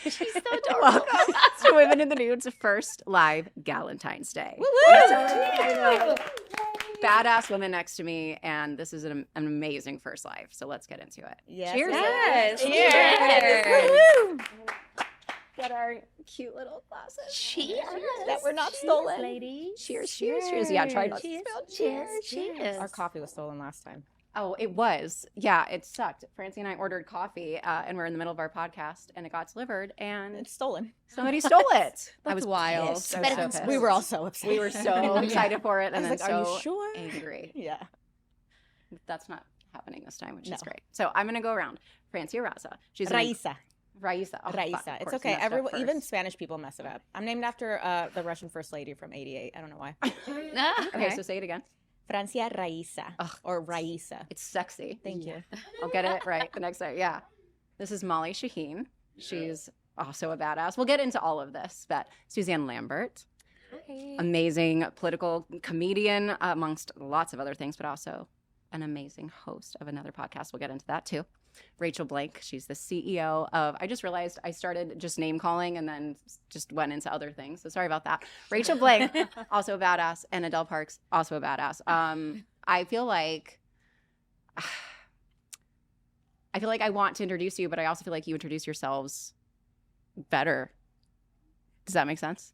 She's so adorable. Welcome to Women in the Nude's first live Galentine's Day. Badass woman next to me, and this is an amazing first live. So let's get into it. Yes. Cheers. Yes. Cheers. Get our cute little glasses. Cheers. That we're not stolen. ladies. Cheers. Yeah, try not to Cheers. spill. Cheers. Our coffee was stolen last time. Oh, it was. Yeah, it sucked. Francie and I ordered coffee, and we're in the middle of our podcast, and it got delivered, and It's stolen. somebody stole it. I That's was wild. pissed. I Bet was so it's- pissed. We were all so upset. We were so excited for it, I and was then like, are so you sure? angry. Yeah. That's not happening this time, which is No. great. So I'm gonna go around. Francia Raisa. She's Raisa. Raisa. Oh, fuck, Raisa. of It's course, okay. messed up Everyone, first. even Spanish people mess it up. I'm named after the Russian first lady from '88. I don't know why. Okay, so say it again. Francia Raisa. Ugh. Or Raisa. It's sexy. Thank you. I'll get it right the next time. Yeah. This is Molly Shaheen. She's also a badass. We'll get into all of this, but Suzanne Lambert, amazing political comedian, amongst lots of other things, but also an amazing host of another podcast. We'll get into that too. Rachel Blank, she's the CEO of, I just realized I started just name calling and then just went into other things. So sorry about that. Rachel Blank, also a badass, and Adele Parks, also a badass. I feel like I want to introduce you, but I also feel like you introduce yourselves better. Does that make sense?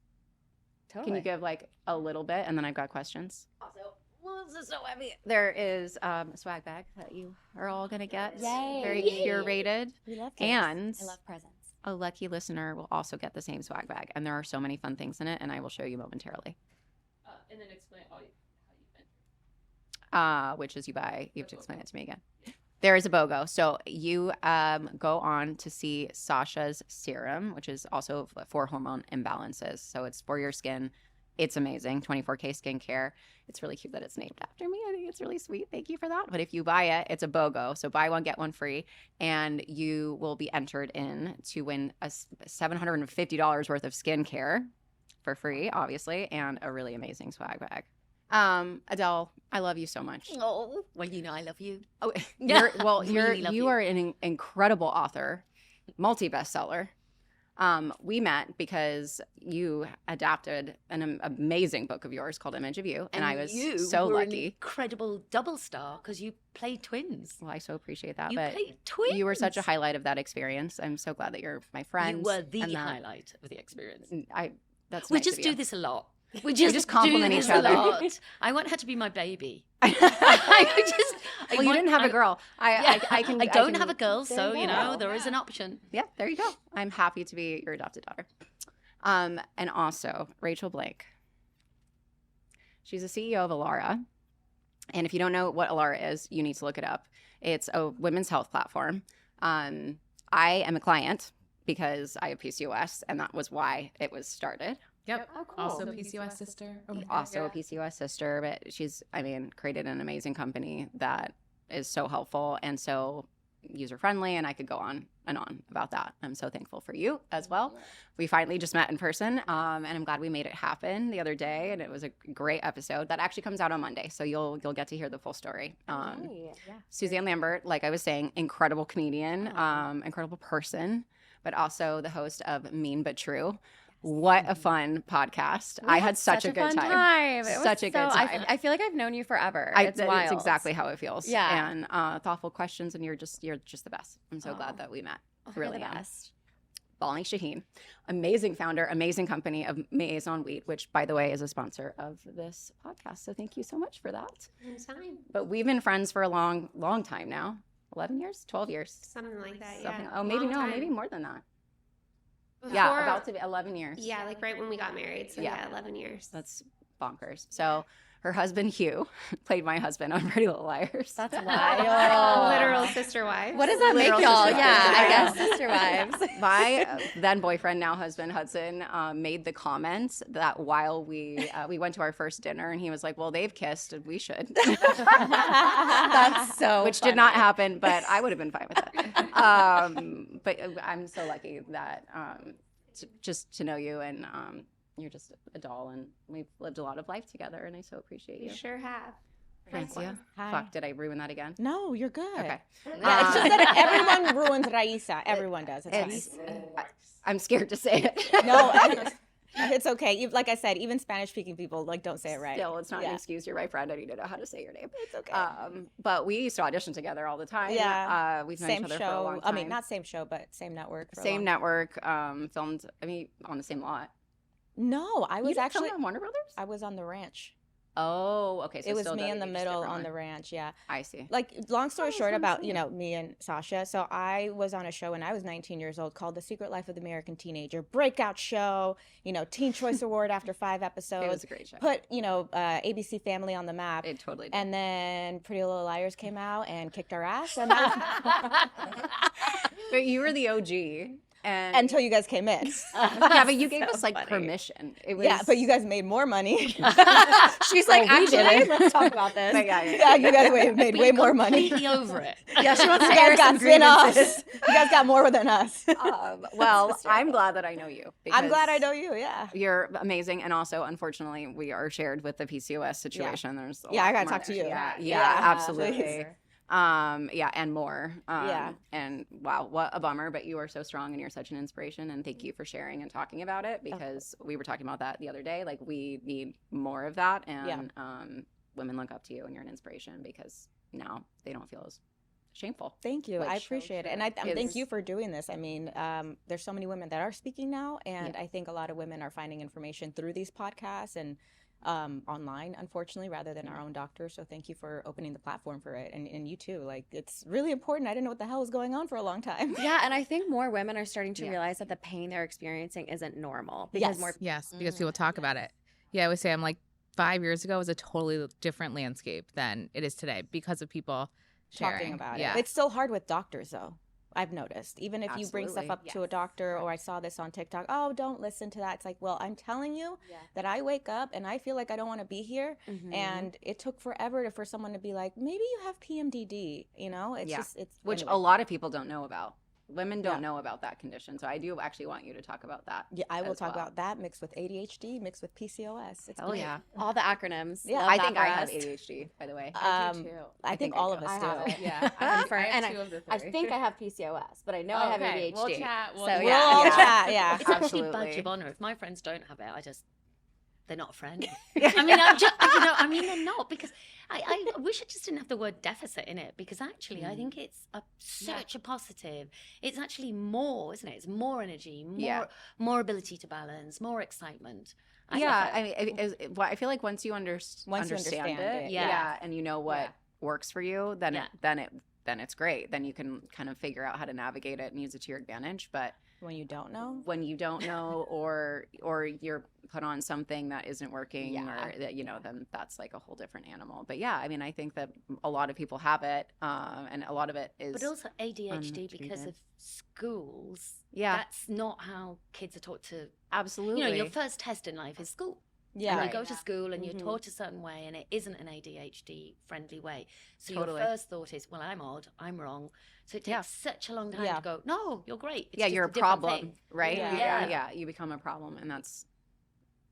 Totally. Can you give like a little bit, and then I've got questions. Also, well, this is so heavy. There is a swag bag that you are all gonna get. Yay. Very Yay. curated, We love gifts. and I love presents. a lucky listener will also get the same swag bag. And there are so many fun things in it, and I will show you momentarily. And then explain how you enter. Which is you have to explain it to me again. There is a BOGO. So you go on to see Sasha's serum, which is also for hormone imbalances. So it's for your skin. It's amazing. 24K skincare. It's really cute that it's named after me. I think it's really sweet. Thank you for that. But if you buy it, it's a BOGO. So buy one, get one free. And you will be entered in to win a $750 worth of skincare for free, obviously, and a really amazing swag bag. Adele, I love you so much. Oh, well, you know I love you. Oh, Really love you are an incredible author, multi-bestseller. We met because you adapted an amazing book of yours called Image of You, and I was you so were lucky. An incredible double star because you played twins. Well, I so appreciate that. You but played twins. you were such a highlight of that experience. I'm so glad that you're my friend. You were the and that- highlight of the experience. That's We nice just of do you. this a lot. We just compliment do each this a other. lot. I want her to be my baby. Well, you didn't have a girl. I can. I don't can- have a girl, There so you you know go. there is an option. Yeah, there you go. I'm happy to be your adopted daughter. And also Rachel Blank. She's the CEO of Alara. And if you don't know what Alara is, you need to look it up. It's a women's health platform. I am a client because I have PCOS, and that was why it was started. Yep. Oh, cool. Also PCOS sister. Also a PCOS sister, but she's, created an amazing company that is so helpful and so user friendly, and I could go on and on about that. I'm so thankful for you as well. We finally just met in person, and I'm glad we made it happen the other day, and it was a great episode that actually comes out on Monday, so you'll get to hear the full story. Suzanne Lambert, like I was saying, incredible comedian, incredible person, but also the host of Mean But True. What a fun podcast. I had such a good fun time. It was Such a good time. I feel like I've known you forever. It's wild. exactly how it feels. Yeah. And thoughtful questions, and you're just the best. I'm so glad that we met. Really the am. best. Molly Shaheen, amazing founder, amazing company of Maison Wheat, which, by the way, is a sponsor of this podcast. So thank you so much for that. Anytime. But we've been friends for a long, long time now. 11 years? 12 years? Something like that, Something. yeah. Oh, maybe Long time. maybe more than that. Before, Yeah, about to be 11 years. Yeah, like right when we got married. So Yeah. yeah, 11 years. That's bonkers. So her husband, Hugh, played my husband on Pretty Little Liars. That's wild. Literal sister wife. What does that make Literal y'all? sister Yeah, I guess wives. sister wives. My then boyfriend, now husband, Hudson, made the comment that while we went to our first dinner, and he was like, "Well, they've kissed, and we should," That's so which did not happen, but I would have been fine with it. But I'm so lucky that just to know you, and you're just a doll, and we've lived a lot of life together, and I so appreciate You you. sure have. Francia. Hi. Fuck, did I ruin that again? No, you're good. Okay. Yeah, it's just that everyone ruins Raisa. Everyone does. It's fine. I'm scared to say it. No, it's okay. Like I said, even Spanish-speaking people don't say it right. Still, it's not an Yeah. excuse. You're my friend. I need to know how to say your name. It's okay. But we used to audition together all the time. Yeah. We've known Same each other show. for a long time. I mean, not same show, but same network. For a Same long- network. Filmed. I mean, on the same lot. No, I You was didn't actually. film on Warner Brothers. I was on the ranch. Oh, okay. So It was still me in the just middle different on the one. ranch. Yeah. I see. Like, long story Oh, short fun about, stuff. me and Sasha. So I was on a show when I was 19 years old called The Secret Life of the American Teenager. Breakout show, Teen Choice Award after 5 It episodes. was a great show. Put, ABC Family on the map. It totally did. And then Pretty Little Liars came out and kicked our ass. And that But you were the OG. And until you guys came in. yeah, but you gave So us like funny. permission. It was Yeah, but you guys made more money. She's like, we did actually, it." let's talk about this. But yeah. Yeah, you guys made way more money. Completely over it. Yeah, she wants You to guys air got some grievances. spin-offs. You guys got more than us. Well, I'm glad that I know you. I'm glad I because know you, yeah. You're amazing, and also, unfortunately, we are shared with the PCOS situation. There's a Yeah, I lot gotta more talk to there. you. Yeah, Yeah, absolutely. please. Yeah, and more. Yeah. And wow, what a bummer, but you are so strong and you're such an inspiration, and thank you for sharing and talking about it, because we were talking about that the other day. Like, we need more of that, and women look up to you and you're an inspiration, because now they don't feel as shameful. Thank you. I Which appreciate it. And I is- thank you for doing this. I mean, there's so many women that are speaking now, and I think a lot of women are finding information through these podcasts and online, unfortunately, rather than our own doctors. So thank you for opening the platform for it. And you too. Like, it's really important. I didn't know what the hell was going on for a long time. Yeah, and I think more women are starting to Yeah. realize that the pain they're experiencing isn't normal because Yes. more Yes, because people talk about it. Yeah, I would say I'm like 5 years ago was a totally different landscape than it is today because of people sharing. Talking about Yeah. it. It's still hard with doctors, though. I've noticed. Even if you bring stuff Absolutely. up to a doctor, or I saw this on TikTok, oh, don't listen to that. It's like, well, I'm telling you Yeah. that I wake up and I feel like I don't want to be here. Mhm. And it took forever for someone to be like, maybe you have PMDD, It's Yeah. just, it's, Which anyway. a lot of people don't know about. Women don't Yeah. know about that condition. So I do actually want you to talk about that. Yeah, I will as talk well. about that mixed with ADHD, mixed with PCOS. It's Hell great. yeah. all the acronyms. Yeah. Love I that think for I have us. ADHD, by the way. I I think think all I of do. us I do. have it. Yeah, I confirm. have And two of the I three. think I have PCOS, but I know I have Okay, ADHD. we'll chat. We'll So, chat. yeah. We'll Yeah. chat, yeah. It's actually Absolutely. badge of honor. If my friends don't have it, they're not a friend. I mean, they're not, because I wish I just didn't have the word deficit in it, because actually I think it's such a positive. It's actually more, isn't it? It's more energy, more ability to balance, more excitement. I love it. I mean, I feel like once you understand it, Yeah. and you know what works for you, then then it's great. Then you can kind of figure out how to navigate it and use it to your advantage. But When you don't know, when you don't know, or you're put on something that isn't working, or that then that's like a whole different animal. But yeah, I mean, I think that a lot of people have it, and a lot of it is. But also ADHD because untreated. of schools. Yeah. That's not how kids are taught to. Absolutely. Your first test in life is school. yeah, And you go to school and Mhm. you're taught a certain way, and it isn't an ADHD friendly way. So Totally. your first thought is, well, I'm odd, I'm wrong. So it takes Yeah. such a long time Yeah. to go, no, you're great. It's yeah, just you're a different problem, thing." right? Yeah. Yeah. You become a problem, and that's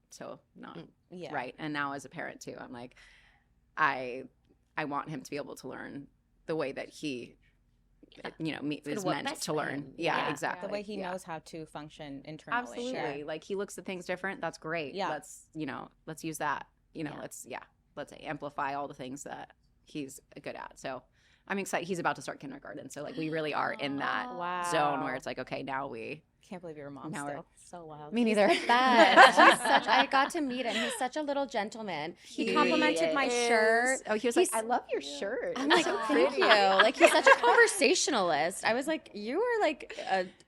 so not yeah. right. And now as a parent too, I'm like, I want him to be able to learn the way that he, gonna is work meant best to for learn. him. Yeah, Yeah. exactly. The way he Yeah. knows how to function internally. Absolutely. Sure. Like, he looks at things different. That's great. Yeah. Let's use that. Yeah. Let's amplify all the things that he's good at. So I'm excited. He's about to start kindergarten. So like, we really are in that Wow. zone where it's like, okay, now we. Can't believe you're a mom Now we're- still. So wild. Me neither. I got to meet him. He's such a little gentleman. He complimented my shirt. Oh, he was He's- like, I love your shirt. I'm It's like, so thank pretty." you. Like, he's such a conversationalist. I was like, you are like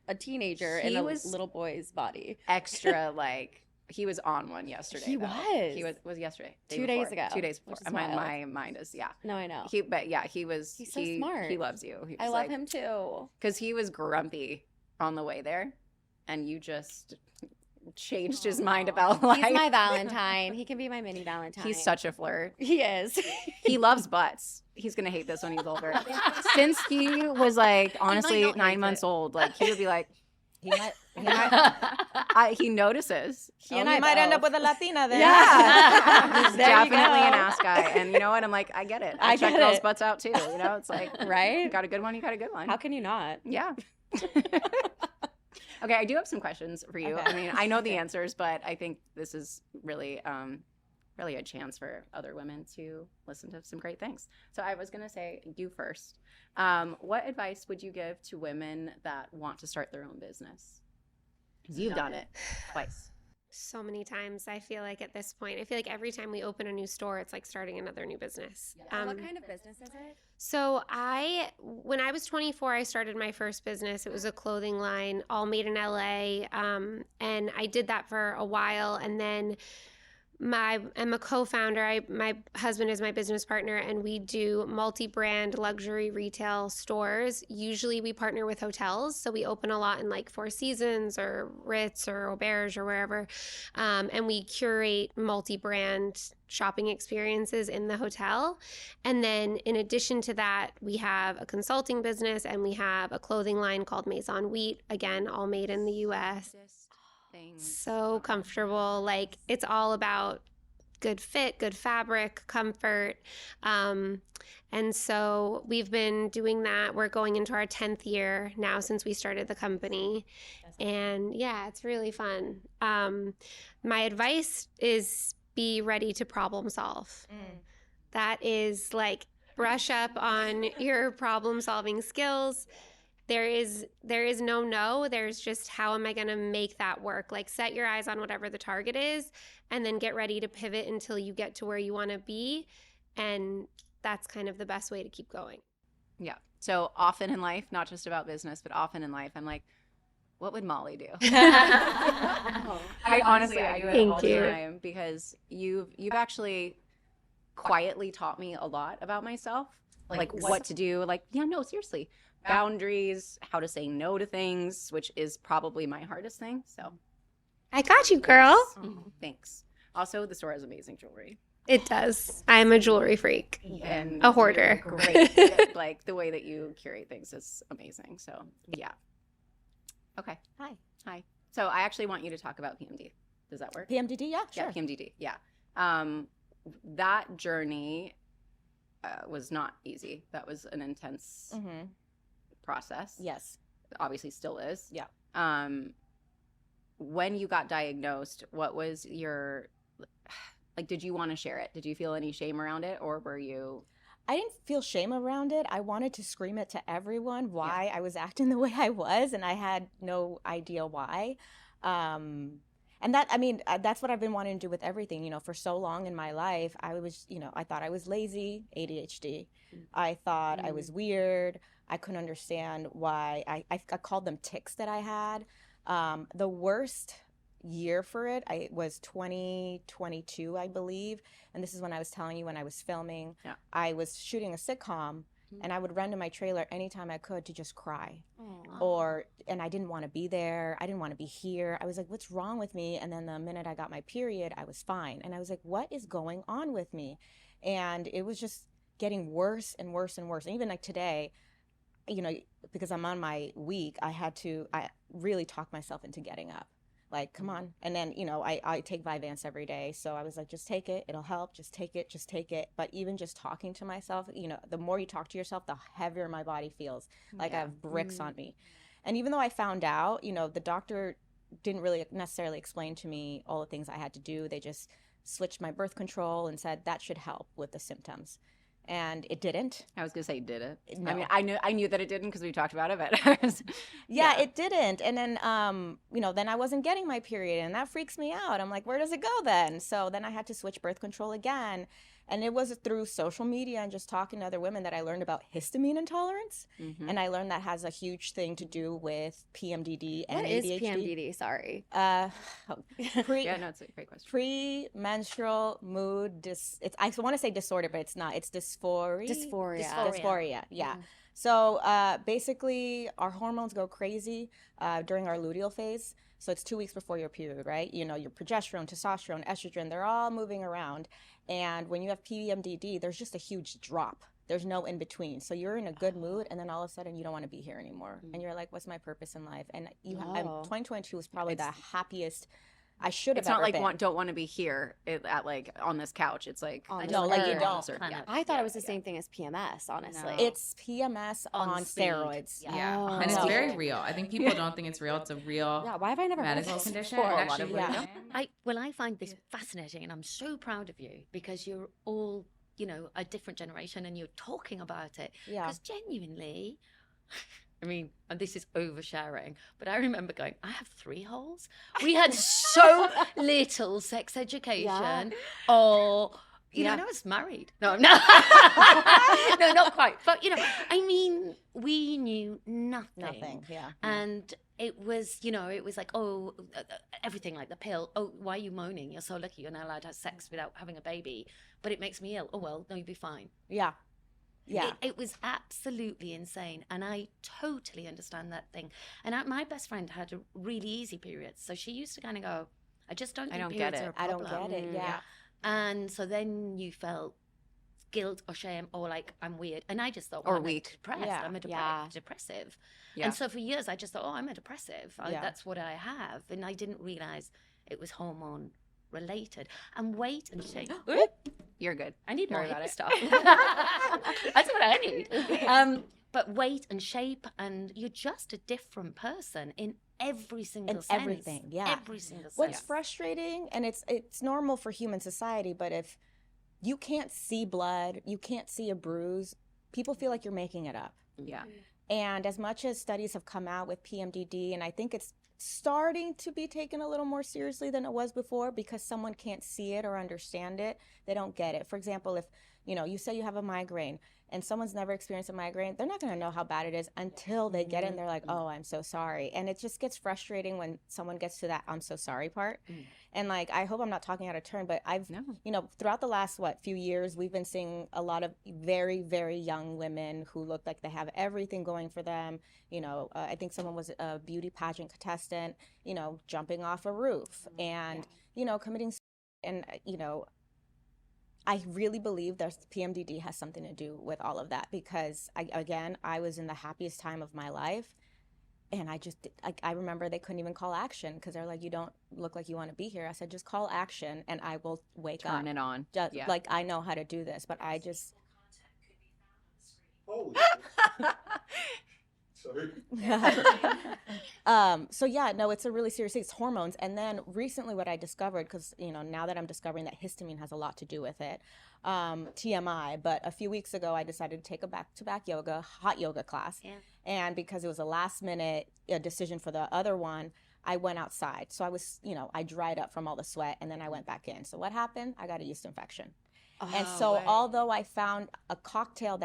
a teenager in He a was- little boy's body. Extra, like, he was on one yesterday. He though. was. He was yesterday. Day 2 days before. ago, 2 days before. which is My wild. mind is, yeah. No, I know. He was. He's so smart. He loves you. He I was love like- him too. Because he was grumpy on the way there, and you just changed his mind about life. He's my Valentine. He can be my mini Valentine. He's such a flirt. He is. He loves butts. He's gonna hate this when he's older. Since he was like honestly not hate 9 months it. old, like he would be like, He might He notices. He and I might end up with a Latina then. Yeah. He's There you definitely an go. ass guy. And you know what? I'm like, I get it. I check get girls' it. butts out too. You know, it's like, Right? you got a good one, you got a good one. How can you not? Yeah. Okay, I do have some questions for you. Okay. I mean, I know the answers, but I think this is really, really a chance for other women to listen to some great things. So I was going to say you first. What advice would you give to women that want to start their own business? Because you've done it twice. So many times, I feel like at this point, I feel like every time we open a new store, it's like starting another new business. What kind of business is it? So when I was 24, I started my first business. It was a clothing line, all made in LA. And I did that for a while. And then I'm a co-founder. My husband is my business partner, and we do multi-brand luxury retail stores. Usually we partner with hotels. So we open a lot in like Four Seasons or Ritz or Auberge or wherever. And we curate multi-brand shopping experiences in the hotel. And then in addition to that, we have a consulting business and we have a clothing line called Maison Wheat, again, all made in the US. So comfortable. Like, it's all about good fit, good fabric, comfort. And so we've been doing that. We're going into our 10th year now since we started the company. And yeah, it's really fun. My advice is be ready to problem solve. That is like, brush up on your problem solving skills. There is no, there's just how am I going to make that work? Like, set your eyes on whatever the target is and then get ready to pivot until you get to where you want to be. And that's kind of the best way to keep going. Yeah. So often in life, not just about business, but often in life, I'm like, what would Molly do? I honestly, I do it Thank all you. the time because you've actually quietly taught me a lot about myself, like what to do. Like, yeah, no, seriously. Boundaries, how to say no to things, which is probably my hardest thing. So I got you, girl. thanks. Also, the store has amazing jewelry. It does. I'm a jewelry freak. And A hoarder. you're great. Like, the way that you curate things is amazing. So yeah. Okay. Hi. So I actually want you to talk about PMD. Does that work? PMDD, yeah, sure. Yeah, PMDD. Yeah. That journey was not easy. That was an intense process. Yes. Obviously still is. Yeah. When you got diagnosed, what was your, like, did you want to share it? Did you feel any shame around it, or were you? I didn't feel shame around it. I wanted to scream it to everyone why I was acting the way I was, and I had no idea why. And that, I mean, that's what I've been wanting to do with everything. You know, for so long in my life, I was, you know, I thought I was lazy, ADHD. I thought I was weird. I couldn't understand why. I called them tics that I had. The worst year for it was 2022, I believe. And this is when I was telling you, when I was filming. Yeah. I was shooting a sitcom, and I would run to my trailer anytime I could to just cry. And I didn't want to be there. I didn't want to be here. I was like, what's wrong with me? And then the minute I got my period, I was fine. And I was like, what is going on with me? And it was just getting worse and worse and worse. And even like today, you know, because I'm on my week, I really talked myself into getting up. Like, come on. And then, you know, I take Vyvanse every day. So I was like, just take it. It'll help. Just take it. Just take it. But even just talking to myself, you know, the more you talk to yourself, the heavier my body feels. Like I have bricks on me. And even though I found out, you know, the doctor didn't really necessarily explain to me all the things I had to do. They just switched my birth control and said that should help with the symptoms. And it didn't. I was gonna say, did it? No. I mean, I knew that it didn't because we talked about it, but yeah, it didn't. And then, you know, then I wasn't getting my period, and that freaks me out. I'm like, where does it go then? So then I had to switch birth control again. And it was through social media and just talking to other women that I learned about histamine intolerance. And I learned that has a huge thing to do with PMDD and What is ADHD. PMDD? Sorry. yeah, no, it's a great question. Premenstrual mood I want to say disorder, but it's not. It's dysphoria. Dysphoria. Yeah. So basically, our hormones go crazy during our luteal phase. So it's 2 weeks before your period, right? You know, your progesterone, testosterone, estrogen, they're all moving around. And when you have PMDD, there's just a huge drop There's no in between. So you're in a good mood, and then all of a sudden you don't want to be here anymore. And you're like, what's my purpose in life? And 2022 was probably the happiest I should have It's not ever like been. don't want to be here at like on this couch. It's like No, like you you're don't. closer. Yeah. I thought it was the same thing as PMS, honestly. It's PMS on speed. steroids. Yeah, Oh. and it's No. very real. I think people don't think it's real. It's a real Yeah, why have I never heard of medical this condition. before? It A lot actually of yeah. women. I find this fascinating, and I'm so proud of you because you're all, a different generation, and you're talking about it. Yeah. Because genuinely, I mean, and this is oversharing, but I remember going, I have 3 holes. We had so little sex education, or and I was married. No, I'm not. No, not quite. But I mean, we knew nothing. Nothing. Yeah. And it was, it was like, everything like the pill. Oh, why are you moaning? You're so lucky you're not allowed to have sex without having a baby. But it makes me ill. Oh, well, no, you'll be fine. Yeah. Yeah. It was absolutely insane. And I totally understand that thing. And my best friend had a really easy period. So she used to kind of go, I just don't think I don't get periods it. are a I don't problem. get it. Yeah. And so then you felt guilt or shame or like I'm weird. And I just thought, Or I'm weak. depressed. Yeah. I'm a Yeah. depressive. Yeah. And so for years I just thought, I'm a depressive. Yeah. That's what I have. And I didn't realize it was hormone related. And weight and shape. You're good. I need Don't more worry about hippie it. stuff. That's what I need. But weight and shape, and you're just a different person in every single In sense. everything, yeah. Every single What's sense. frustrating, and it's normal for human society, but if you can't see blood, you can't see a bruise, people feel like you're making it up. Yeah. And as much as studies have come out with PMDD, and I think it's starting to be taken a little more seriously than it was before because someone can't see it or understand it, they don't get it. For example, if you say you have a migraine and someone's never experienced a migraine, they're not going to know how bad it is until they get it and they're like, oh, I'm so sorry. And it just gets frustrating when someone gets to that I'm so sorry part. And like, I hope I'm not talking out of turn, but I've, throughout the last, few years, we've been seeing a lot of very, very young women who look like they have everything going for them. I think someone was a beauty pageant contestant, jumping off a roof and, committing, and, I really believe that PMDD has something to do with all of that because, I was in the happiest time of my life. And I remember they couldn't even call action because they're like, you don't look like you want to be here. I said, just call action and I will wake up. Turn it on. Just, Yeah. Like, I know how to do this, but I just... Holy Sorry. So yeah, no, it's a really serious thing. It's hormones. And then recently what I discovered, because, now that I'm discovering that histamine has a lot to do with it, TMI, but a few weeks ago, I decided to take a back-to-back hot yoga class. Yeah. And because it was a last minute decision for the other one, I went outside. So I was, I dried up from all the sweat and then I went back in. So what happened? I got a yeast infection. And so although I found a cocktail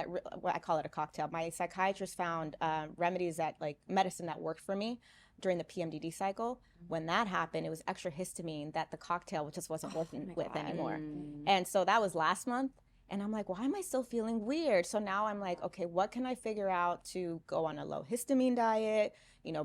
I call it a cocktail, my psychiatrist found remedies medicine that worked for me during the PMDD cycle. When that happened, it was extra histamine that the cocktail just wasn't working with anymore. And so that was last month. And I'm like, why am I still feeling weird? So now I'm like, okay, what can I figure out to go on a low histamine diet,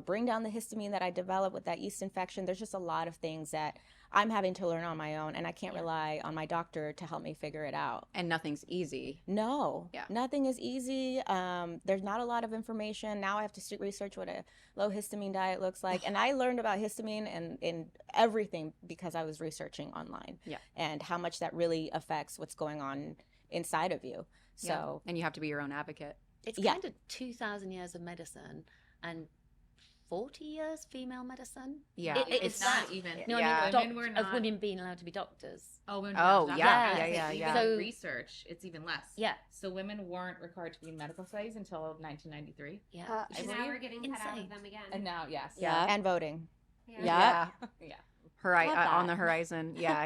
bring down the histamine that I developed with that yeast infection? There's just a lot of things that I'm having to learn on my own, and I can't rely on my doctor to help me figure it out. And nothing's easy. No, Yeah. Nothing is easy. There's not a lot of information. Now I have to research what a low histamine diet looks like. And I learned about histamine and everything because I was researching online. Yeah. And how much that really affects what's going on inside of you. So And you have to be your own advocate. It's Yeah. kind of 2,000 years of medicine and 40 years female medicine. Yeah. It's not that. even. No, Yeah. I mean, Women were of not- women being allowed to be doctors. Oh, women Oh, don't yeah, have yeah, that. yeah, Even yeah. So- research, it's even less. Yeah. So women weren't required to be in medical studies until 1993. Yeah. And now we're getting cut out of insane. them again. And now, yes. Yeah. and voting. Yeah. Yeah. Love that. On the horizon. Yeah.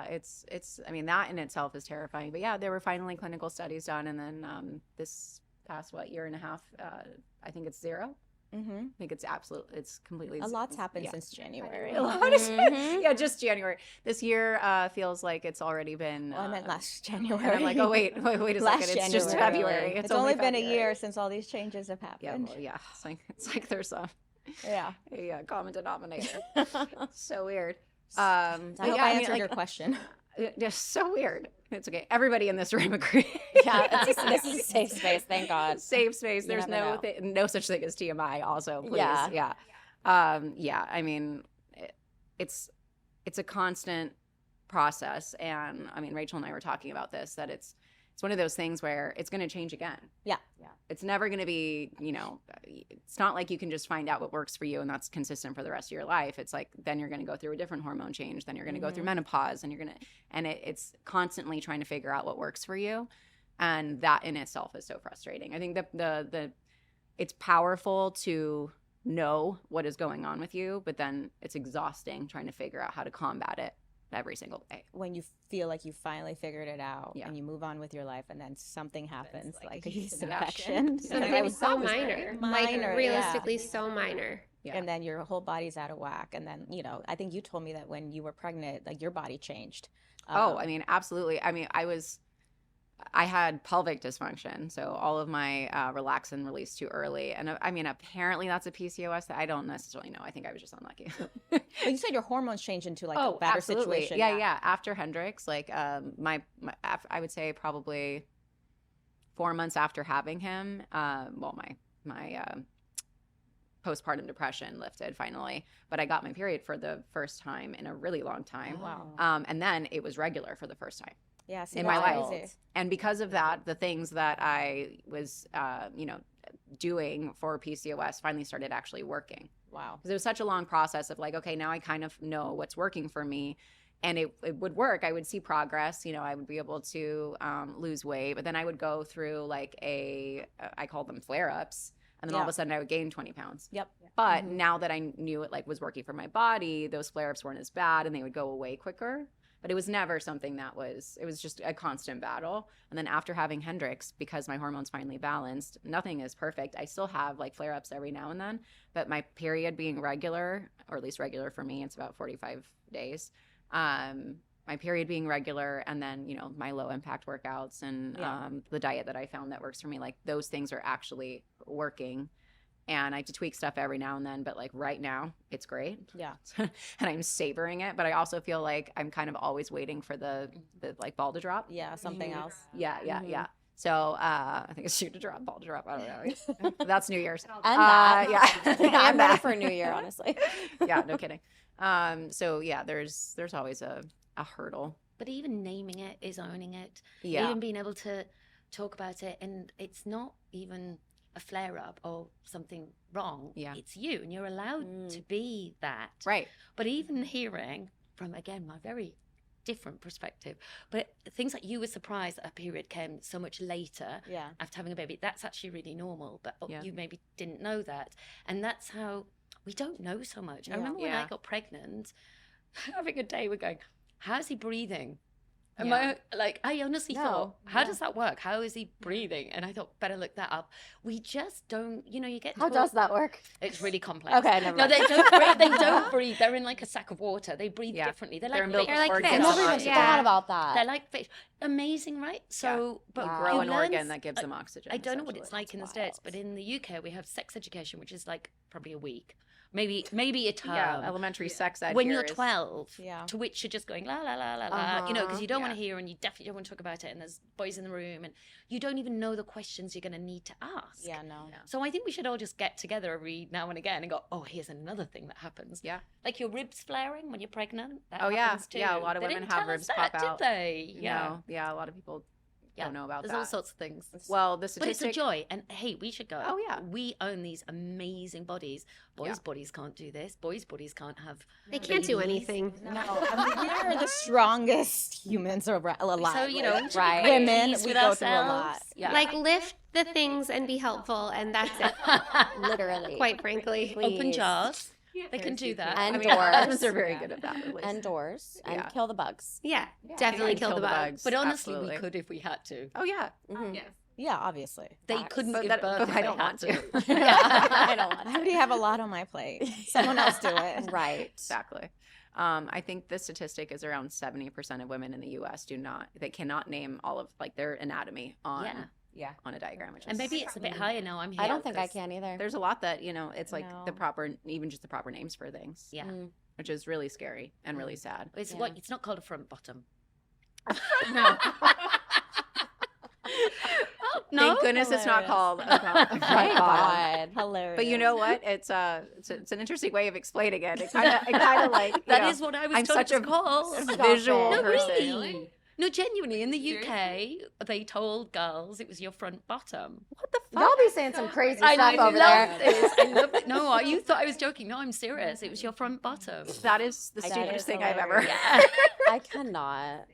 It's I mean, that in itself is terrifying. But yeah, there were finally clinical studies done. And then this past, year and a half, I think it's 0. Mm-hmm. I think it's completely. A lot's happened yeah. since January. A lot yeah, just January. This year feels like it's already been. Well, I meant last January. And I'm like, oh wait a Last second. It's just January. February. It's only been a February. year since all these changes have Yeah, happened. well, yeah. It's like there's a Yeah. common denominator. So weird. I hope I answered mean, your question. Just so weird. It's okay. Everybody in this room agrees. Yeah, this is a safe space. Thank God. Safe space. You There's never no know. no such thing as TMI. Also, please. Yeah. Yeah. I mean, it's a constant process, and I mean, Rachel and I were talking about this, that it's one of those things where it's going to change again. Yeah. It's never going to be, it's not like you can just find out what works for you and that's consistent for the rest of your life. It's like, then you're going to go through a different hormone change. Then you're going to go through menopause, and it's constantly trying to figure out what works for you. And that in itself is so frustrating. I think it's powerful to know what is going on with you, but then it's exhausting trying to figure out how to combat it every single day. When you feel like you finally figured it out Yeah. and you move on with your life, and then something happens, like a yeast infection. infection. Something And so minor. Minor, Like realistically so minor. Yeah. And then your whole body's out of whack. And then, I think you told me that when you were pregnant, like your body changed. I mean, absolutely. I mean, I had pelvic dysfunction, so all of my relax and release too early. And I mean, apparently that's a PCOS. That I don't necessarily know. I think I was just unlucky. But you said your hormones changed into like a better absolutely. situation. Yeah. After Hendrix, like my I would say probably 4 months after having him, my postpartum depression lifted finally, but I got my period for the first time in a really long time. Wow. And then it was regular for the first time Yeah. See, in my that's life. crazy. And because of that, the things that I was, doing for PCOS finally started actually working. Wow. Because it was such a long process of like, okay, now I kind of know what's working for me. And it would work. I would see progress. I would be able to lose weight. But then I would go through like I call them flare-ups. And then all of a sudden I would gain 20 pounds. Yep. But now that I knew it like was working for my body, those flare-ups weren't as bad and they would go away quicker. But it was never something it was just a constant battle. And then after having Hendrix, because my hormones finally balanced, nothing is perfect. I still have like flare-ups every now and then, but my period being regular, or at least regular for me, it's about 45 days. My period being regular, and then, my low impact workouts and the diet that I found that works for me, like those things are actually working. And I have to tweak stuff every now and then, but like right now it's great. Yeah. And I'm savoring it, but I also feel like I'm kind of always waiting for the like ball to drop. Yeah. Something else. Yeah. So I think it's shoot to drop, ball to drop. I don't know. That's New Year's. And that. Yeah. I'm ready for a new year, honestly. Yeah, no kidding. So yeah, there's always a hurdle. But even naming it is owning it. Yeah. Even being able to talk about it, and it's not even a flare up or something wrong. Yeah. It's you, and you're allowed to be that. Right. But even hearing from, again, my very different perspective, but things like you were surprised that a period came so much later Yeah. after having a baby, that's actually really normal. But Yeah. you maybe didn't know that. And that's how we don't know so much. I remember when Yeah. I got pregnant, having a day, we're going, how's he breathing? And Yeah. I honestly No, thought, how yeah. does that work? How is he breathing? And I thought, better look that up. We just don't, you get How taught- does that work? It's really complex. Okay, never No, mind. they don't breathe. They don't breathe. They're in like a sack of water. They breathe Yeah. differently. They're Their like umbilical fish. They're like cord fish. I gets never on even it. thought about They're that. like fish. Amazing, right? So, but You Wow. grow you an learn organ that gives them oxygen. I don't know what it's essentially. like in the That's States, wild. but in the UK we have sex education, which is like probably a week, maybe a term. Yeah, elementary sex ed when here you're is- 12, Yeah. to which you're just going la la la la la, because you don't want Yeah. to hear and you definitely don't want to talk about it, and there's boys in the room and you don't even know the questions you're going to need to ask. Yeah. No. So I think we should all just get together every now and again and go, oh, here's another thing that happens. Yeah. Like your ribs flaring when you're pregnant. That Oh, yeah. happens too. Yeah, a lot of They women didn't have tell us ribs that, pop out. did they? Yeah. Yeah, a lot of people don't know about There's that. all sorts of things. Well, the But statistic. it's a joy. And hey, we should go. Oh, yeah. We own these amazing bodies. Boys' Yeah. bodies can't do this. Boys' bodies can't have. They can't do babies. anything. No. I mean, we are the strongest humans alive. So, we should Right. be Women, pleased we with go through a lot. ourselves. Yeah. Like lift the things and be helpful, and that's it. Literally. Quite frankly. Open Please. jars. They can do that. And I mean, doors. husbands are very good at that. At least. And doors. And Yeah. kill the bugs. Yeah, Yeah, definitely and kill the bugs. But honestly, Absolutely. we could if we had to. Oh yeah. Mhm. Yeah. Obviously. They Facts. couldn't But give that- birth but if I they don't had want to. to. I don't want I already have a lot on my plate. Someone else do it. Right. Exactly. I think the statistic is around 70% of women in the U.S. they cannot name all of like their anatomy on Yeah. on a diagram, which And is maybe it's a bit higher now. I'm here. I don't think I 'cause- can either. there's a lot that it's like No. the proper, even just the proper names for things, Yeah. Mm. which is really scary and really sad. It's Yeah. what it's not called a front bottom. No. No? Thank goodness it's not called. Thank God. Hilarious. But you know what? It's an interesting way of explaining it. It kind of like That is what I was I'm told such it's a called. visual No, person. really. No, genuinely, in the UK, they told girls it was your front bottom. What the fuck? Y'all be saying some crazy I stuff over love there. this. I love it. No, you thought I was joking. No, I'm serious. It was your front bottom. That is the That stupidest is thing I've ever. hilarious. I cannot.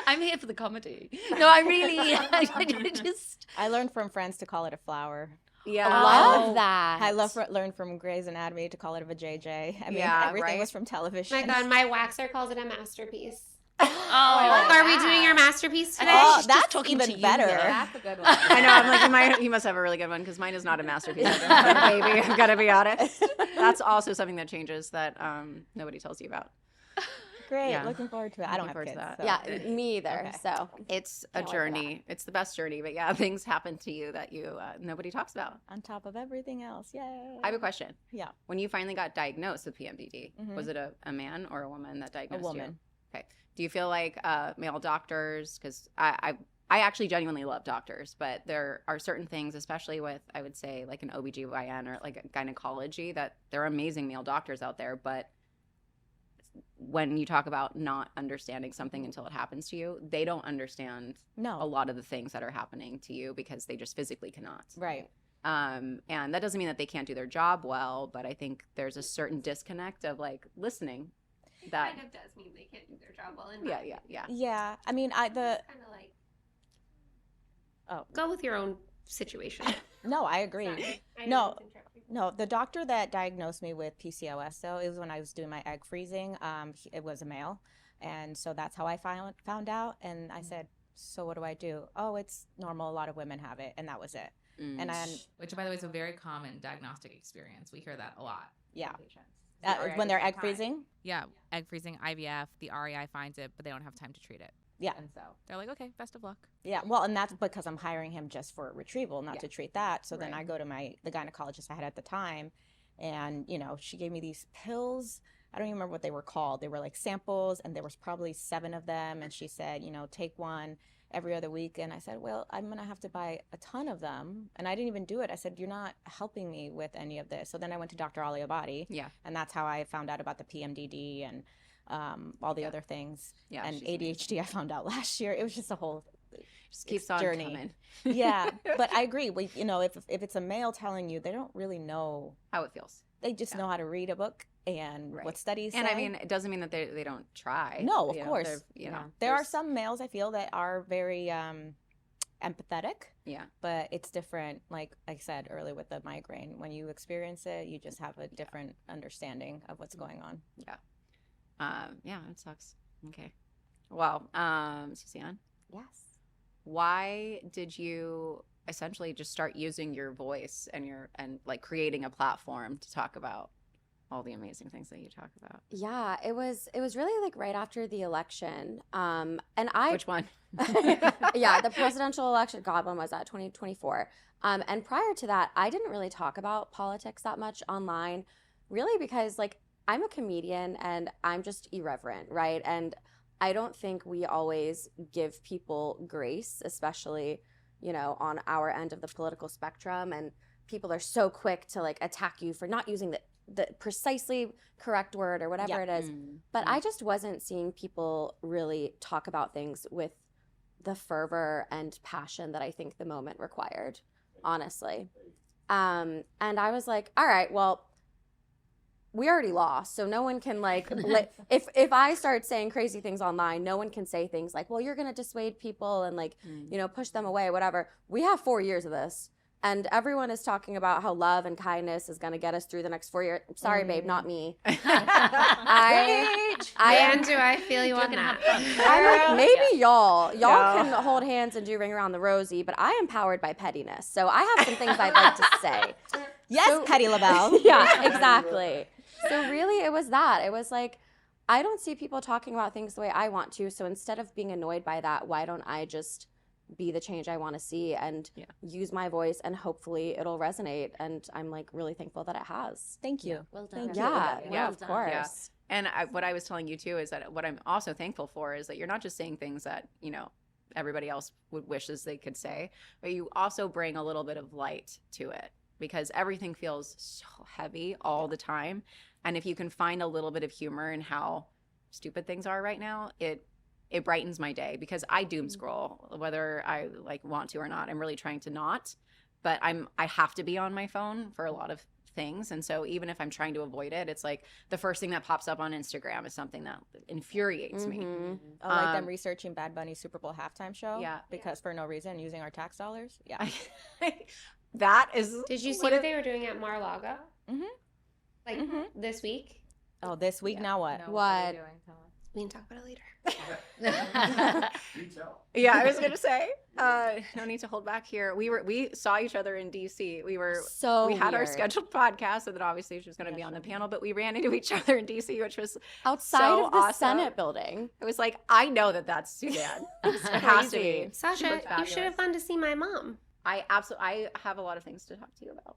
I'm here for the comedy. No, I really, I just. I learned from friends to call it a flower. Yeah. Love that. I learned from Grey's Anatomy to call it a vajayjay. I mean, Yeah, everything right? was from television. My God, my waxer calls it a masterpiece. Oh, Are we doing your masterpiece today? Oh, she's just that's talking even to you better. there. That's a good one. I know. I'm like, you must have a really good one because mine is not a masterpiece. Baby, I've got to be honest. That's also something that changes that nobody tells you about. Great. Yeah. Looking forward to it. I don't Looking have forward kids. to that. so- Yeah, me either. Okay. So It's a Can't wait for journey. It's the best journey. But yeah, things happen to you that you nobody talks about. On top of everything else. Yay. I have a question. Yeah. When you finally got diagnosed with PMDD, Mhm. was it a man or a woman that A diagnosed woman. you? Okay. Do you feel like male doctors? Because I actually genuinely love doctors, but there are certain things, especially with, I would say, like an OBGYN or like gynecology, that there are amazing male doctors out there. But when you talk about not understanding something until it happens to you, they don't understand No. a lot of the things that are happening to you because they just physically cannot. Right. And that doesn't mean that they can't do their job well, but I think there's a certain disconnect of like listening. That kind of does mean they can't do their job well. yeah. Yeah. I mean, Kind of like. Oh. Go with your own situation. No, I agree. Sorry. I No. didn't interrupt you. No, the doctor that diagnosed me with PCOS, though, it was when I was doing my egg freezing. It was a male, and so that's how I found out. And I said, "So what do I do?" "Oh, it's normal. A lot of women have it," and that was it. Mm. And then, Which, by the way, is a very common diagnostic experience. We hear that a lot. yeah, from patients. The when they're REI egg doesn't have time. freezing, Yeah, egg freezing, IVF, the REI finds it, but they don't have time to treat it. yeah, And so they're like, okay, best of luck. yeah. Well, and that's because I'm hiring him just for retrieval, not Yeah. to treat that. So then Right. I go to the gynecologist I had at the time, and she gave me these pills. I don't even remember what they were called. They were like samples, and there was probably 7 of them. And she said, take one every other week. And I said, well, I'm going to have to buy a ton of them. And I didn't even do it. I said, you're not helping me with any of this. So then I went to Dr. Aliabadi, Yeah. and that's how I found out about the PMDD and all the Yeah. other things. Yeah. And she's ADHD I found out last year. It was just a whole just keeps it's on journey. coming. yeah. But I agree. If it's a male telling you, they don't really know. How it feels. They just Yeah. know how to read a book and Right. what studies And say. I mean, it doesn't mean that they don't try. No, of You know, course. they're- You know, there are there's- some males I feel that are very empathetic, Yeah. but it's different. Like I said earlier with the migraine, when you experience it, you just have a different understanding of what's going on. Yeah, it sucks. Okay. Well, Suzanne, Yes. why did you essentially just start using your voice and like creating a platform to talk about all the amazing things that you talk about? yeah, it was really like right after the election. And I Which one? yeah, the presidential election. God, when was that? 2024. And prior to that, I didn't really talk about politics that much online, really because like I'm a comedian and I'm just irreverent, right? And I don't think we always give people grace, especially, on our end of the political spectrum. And people are so quick to like attack you for not using the precisely correct word or whatever it is. But I just wasn't seeing people really talk about things with the fervor and passion that I think the moment required, honestly. And I was like, all right, well, we already lost, so no one can like if I start saying crazy things online, no one can say things like, well, you're gonna dissuade people and like push them away, whatever. We have 4 years of this, and everyone is talking about how love and kindness is gonna get us through the next 4 years. Sorry, babe, not me. I And am. do I feel you on You're gonna that? have I'm like, maybe y'all No. can hold hands and do Ring Around the Rosie, but I am powered by pettiness, so I have some things I'd like to say. Yes, So- Petty LaBelle. Yeah, exactly. So really it was that. It was like, I don't see people talking about things the way I want to. So instead of being annoyed by that, why don't I just be the change I want to see and use my voice, and hopefully it'll resonate. And I'm like really thankful that it has. Thank you. Well done. Thank you. Yeah, Well of done. course. And what I was telling you too is that what I'm also thankful for is that you're not just saying things that, everybody else would wishes they could say, but you also bring a little bit of light to it, because everything feels so heavy all the time. And if you can find a little bit of humor in how stupid things are right now, it brightens my day, because I doom scroll whether I want to or not. I'm really trying to not, but I have to be on my phone for a lot of things. And so even if I'm trying to avoid it, it's like the first thing that pops up on Instagram is something that infuriates me. Oh, like them researching Bad Bunny's Super Bowl halftime show? Yeah. Because for no reason, using our tax dollars? Yeah. That is. Did you see what they were doing at Mar-a-Lago? Like this week? Oh, this week? Now what? What? We can talk about it later. Yeah, I was gonna say, no need to hold back here. We saw each other in DC. We had our weird. scheduled podcast, so that obviously she was gonna be on the panel, but we ran into each other in DC, which was outside so of the awesome. Senate building. It was like, I know that's Suzanne. It has to be. Sasha, you should have gone to see my mom. I have a lot of things to talk to you about.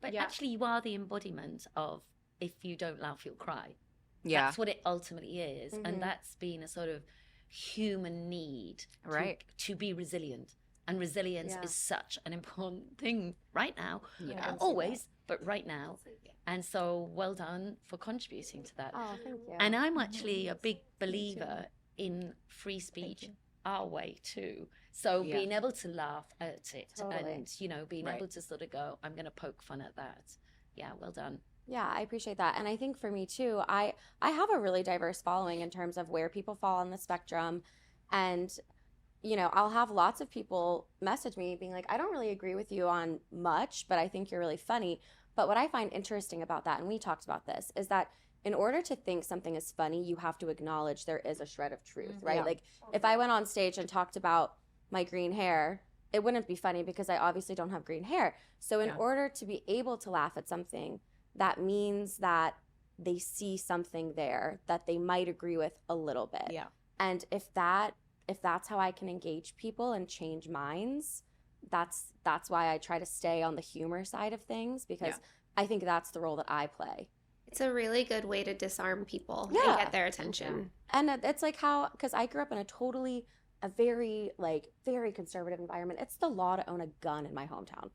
But Yeah. actually, you are the embodiment of if you don't laugh, you'll cry. Yeah. That's what it ultimately is. Mhm. And that's been a sort of human need Right. to be resilient. And resilience Yeah. is such an important thing right now. Yeah. Not always, but right now. And so well done for contributing to that. Oh, thank you. And I'm actually a big believer in free speech our way too. So Yeah. being able to laugh at it Totally. and, being Right. able to sort of go, I'm going to poke fun at that. Yeah, well done. Yeah, I appreciate that. And I think for me too, I have a really diverse following in terms of where people fall on the spectrum. And, I'll have lots of people message me being like, I don't really agree with you on much, but I think you're really funny. But what I find interesting about that, and we talked about this, is that in order to think something is funny, you have to acknowledge there is a shred of truth, right? Yeah. Like if I went on stage and talked about my green hair, it wouldn't be funny because I obviously don't have green hair. So in Yeah. order to be able to laugh at something, that means that they see something there that they might agree with a little bit. Yeah. And if that's how I can engage people and change minds, that's why I try to stay on the humor side of things, because Yeah. I think that's the role that I play. It's a really good way to disarm people Yeah. and get their attention. And it's like because I grew up in a very very conservative environment. It's the law to own a gun in my hometown.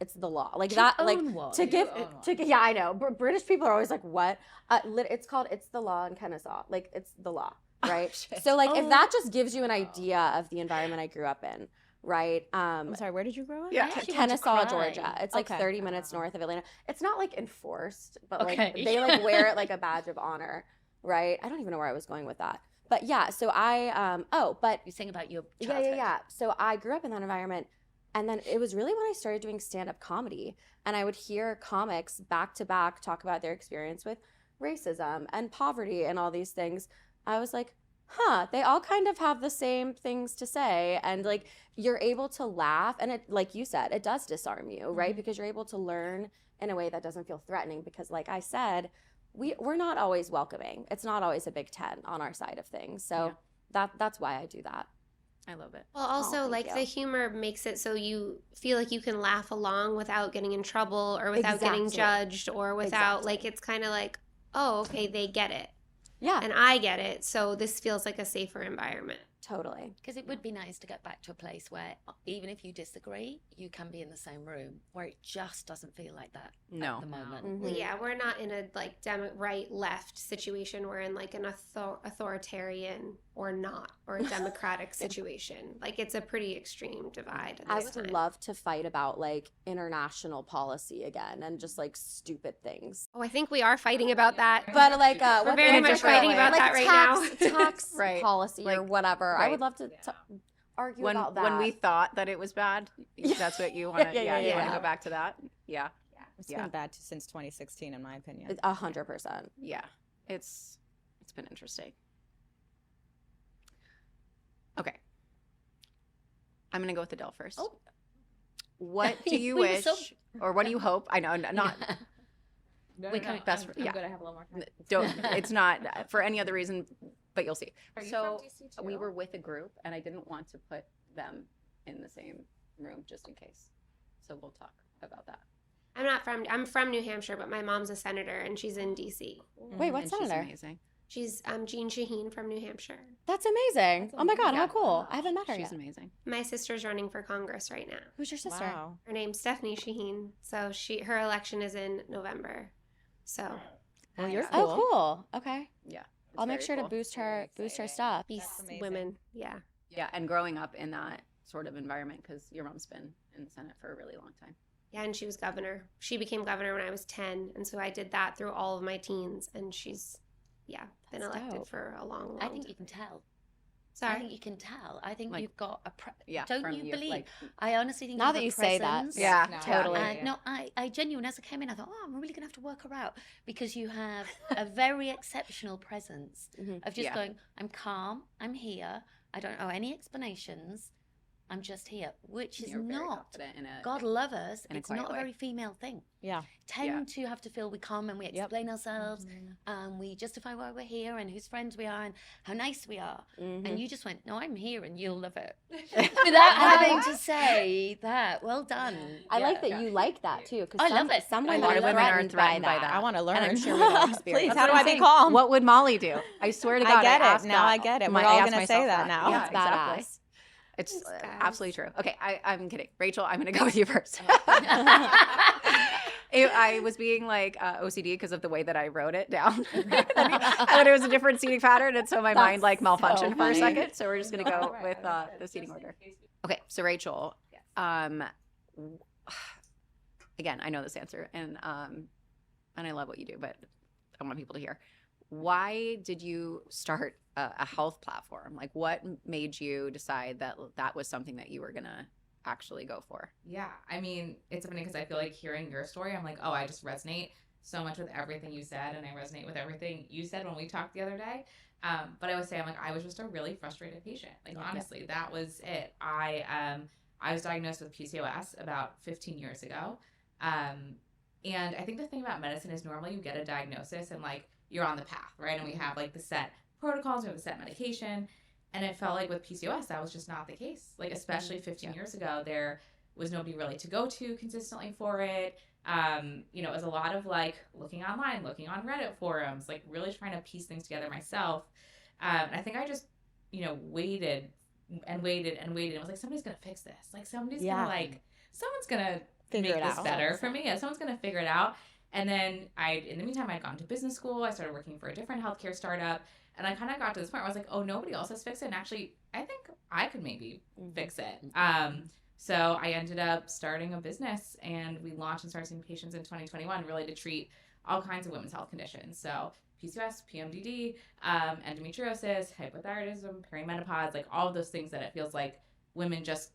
It's the law, like that, like own one. to give to yeah, I know. British people are always like, what? It's the law in Kennesaw. Like it's the law, right? shit. So like Oh. if that just gives you an idea of the environment I grew up in, right? I'm sorry, where did you grow up? Yeah. I actually want to Kennesaw, cry. Georgia. It's like Okay. 30 minutes north of Atlanta. It's not like enforced, but like Okay. they like wear it like a badge of honor, right? I don't even know where I was going with that. But yeah, so but You're saying about your yeah, childhood. yeah. So I grew up in that environment. And then it was really when I started doing stand-up comedy, and I would hear comics back to back talk about their experience with racism and poverty and all these things. I was like, they all kind of have the same things to say. And like, you're able to laugh. And it, like you said, it does disarm you, right? Because you're able to learn in a way that doesn't feel threatening. Because like I said, we're not always welcoming. It's not always a Big Ten on our side of things. So that's why I do that. I love it. Well, also, thank like you. the humor makes it so you feel like you can laugh along without getting in trouble or without getting Exactly. judged or without, Exactly. like, it's kind of like, oh, okay, they get it. Yeah, And I get it. So this feels like a safer environment. totally. Because it would be nice to get back to a place where even if you disagree, you can be in the same room, where it just doesn't feel like that No. at the moment. Mhm. Well, yeah, we're not in a like right left situation. We're in like an authoritarian or not, or a democratic situation. Like it's a pretty extreme divide. at I this would time. love to fight about like international policy again and just like stupid things. Oh, I think we are fighting about that. But like, We're what's very the much different fighting way? about like that right tax, now. tax Right. policy or Like, whatever. I right. would love to argue about that. When we thought that it was bad, that's what you want to. Yeah, you want yeah. to go back to that. Yeah, It's Yeah. been bad since 2016, in my opinion. 100%. yeah. It's been interesting. Okay, I'm gonna go with Adele first. Oh. What do you We were wish, so- or what do you hope? I know, not We can- best. I'm Yeah, gonna have a little more time. don't. It's not for any other reason, but you'll see. Are you So from DC too? we were with a group, and I didn't want to put them in the same room just in case. So we'll talk about that. I'm from New Hampshire, but my mom's a senator and she's in DC. Wait, what And she's senator? amazing. She's Jean Shaheen from New Hampshire. That's amazing. That's Oh my God, how amazing. cool. I haven't met her She's yet. amazing. My sister's running for Congress right now. Who's your sister? Wow. Her name's Stephanie Shaheen. So her election is in November. So Well, you're Oh, cool. cool. Okay. Yeah. I'll make sure to boost her stuff. peace, amazing. women. Yeah. Yeah, and growing up in that sort of environment, because your mom's been in the Senate for a really long time. Yeah, and she was governor. She became governor when I was 10, and so I did that through all of my teens, and she's, been That's elected dope. for a long, long I think time. you can tell. I Sorry. think you can tell. I think Like- you've got a. Yeah. Don't from you believe? Like, I honestly think Now you have that a you say that, presence. yeah, No, totally. yeah. No, I genuinely, as I came in, I thought, I'm really going to have to work her out because you have a very exceptional presence Mhm. of just Yeah. going, I'm calm, I'm here, I don't owe any explanations, I'm just here, which is you're very not, confident in it. God love us, in a it's quiet not a way. very female thing. Yeah. Tend to have to feel we come and we Yep. explain ourselves, Mm-hmm. we justify why we're here and whose friends we are and how nice we are. Mhm. And you just went, no, I'm here and you'll love it. Without having to say that. Well done. I like Yeah. that you like that too. Because I love it. Some A women lot are of women are threatened, threatened by by that. I want to learn. And I'm sure we don't experience Please, that. how do That's I what be I'm saying. calm? What would Molly do? I swear to God, I get it. asked Now that. I get it. My- We're I all asked going to say myself that now. Yeah, That's exactly. badass. It's Thanks, guys. absolutely true. Okay, I'm kidding. Rachel, I'm going to go with you first. I was being like OCD because of the way that I wrote it down. I thought it was a different seating pattern, and so my mind like That's so malfunctioned for a funny. second. So we're just going to go with the seating order. Okay, so Rachel, again, I know this answer, and I love what you do, but I want people to hear. Why did you start a health platform? Like, what made you decide that that was something that you were gonna actually go for? Yeah, I mean, it's funny because I feel like hearing your story, I'm like, oh, I just resonate so much with everything you said, and I resonate with everything you said when we talked the other day. But I would say, I'm like, I was just a really frustrated patient. Like, honestly, that was it. I was diagnosed with PCOS about 15 years ago. And I think the thing about medicine is normally you get a diagnosis and like you're on the path, right? And we have like the set protocols, we have the set medication. And it felt like with PCOS, that was just not the case. Like, especially 15 years ago, there was nobody really to go to consistently for it. It was a lot of like looking online, looking on Reddit forums, like really trying to piece things together myself. And I think I just, waited and waited and waited. It was like, somebody's going to fix this. Like, someone's going to Figure make it this out. better for me. Yeah, someone's going to figure it out. And then in the meantime, I'd gone to business school. I started working for a different healthcare startup. And I kind of got to this point where I was like, oh, nobody else has fixed it. And actually, I think I could maybe fix it. So I ended up starting a business, and we launched and started seeing patients in 2021 really to treat all kinds of women's health conditions. So PCOS, PMDD, endometriosis, hypothyroidism, perimenopause, like all of those things that it feels like women just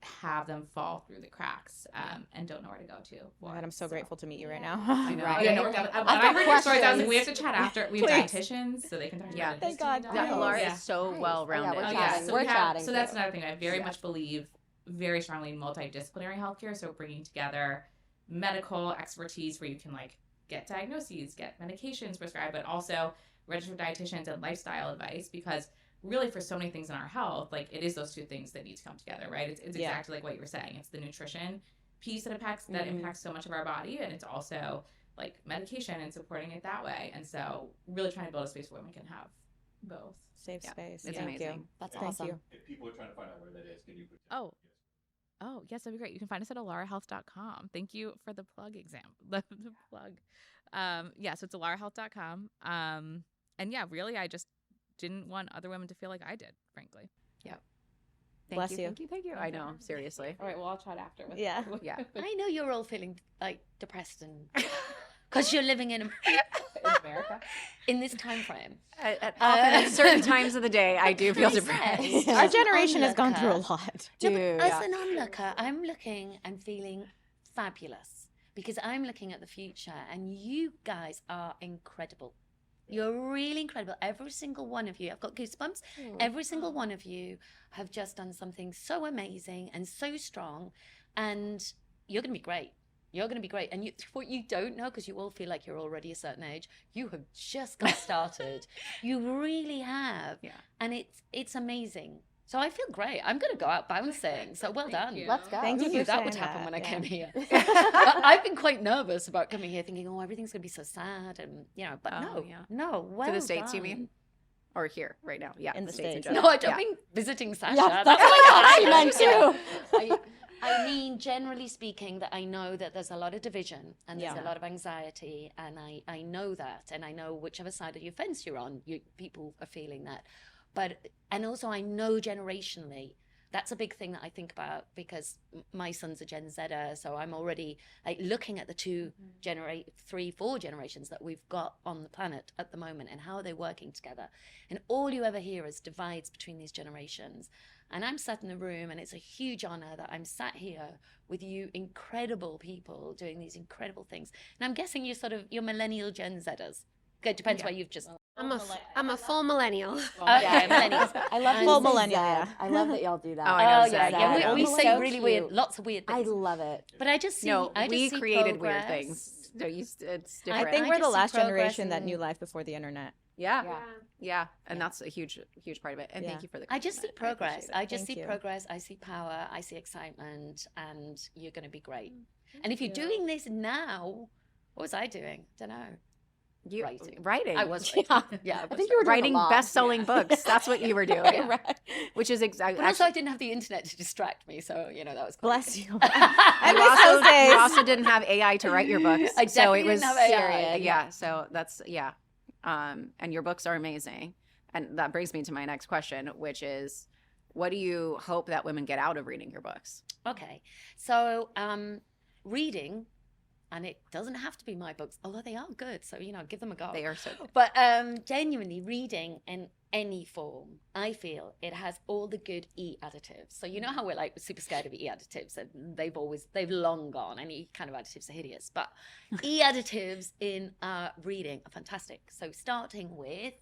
have them fall through the cracks and don't know where to go to. God, I'm so grateful to meet you right now. I know. Right. Yeah, no, we're definitely. When I've I got heard your stories, I was like, questions. we have to chat after. We have Please. dietitians, so they can talk Yeah. about Thank God. Yeah, Please. Laura Yeah. is so Nice. well rounded. Yeah, we're Oh, chatting. yeah. So We're we have, chatting so that's too. another thing. I very Yeah. much believe very strongly in multidisciplinary healthcare. So bringing together medical expertise where you can like get diagnoses, get medications prescribed, but also registered dietitians and lifestyle advice, because really for so many things in our health, like it is those two things that need to come together, right? It's Yeah. exactly like what you were saying. It's the nutrition piece that impacts so much of our body, and it's also like medication and supporting it that way. And so really trying to build a space where women can have both. Safe Yeah. space. It's Thank amazing. You. That's Thank awesome. you. If people are trying to find out where that is, can you put Oh, yes, that'd be great. You can find us at alarahealth.com. Thank you for the plug the plug. So it's alarahealth.com. And yeah, really, I just didn't want other women to feel like I did, frankly. Bless you. Thank you. I know, seriously. All right, well, I'll chat after. Yeah. Yeah. I know you're all feeling like depressed and because you're living in America. in this time frame. Often at certain times of the day, I do feel Can I depressed. say, Our as an generation has gone through a onlooker- lot. No, Dude. but as an onlooker, I'm looking and feeling fabulous because I'm looking at the future, and you guys are incredible. You're really incredible. Every single one of you, I've got goosebumps. Every single one of you have just done something so amazing and so strong, and you're going to be great. You're going to be great. And what you don't know, because you all feel like you're already a certain age, you have just got started. You really have. Yeah. And it's amazing. So I feel great. I'm going to go out bouncing. So well done. you. Let's go. Thank Who you knew for that would saying happen when I that, came yeah. here? I've been quite nervous about coming here, thinking, "Oh, everything's going to be so sad," and but Oh, no, yeah. no. Well To the States, you done. mean? Or here, right now? Yeah, In the States. States, in No, general. I don't Yeah. mean visiting Sasha. Yeah, That's that's what what I I meant too. I mean, generally speaking, that I know that there's a lot of division and there's Yeah. a lot of anxiety, and I know that, and I know whichever side of your fence you're on, people are feeling that. And also I know generationally, that's a big thing that I think about, because my son's a Gen Zer, so I'm already looking at the 3, 4 generations that we've got on the planet at the moment, and how are they working together. And all you ever hear is divides between these generations. And I'm sat in a room, and it's a huge honor that I'm sat here with you incredible people doing these incredible things. And I'm guessing you're millennial Gen Zers. It depends where you've just... I'm a full millennial. Okay, millennials. I love And- Full that you say millennial, Zed. yeah. I love that y'all do that. Oh, I know, Oh, yeah, Zed. yeah. Yeah. We So say really cute. weird, lots of weird I things. love it. But I just see... No, I just we see created weird progress. things. So it's I different. think I we're the just see last progress generation that and- knew life before the internet. Yeah, Yeah. yeah, and that's a huge part of it. And Yeah. thank you for the. I just see compliment. progress. appreciate I it. just Thank see you. progress. I see power. I see excitement, and you're going to be great. Mm, And if you're doing this now, what was I doing? Don't know. You Writing. I was Yeah. writing. Yeah, I think you were doing a writing lot. best-selling books. That's what you were doing, Right. which is exactly. But also, I didn't have the internet to distract me, so that was quite Bless good. you. You I miss also, those days. you also didn't have AI to write your books, I so definitely it was didn't have AI. Period. yeah. So that's and your books are amazing, and that brings me to my next question, which is, what do you hope that women get out of reading your books? Okay, so reading, and it doesn't have to be my books, although they are good. So give them a go. They are so good. But genuinely, reading in any form, I feel it has all the good additives. So you know how we're super scared of additives, and they've long gone. Any kind of additives are hideous, but additives in reading are fantastic. So starting with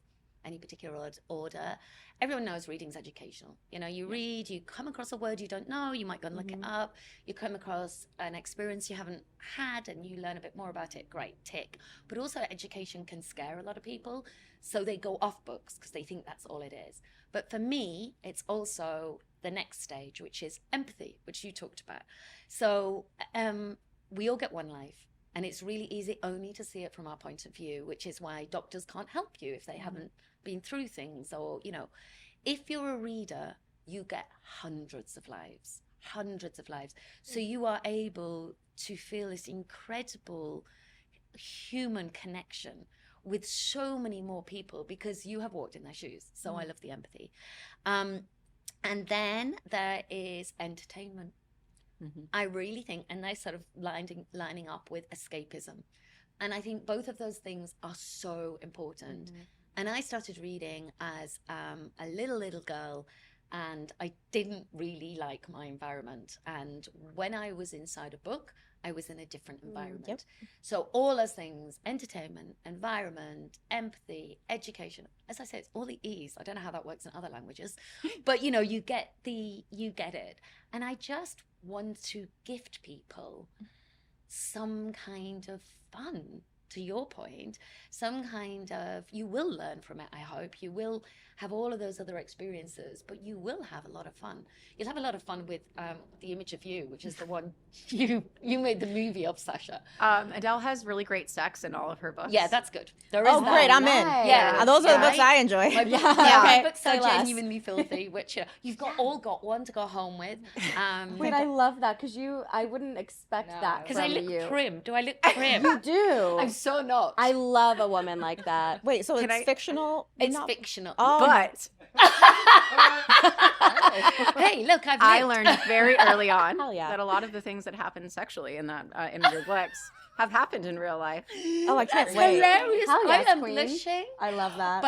any particular order, everyone knows reading's educational. You read, you come across a word you don't know, you might go and look it up, you come across an experience you haven't had and you learn a bit more about it, great, tick. But also education can scare a lot of people, so they go off books because they think that's all it is. But for me, it's also the next stage, which is empathy, which you talked about. So we all get one life, and it's really easy only to see it from our point of view, which is why doctors can't help you if they haven't been through things. Or if you're a reader, you get hundreds of lives. So you are able to feel this incredible human connection with so many more people because you have walked in their shoes. So I love the empathy. And then there is entertainment. I really think, and they're sort of lining up with escapism. And I think both of those things are so important. And I started reading as a little girl, and I didn't really like my environment. And when I was inside a book, I was in a different environment. Yep. So all those things, entertainment, environment, empathy, education, as I say, it's all the E's. I don't know how that works in other languages, but you get it. And I just want to gift people some kind of fun, to your point, some kind of, you will learn from it, I hope. You will have all of those other experiences, but you will have a lot of fun. You'll have a lot of fun with The Image of You, which is the one you made the movie of, Sasha. Adele has really great sex in all of her books. Yeah, that's good. There is Oh, that. great, I'm in. Nice. Yeah. Those are the Yeah. books I enjoy. My book, Yeah. my Okay, books say are less. genuinely filthy, which you've all got one to go home with. Wait, I love that because I wouldn't expect that Because from I look you. prim. Do I look prim? You do. I'm so not. I love a woman like that. Wait, so Can it's I- fictional? It's Not- fictional. Oh, But Hey, look, I learned very early on Hell yeah. that a lot of the things that happen sexually in your books have happened in real life. Oh, I can't That's wait. hilarious. Hell I yes, am queen. blushing. I love that.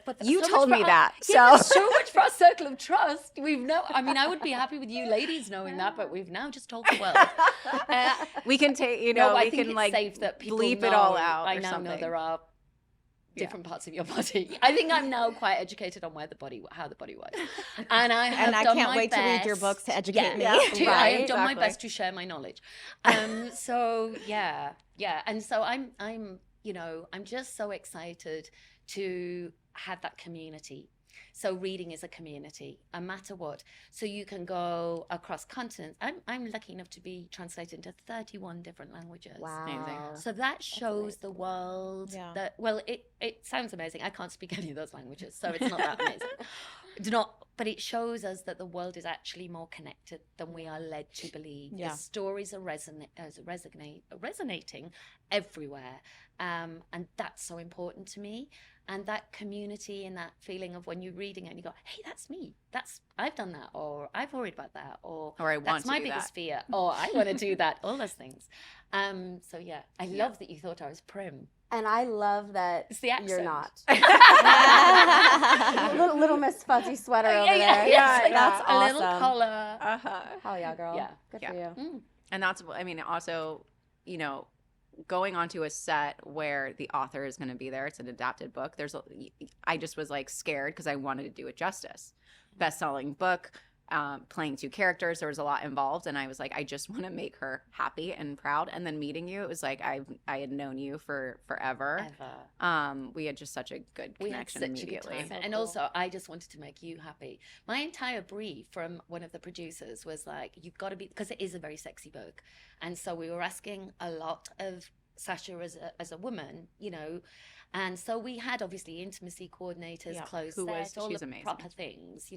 But You so told much me for- that, Yeah, so- so much for our circle of trust. I would be happy with you ladies knowing that, but we've now just told the world. We can take, No, I we think can it's safe that people bleep know, it all out. I or now something. know there are different parts of your body. I think I'm now quite educated on how the body works, and I have And I done can't my wait to read your best- books to educate me. I Right, have done my exactly. best to share my knowledge. So yeah, and so I'm just so excited to have that community So reading is a community, no matter what. So you can go across continents. I'm lucky enough to be translated into 31 different languages. Wow. So that shows the world Yeah. that, well, it sounds amazing. I can't speak any of those languages, so it's not that amazing. It's not, but it shows us that the world is actually more connected than we are led to believe. Yeah. The stories are resonating everywhere. And that's so important to me. And that community and that feeling of when you're reading it and you go, hey, that's me. I've done that, or I've worried about that, or I want that's to my do biggest that. fear, or I want to do that, all those things. So yeah, I love that you thought I was prim. And I love that It's the accent. you're not. little Miss Fuzzy sweater over there. That's a little awesome. collar. Hell yeah, girl. Yeah. Good Yeah. for you. And that's, I mean, also, going onto a set where the author is going to be there, it's an adapted book. I just was like scared because I wanted to do it justice. Best-selling book, playing 2 characters. There was a lot involved, and I was like, I just want to make her happy and proud. And then meeting you, it was like I had known you for forever. We had just such a good connection immediately. A good time. And also, I just wanted to make you happy. My entire brief from one of the producers was like, you've got to be, because it is a very sexy book. And so we were asking a lot of Sasha as a woman, and so we had obviously intimacy coordinators, clothes, all she's the amazing. proper things,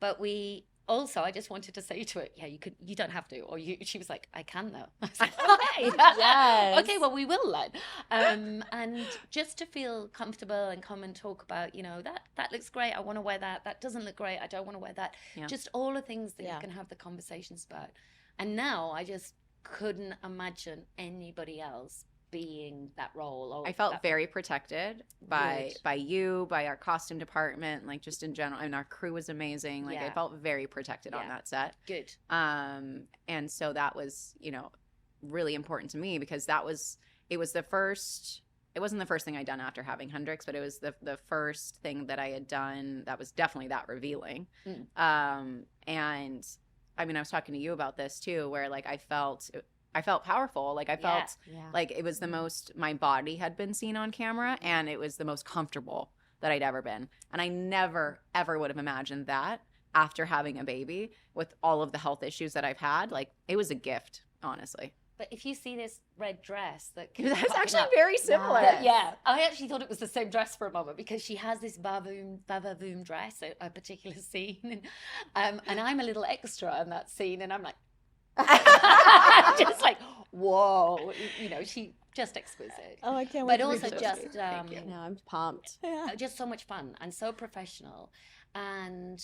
But we also, I just wanted to say to it, you don't have to, or she was like, I can though. I was like, okay, Yes. okay, well we will learn, and just to feel comfortable and come and talk about, that looks great, I want to wear that. That doesn't look great, I don't want to wear that. Yeah. Just all the things that you can have the conversations about. And now I just couldn't imagine anybody else being that role. Or I felt very protected by you, by our costume department, like just in general. And our crew was amazing. Like I felt very protected on that set. Good. And so that was, really important to me because it wasn't the first thing I'd done after having Hendrix, but it was the first thing that I had done that was definitely that revealing. And I mean, I was talking to you about this too, where like I felt powerful. Like I felt like it was the most my body had been seen on camera, and it was the most comfortable that I'd ever been. And I never, ever would have imagined that after having a baby with all of the health issues that I've had. Like it was a gift, honestly. But if you see this red dress that That's actually very similar. I actually thought it was the same dress for a moment because she has this Vavavoom dress at a particular scene, and I'm a little extra in that scene, and I'm like, just like, whoa, she just exquisite. Oh, I can't wait. But also just, No, I'm pumped. just so much fun and so professional, and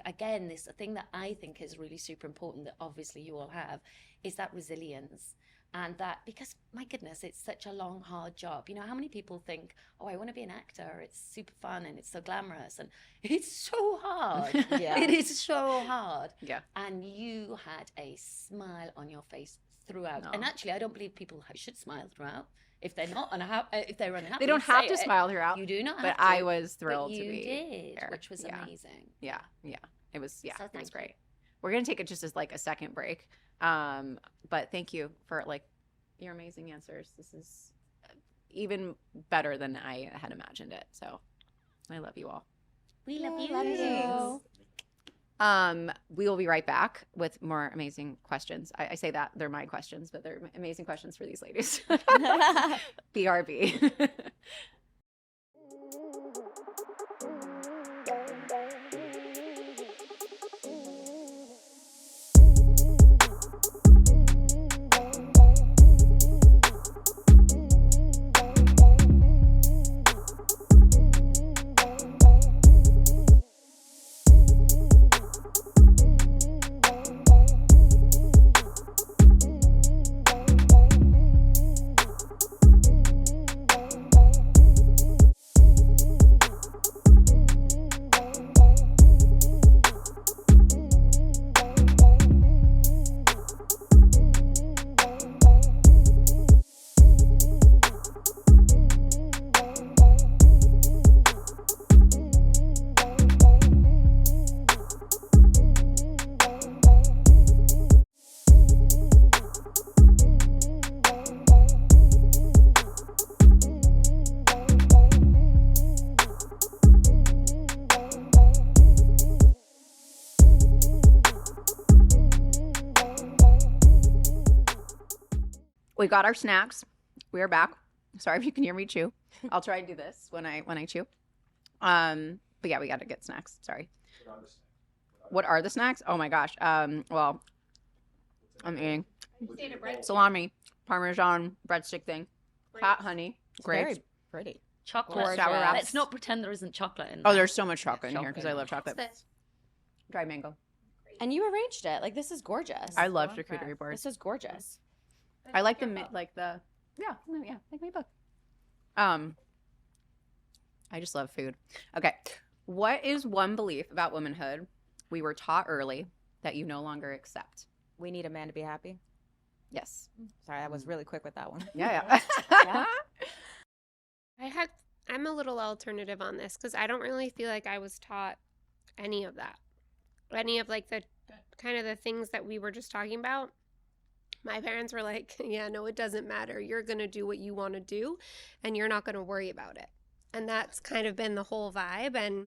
again, this thing that I think is really super important that obviously you all have is that resilience. And that, because my goodness, it's such a long, hard job. How many people think, oh, I want to be an actor. It's super fun and it's so glamorous. And it's so hard. It is so hard. Yeah. And you had a smile on your face throughout. No. And actually, I don't believe people should smile throughout. If they're not if they're unhappy, They don't have say to it. smile throughout. You do not have But to. I was thrilled But to you be did, there. which was amazing. Yeah. It was So it was thank great. you. We're gonna take it just as like a second break. But thank you for like your amazing answers. This is even better than I had imagined it. So I love you all. We love you. Love you. We will be right back with more amazing questions. I say that they're my questions, but they're amazing questions for these ladies. BRB. We got our snacks. We are back. Sorry if you can hear me chew. I'll try and do this when I chew. But yeah, we got to get snacks. Sorry. What are the snacks? Oh my gosh. Well, I'm eating salami, Parmesan breadstick thing, hot honey, grapes. Very pretty. Chocolate. Sour wraps. Let's not pretend there isn't chocolate in Oh, there. there's so much chocolate in here because I love chocolate. What's this? Dry mango. And you arranged it. Like, this is gorgeous. I love charcuterie boards. This is gorgeous. I like like my book. I just love food. Okay, what is one belief about womanhood we were taught early that you no longer accept? We need a man to be happy. Yes. Sorry, I was really quick with that one. Yeah. Yeah. I'm a little alternative on this because I don't really feel like I was taught any of that. Any of like the kind of the things that we were just talking about. My parents were like, yeah, no, it doesn't matter. You're going to do what you want to do and you're not going to worry about it. And that's kind of been the whole vibe. And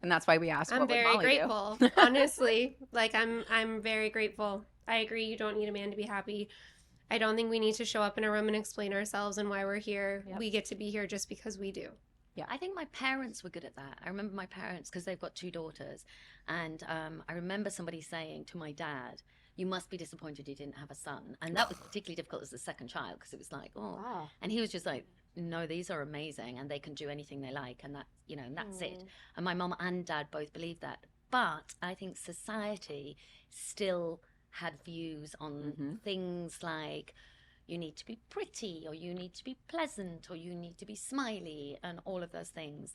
that's why we asked. I'm what would very Molly do? grateful, honestly. Like I'm very grateful. I agree. You don't need a man to be happy. I don't think we need to show up in a room and explain ourselves and why we're here. Yep. We get to be here just because we do. Yeah, I think my parents were good at that. I remember my parents, because they've got 2 daughters. And I remember somebody saying to my dad, you must be disappointed you didn't have a son. And that was particularly difficult as the second child because it was like, oh. Wow. And he was just like, no, these are amazing and they can do anything they like. And that, and that's it. And my mom and dad both believed that. But I think society still had views on things like you need to be pretty or you need to be pleasant or you need to be smiley and all of those things,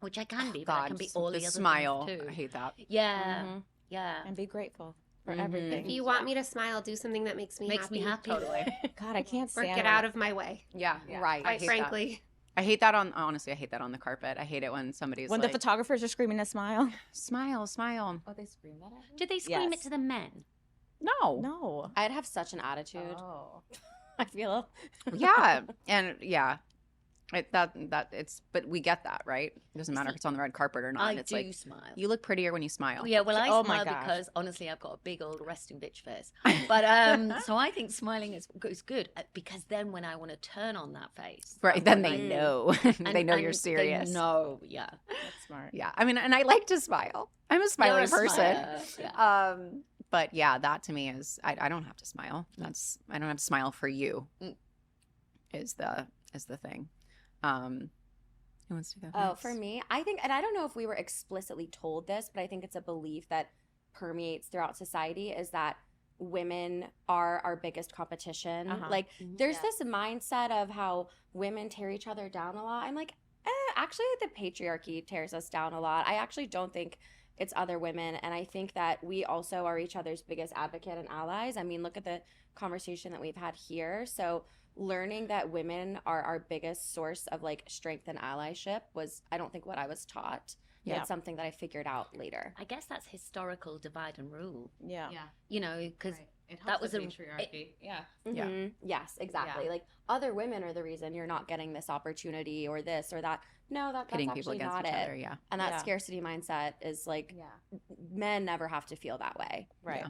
which I can be, but I can be all the other smile. things too. I hate that. Yeah, yeah. And be grateful for Mhm. everything. If you want me to smile, do something that makes me Makes happy. me happy. Totally. God, I can't Or stand get out of my way, Yeah. Right. I quite hate frankly. I hate that honestly, I hate that on the carpet. I hate it when somebody's when like, the photographers are screaming a smile. smile, smile. Oh, they scream that at you? Did they scream Yes. it to the men? No. No. I'd have such an attitude. Oh. I feel. Yeah. And yeah. But we get that, right? It doesn't matter if it's on the red carpet or not. I It's do like, smile. you look prettier when you smile. Yeah, well, I Oh my smile gosh. because honestly, I've got a big old resting bitch face. But so I think smiling is good because then when I want to turn on that face, Right. Then I- they know. They know you're and serious. They know, yeah. That's smart. Yeah. I mean, and I like to smile. I'm a smiling You're a person. smiler, yeah. But yeah, that to me is I don't have to smile. I don't have to smile for you. Is the thing. Who wants to go? Oh, next? for me, I think, and I don't know if we were explicitly told this, but I think it's a belief that permeates throughout society is that women are our biggest competition. Uh-huh. Like, there's this mindset of how women tear each other down a lot. I'm like, actually, the patriarchy tears us down a lot. I actually don't think it's other women. And I think that we also are each other's biggest advocate and allies. I mean, look at the conversation that we've had here. So learning that women are our biggest source of like strength and allyship was, I don't think, what I was taught. Yeah. It's something that I figured out later. I guess that's historical divide and rule. Yeah. Because It that was the a- patriarchy. Yeah. Yeah. Mhm. Yes, exactly. Like other women are the reason you're not getting this opportunity or this or that. No, that's Pitting people actually against not each it. other. Yeah. And that Yeah. scarcity mindset is like men never have to feel that way. Right.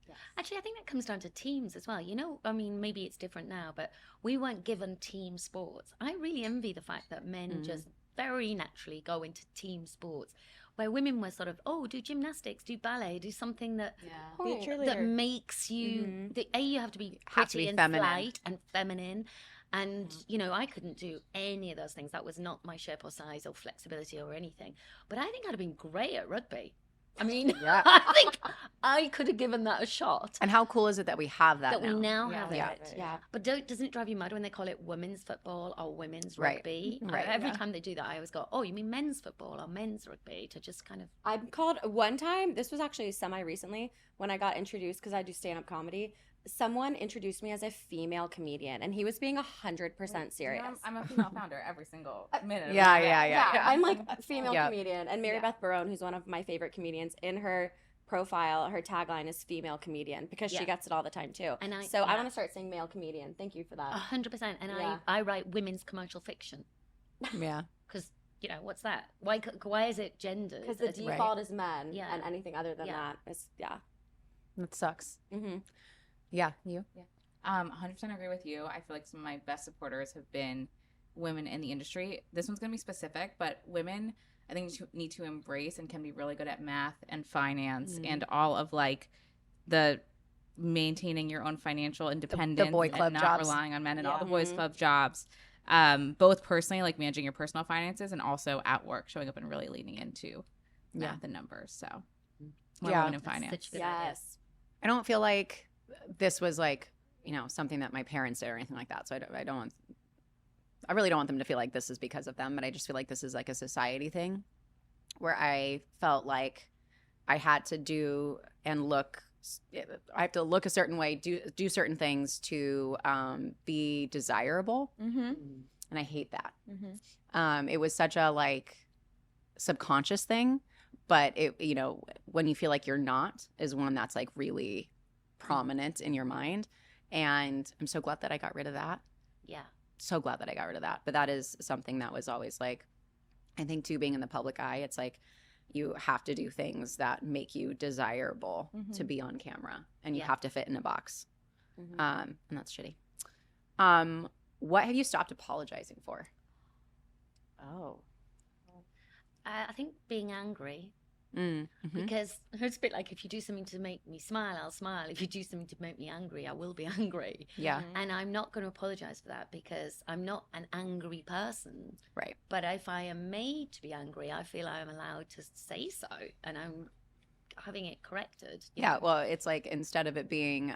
Yeah. actually, I think that comes down to teams as well. I mean, maybe it's different now, but we weren't given team sports. I really envy the fact that men just very naturally go into team sports, where women were sort of, do gymnastics, do ballet, do something that Be a Point. cheerleader. that makes you you have to be Have to pretty be and feminine. slight and feminine. And I couldn't do any of those things. That was not my shape or size or flexibility or anything. But I think I'd have been great at rugby. I mean, Yeah. I think I could have given that a shot. And how cool is it that we have that, That we now Yeah. have Yeah. it. Yeah. But doesn't it drive you mad when they call it women's football or women's Right. rugby? Right, Every yeah. time they do that, I always go, you mean men's football or men's rugby? To just kind of I'm called one time, this was actually semi-recently, when I got introduced, because I do stand-up comedy, someone introduced me as a female comedian, and he was being 100% serious. I'm a female founder every single minute. of Yeah, my day. yeah. I'm like a female Yeah. comedian. And Mary Yeah. Beth Barone, who's one of my favorite comedians, in her profile, her tagline is female comedian because she Yeah. gets it all the time too. And I I want to start saying male comedian. Thank you for that. 100%. And Yeah. I write women's commercial fiction. Yeah. Because what's that? Why is it gendered? Because the It's- default is men, Yeah. and anything other than Yeah. that is, yeah. That sucks. Mm-hmm. Yeah. You? 100% agree with you. I feel like some of my best supporters have been women in the industry. This one's going to be specific, but women, I think, need to embrace and can be really good at math and finance and all of like the maintaining your own financial independence, boy club and not jobs. relying on men, and Yeah. all the boys club jobs, both personally, like managing your personal finances, and also at work, showing up and really leaning into math and numbers. So more Yeah. women in That's finance. such a good idea. Yes. I don't feel like this was like, you know, something that my parents did or anything like that. So I really don't want them to feel like this is because of them, but I just feel like this is like a society thing where I felt like I had to do and look, I have to look a certain way, do certain things to be desirable. Mm-hmm. And I hate that. Mm-hmm. It was such a like subconscious thing, but it, you know, when you feel like you're not is one that's like really prominent in your mind. And I'm so glad that I got rid of that. Yeah. So glad that I got rid of that. But that is something that was always like, I think too, being in the public eye, it's like you have to do things that make you desirable to be on camera, and you Yeah. have to fit in a box. Mhm. And that's shitty. What have you stopped apologizing for? Oh. I think being angry, Mhm. because it's a bit like if you do something to make me smile, I'll smile. If you do something to make me angry, I will be angry. Yeah, And I'm not going to apologize for that because I'm not an angry person. right. But if I am made to be angry, I feel I am allowed to say so, and I'm having it corrected. Yeah, well, it's like instead of it being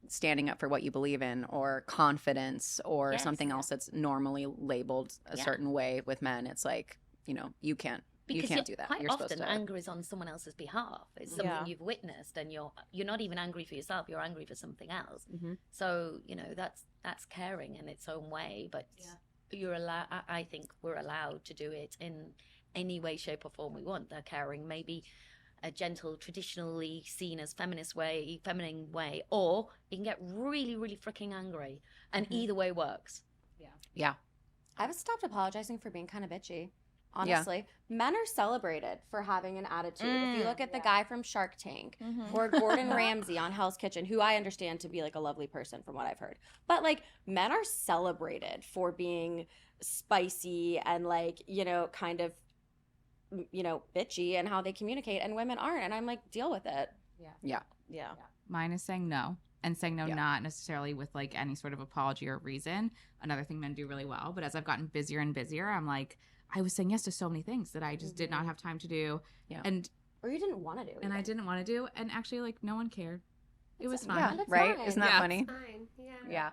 standing up for what you believe in or confidence or Yes. something else that's normally labeled a Yeah. certain way with men, it's like, you know, you can't Because do that. quite You're supposed often to. anger is on someone else's behalf. It's something Yeah. you've witnessed, and you're not even angry for yourself. You're angry for something else. Mhm. So you know that's caring in its own way. But you're allowed. I think we're allowed to do it in any way, shape, or form we want. They're caring, maybe a gentle, traditionally seen as feminine way, or you can get really, really freaking angry, and either way works. Yeah. I've stopped apologizing for being kind of bitchy. Honestly, men are celebrated for having an attitude. If you look at the guy from Shark Tank or Gordon Ramsay on Hell's Kitchen, who I understand to be like a lovely person from what I've heard, but like men are celebrated for being spicy and like, you know, kind of, you know, bitchy and how they communicate, and women aren't. And I'm like, deal with it. Yeah. Mine is saying no, and saying no, Yeah. not necessarily with like any sort of apology or reason. Another thing men do really well. But as I've gotten busier and busier, I'm like, I was saying yes to so many things that I just did not have time to do. Yeah. And Or you didn't want to do it. I didn't want to do. And actually, like, no one cared. It was fine. Yeah, That's right? fine. Isn't that Yeah. funny? Fine. Yeah. Yeah.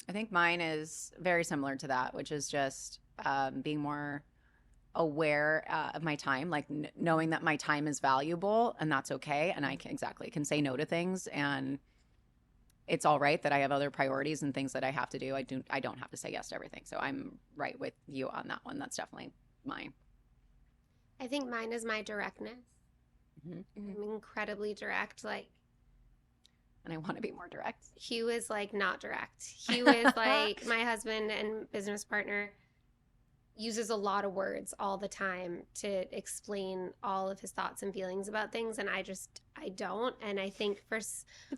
I think mine is very similar to that, which is just being more aware of my time, like knowing that my time is valuable and that's okay. And I can say no to things, and it's all right that I have other priorities and things that I have to do. I don't have to say yes to everything. So I'm right with you on that one. That's definitely mine. I think mine is my directness. Mhm. I'm incredibly direct. Like, And I want to be more direct. Hugh is like not direct. Hugh is like my husband and business partner uses a lot of words all the time to explain all of his thoughts and feelings about things, and I don't. And I think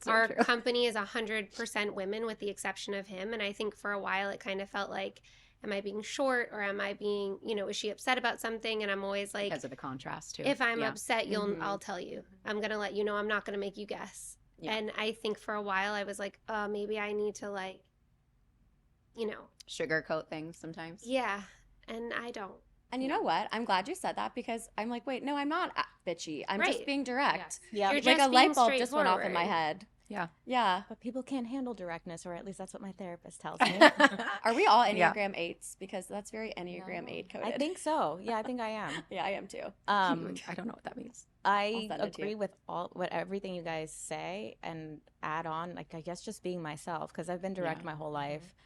our company is 100% women with the exception of him, and I think for a while it kind of felt like, am I being short, or am I being, you know, is she upset about something? And I'm always like, Because of the contrast too. if I'm Yeah. upset, Mhm. I'll tell you. I'm gonna let you know. I'm not gonna make you guess. Yeah. And I think for a while I was like, maybe I need to, like, you know, Sugarcoat things sometimes. yeah. And I don't. And you know what? I'm glad you said that, because I'm like, wait, no, I'm not bitchy. I'm just Right. being direct. Yeah. You're Like just a light being bulb just went off in my straightforward. head. Yeah. Yeah. But people can't handle directness, or at least that's what my therapist tells me. Are we all Yeah. Enneagram 8s? Because that's very Enneagram 8 coded. I think so. Yeah, I think I am. Yeah, I am too. I don't know what that means. I send it to you. agree with everything you guys say, and add on, like, I guess just being myself, because I've been direct Yeah. my whole life.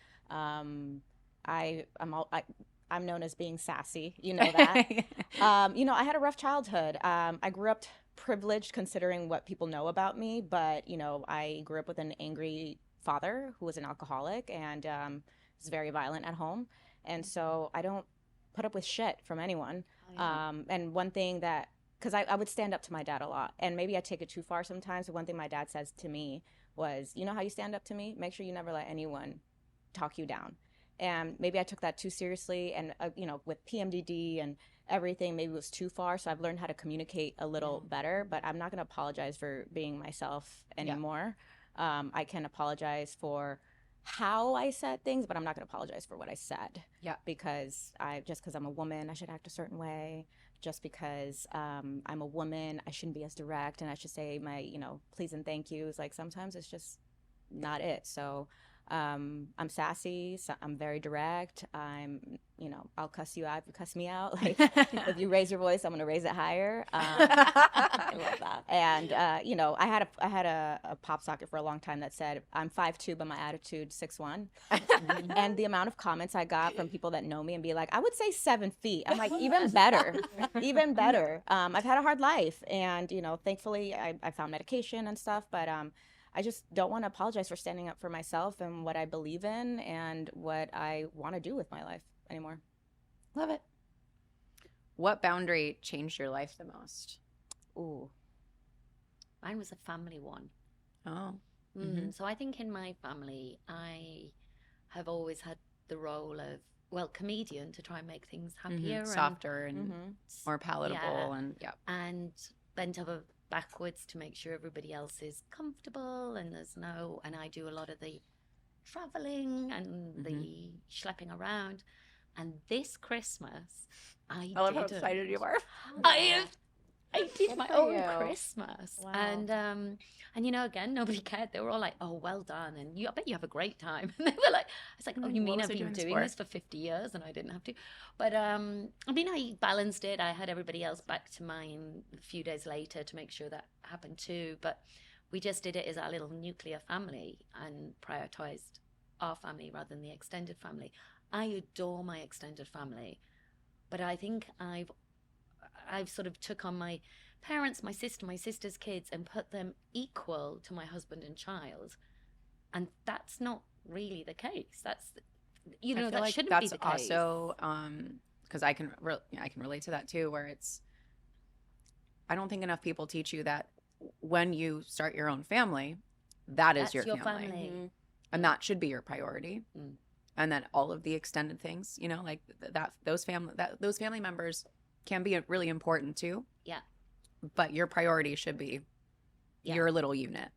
I'm known as being sassy. You know that. You know, I had a rough childhood. I grew up privileged considering what people know about me, but you know, I grew up with an angry father who was an alcoholic and was very violent at home, and so I don't put up with shit from anyone. And one thing that because I would stand up to my dad a lot, and maybe I take it too far sometimes. But one thing my dad says to me was, you know how you stand up to me? Make sure you never let anyone talk you down. And maybe I took that too seriously, and you know, with PMDD and everything, maybe it was too far. So I've learned how to communicate a little better, but I'm not going to apologize for being myself anymore. I can apologize for how I said things, but I'm not going to apologize for what I said. Yeah. Because just because I'm a woman, I should act a certain way. Just because I'm a woman, I shouldn't be as direct, and I should say my, you know, please and thank yous. Like sometimes it's just not it. So I'm sassy. So I'm very direct. You know, I'll cuss you out if you cuss me out. Like if you raise your voice, I'm gonna raise it higher. I love that. And you know, I had a pop socket for a long time that said, "I'm 5'2", but my attitude 6'1". And the amount of comments I got from people that know me and be like, "I would say 7 feet." I'm like, even better, even better. I've had a hard life, and you know, thankfully, I found medication and stuff, but I just don't want to apologize for standing up for myself and what I believe in and what I want to do with my life anymore. Love it. What boundary changed your life the most? Ooh. Mine was a family one. Oh. So I think in my family, I have always had the role of, well, comedian to try and make things happier. Softer and more palatable. And bent over backwards to make sure everybody else is comfortable, and and I do a lot of the traveling and the schlepping around. And this Christmas, I love how excited you are. I did my own you. Christmas. Wow. And you know, again, nobody cared. They were all like, "Oh, well done," and I bet you have a great time. And they were like, I was like, "Oh, you mean I've been doing this for 50 years and I didn't have to?" But I mean, I balanced it. I had everybody else back to mine a few days later to make sure that happened too. But we just did it as our little nuclear family and prioritized our family rather than the extended family. I adore my extended family, but I think I've sort of took on my parents, my sister, my sister's kids, and put them equal to my husband and child, and that's not really the case. That's, you know, that shouldn't be the case. That's also because I can relate to that too, where it's, I don't think enough people teach you that when you start your own family, that's your family. And that should be your priority. And that all of the extended things, you know, like those family members can be really important too. Yeah. But your priority should be your little unit.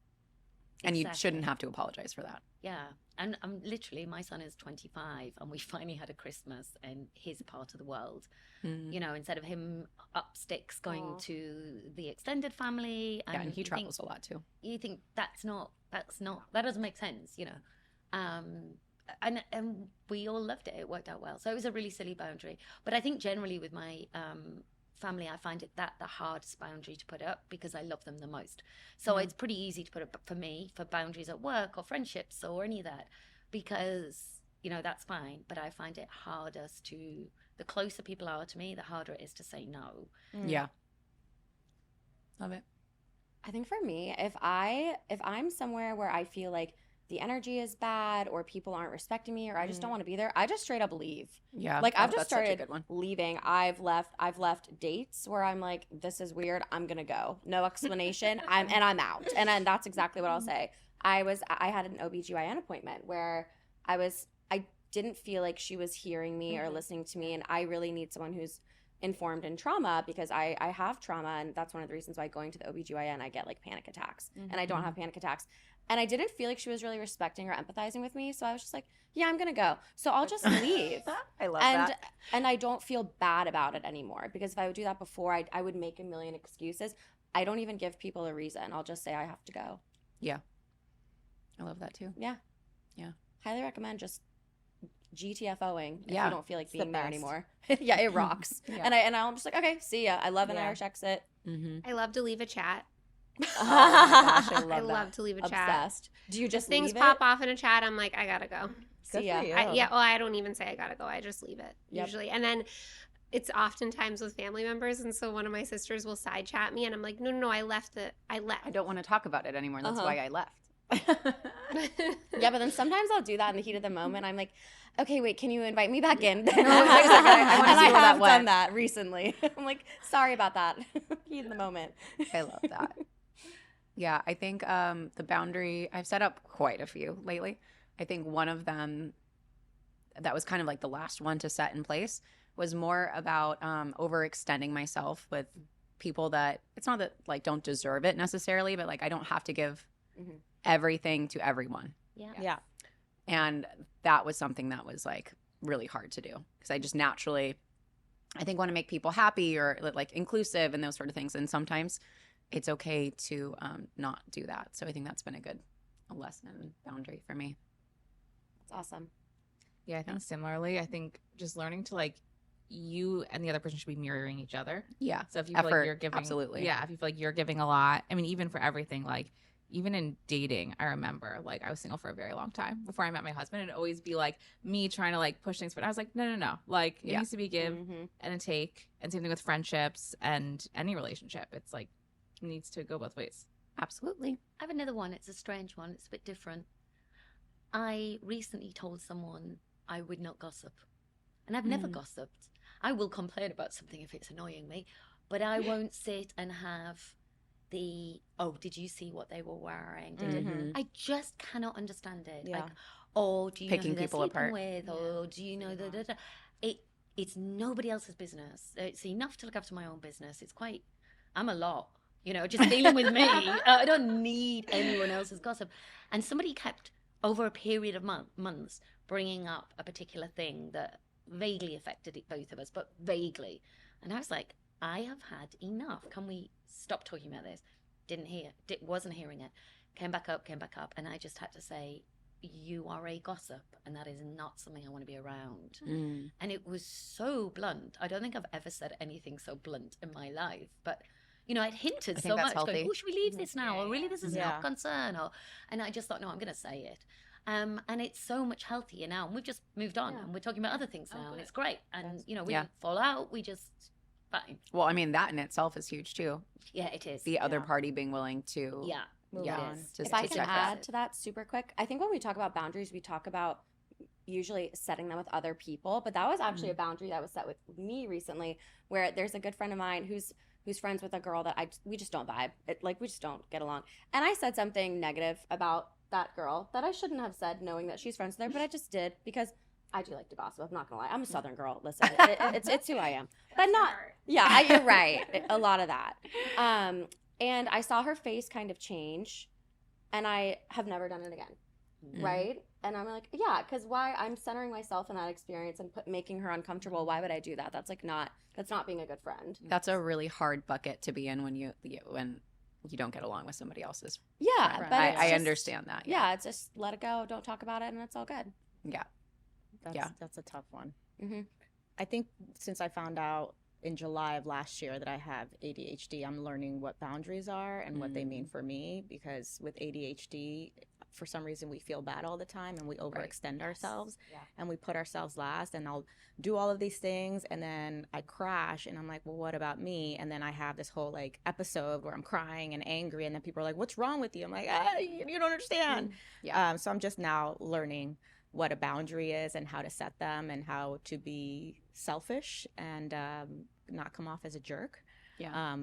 And you shouldn't have to apologize for that. Yeah. And literally, my son is 25, and we finally had a Christmas in his part of the world. You know, instead of him up sticks going to the extended family. And he travels a lot too. You think that doesn't make sense, you know. And we all loved it. It worked out well. So it was a really silly boundary. But I think generally with my family, I find it the hardest boundary to put up because I love them the most. So it's pretty easy to put up for me for boundaries at work or friendships or any of that, because, you know, that's fine. But I find it hardest to, the closer people are to me, the harder it is to say no. Yeah. Love it. I think for me, if I'm somewhere where I feel like the energy is bad or people aren't respecting me or I just don't want to be there, I just straight up leave. Yeah. Like I've just started leaving. I've left dates where I'm like, this is weird, I'm gonna go. No explanation. I'm out. And that's exactly what I'll say. I had an OBGYN appointment where I didn't feel like she was hearing me or listening to me, and I really need someone who's informed in trauma because I have trauma, and that's one of the reasons why going to the OBGYN I get like panic attacks, and I don't have panic attacks. And I didn't feel like she was really respecting or empathizing with me, so I was just like, yeah, I'm gonna go. So I'll just leave. I love that. And I don't feel bad about it anymore, because if I would do that before, I would make a million excuses. I don't even give people a reason. I'll just say I have to go. Yeah. I love that too. Yeah. Yeah. Highly recommend just GTFOing if Yeah. you don't feel like being there best. anymore. Yeah, it rocks. Yeah. And I'm just like, okay, see ya. I love an Irish exit. I love to leave a chat. Oh my gosh, I love to leave a chat. Obsessed. Do you just Things leave pop it? off in a chat, I'm like, I gotta go. Good See ya. for you. I don't even say I gotta go. I just leave it Yep. usually. And then it's oftentimes with family members, and so one of my sisters will side chat me, and I'm like, no, I left. I don't want to talk about it anymore. That's why I left. Yeah, but then sometimes I'll do that in the heat of the moment. I'm like, okay, wait, can you invite me back in? I wanna see where that have went. done that recently. I'm like, sorry about that. be in the moment. I love that. Yeah, I think the boundary, I've set up quite a few lately. I think one of them that was kind of like the last one to set in place was more about overextending myself with people that it's not that like don't deserve it necessarily, but like I don't have to give everything to everyone. Yeah. And that was something that was like really hard to do because I just naturally, I think, want to make people happy or like inclusive and those sort of things. And sometimes it's okay to not do that. So I think that's been a lesson and boundary for me. That's awesome. Yeah, I think similarly. I think just learning to like you and the other person should be mirroring each other. Yeah. So if you feel Effort, like you're giving, absolutely. Yeah, if you feel like you're giving a lot, I mean, even for everything, like even in dating, I remember like I was single for a very long time before I met my husband, and it'd always be like me trying to like push things, but I was like, no, like it needs to be give and a take, and same thing with friendships and any relationship. It's like it needs to go both ways. Absolutely. I have another one. It's a strange one. It's a bit different. I recently told someone I would not gossip. And I've never gossiped. I will complain about something if it's annoying me, but I won't sit and have the, oh, did you see what they were wearing? I just cannot understand it. Yeah. Like, oh, do you Picking know who they're people sleeping apart. with? Or do you know that? It's nobody else's business. It's enough to look after my own business. It's quite, I'm a lot. Just dealing with me. I don't need anyone else's gossip. And somebody kept, over a period of months, bringing up a particular thing that vaguely affected both of us, but vaguely. And I was like, I have had enough. Can we stop talking about this? Wasn't hearing it. Came back up. And I just had to say, you are a gossip, and that is not something I want to be around. And it was so blunt. I don't think I've ever said anything so blunt in my life, but I'd hinted so much, going, oh, should we leave this now? Or really, this is not a concern. And I just thought, no, I'm going to say it. And it's so much healthier now. And we've just moved on and we're talking about other things now. And it's great. And, we didn't fall out. We just, fine. Well, I mean, that in itself is huge too. Yeah, it is. The other party being willing to Move on. just If I to can check add to that super quick, I think when we talk about boundaries, we talk about usually setting them with other people. But that was actually a boundary that was set with me recently, where there's a good friend of mine who's friends with a girl that we just don't vibe. We just don't get along. And I said something negative about that girl that I shouldn't have said, knowing that she's friends with her, but I just did because I do like to gossip. I'm not gonna lie. I'm a Southern girl. Listen, it's who I am. But not. Yeah, you're right. A lot of that. And I saw her face kind of change, and I have never done it again. Right? And I'm like, yeah, because why? I'm centering myself in that experience and making her uncomfortable. Why would I do that? That's not being a good friend. That's a really hard bucket to be in when you don't get along with somebody else's. Yeah, friend. but I understand that. Yeah, it's just let it go. Don't talk about it, and it's all good. Yeah. That's a tough one. Mm-hmm. I think since I found out in July of last year that I have ADHD, I'm learning what boundaries are and what they mean for me, because with ADHD, for some reason we feel bad all the time and we overextend ourselves and we put ourselves last, and I'll do all of these things and then I crash and I'm like, well, what about me? And then I have this whole like episode where I'm crying and angry, and then people are like, what's wrong with you? I'm like, you don't understand. So I'm just now learning what a boundary is and how to set them and how to be selfish and not come off as a jerk.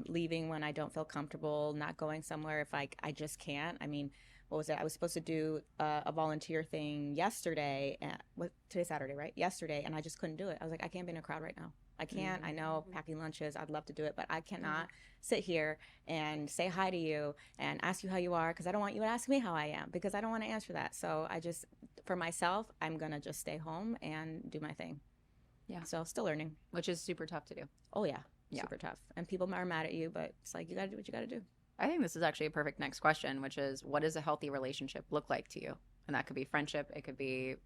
Leaving when I don't feel comfortable, not going somewhere if I just can't. I mean, what was it? I was supposed to do a volunteer thing yesterday. Today's Saturday, right? Yesterday, and I just couldn't do it. I was like, I can't be in a crowd right now. I can't. I know packing lunches, I'd love to do it, but I cannot sit here and say hi to you and ask you how you are, because I don't want you to ask me how I am, because I don't want to answer that. So I just, for myself, I'm going to just stay home and do my thing. Yeah. So still learning. Which is super tough to do. Oh, yeah. Super tough. And people are mad at you, but it's like, you got to do what you got to do. I think this is actually a perfect next question, which is, what does a healthy relationship look like to you? And that could be friendship. It could be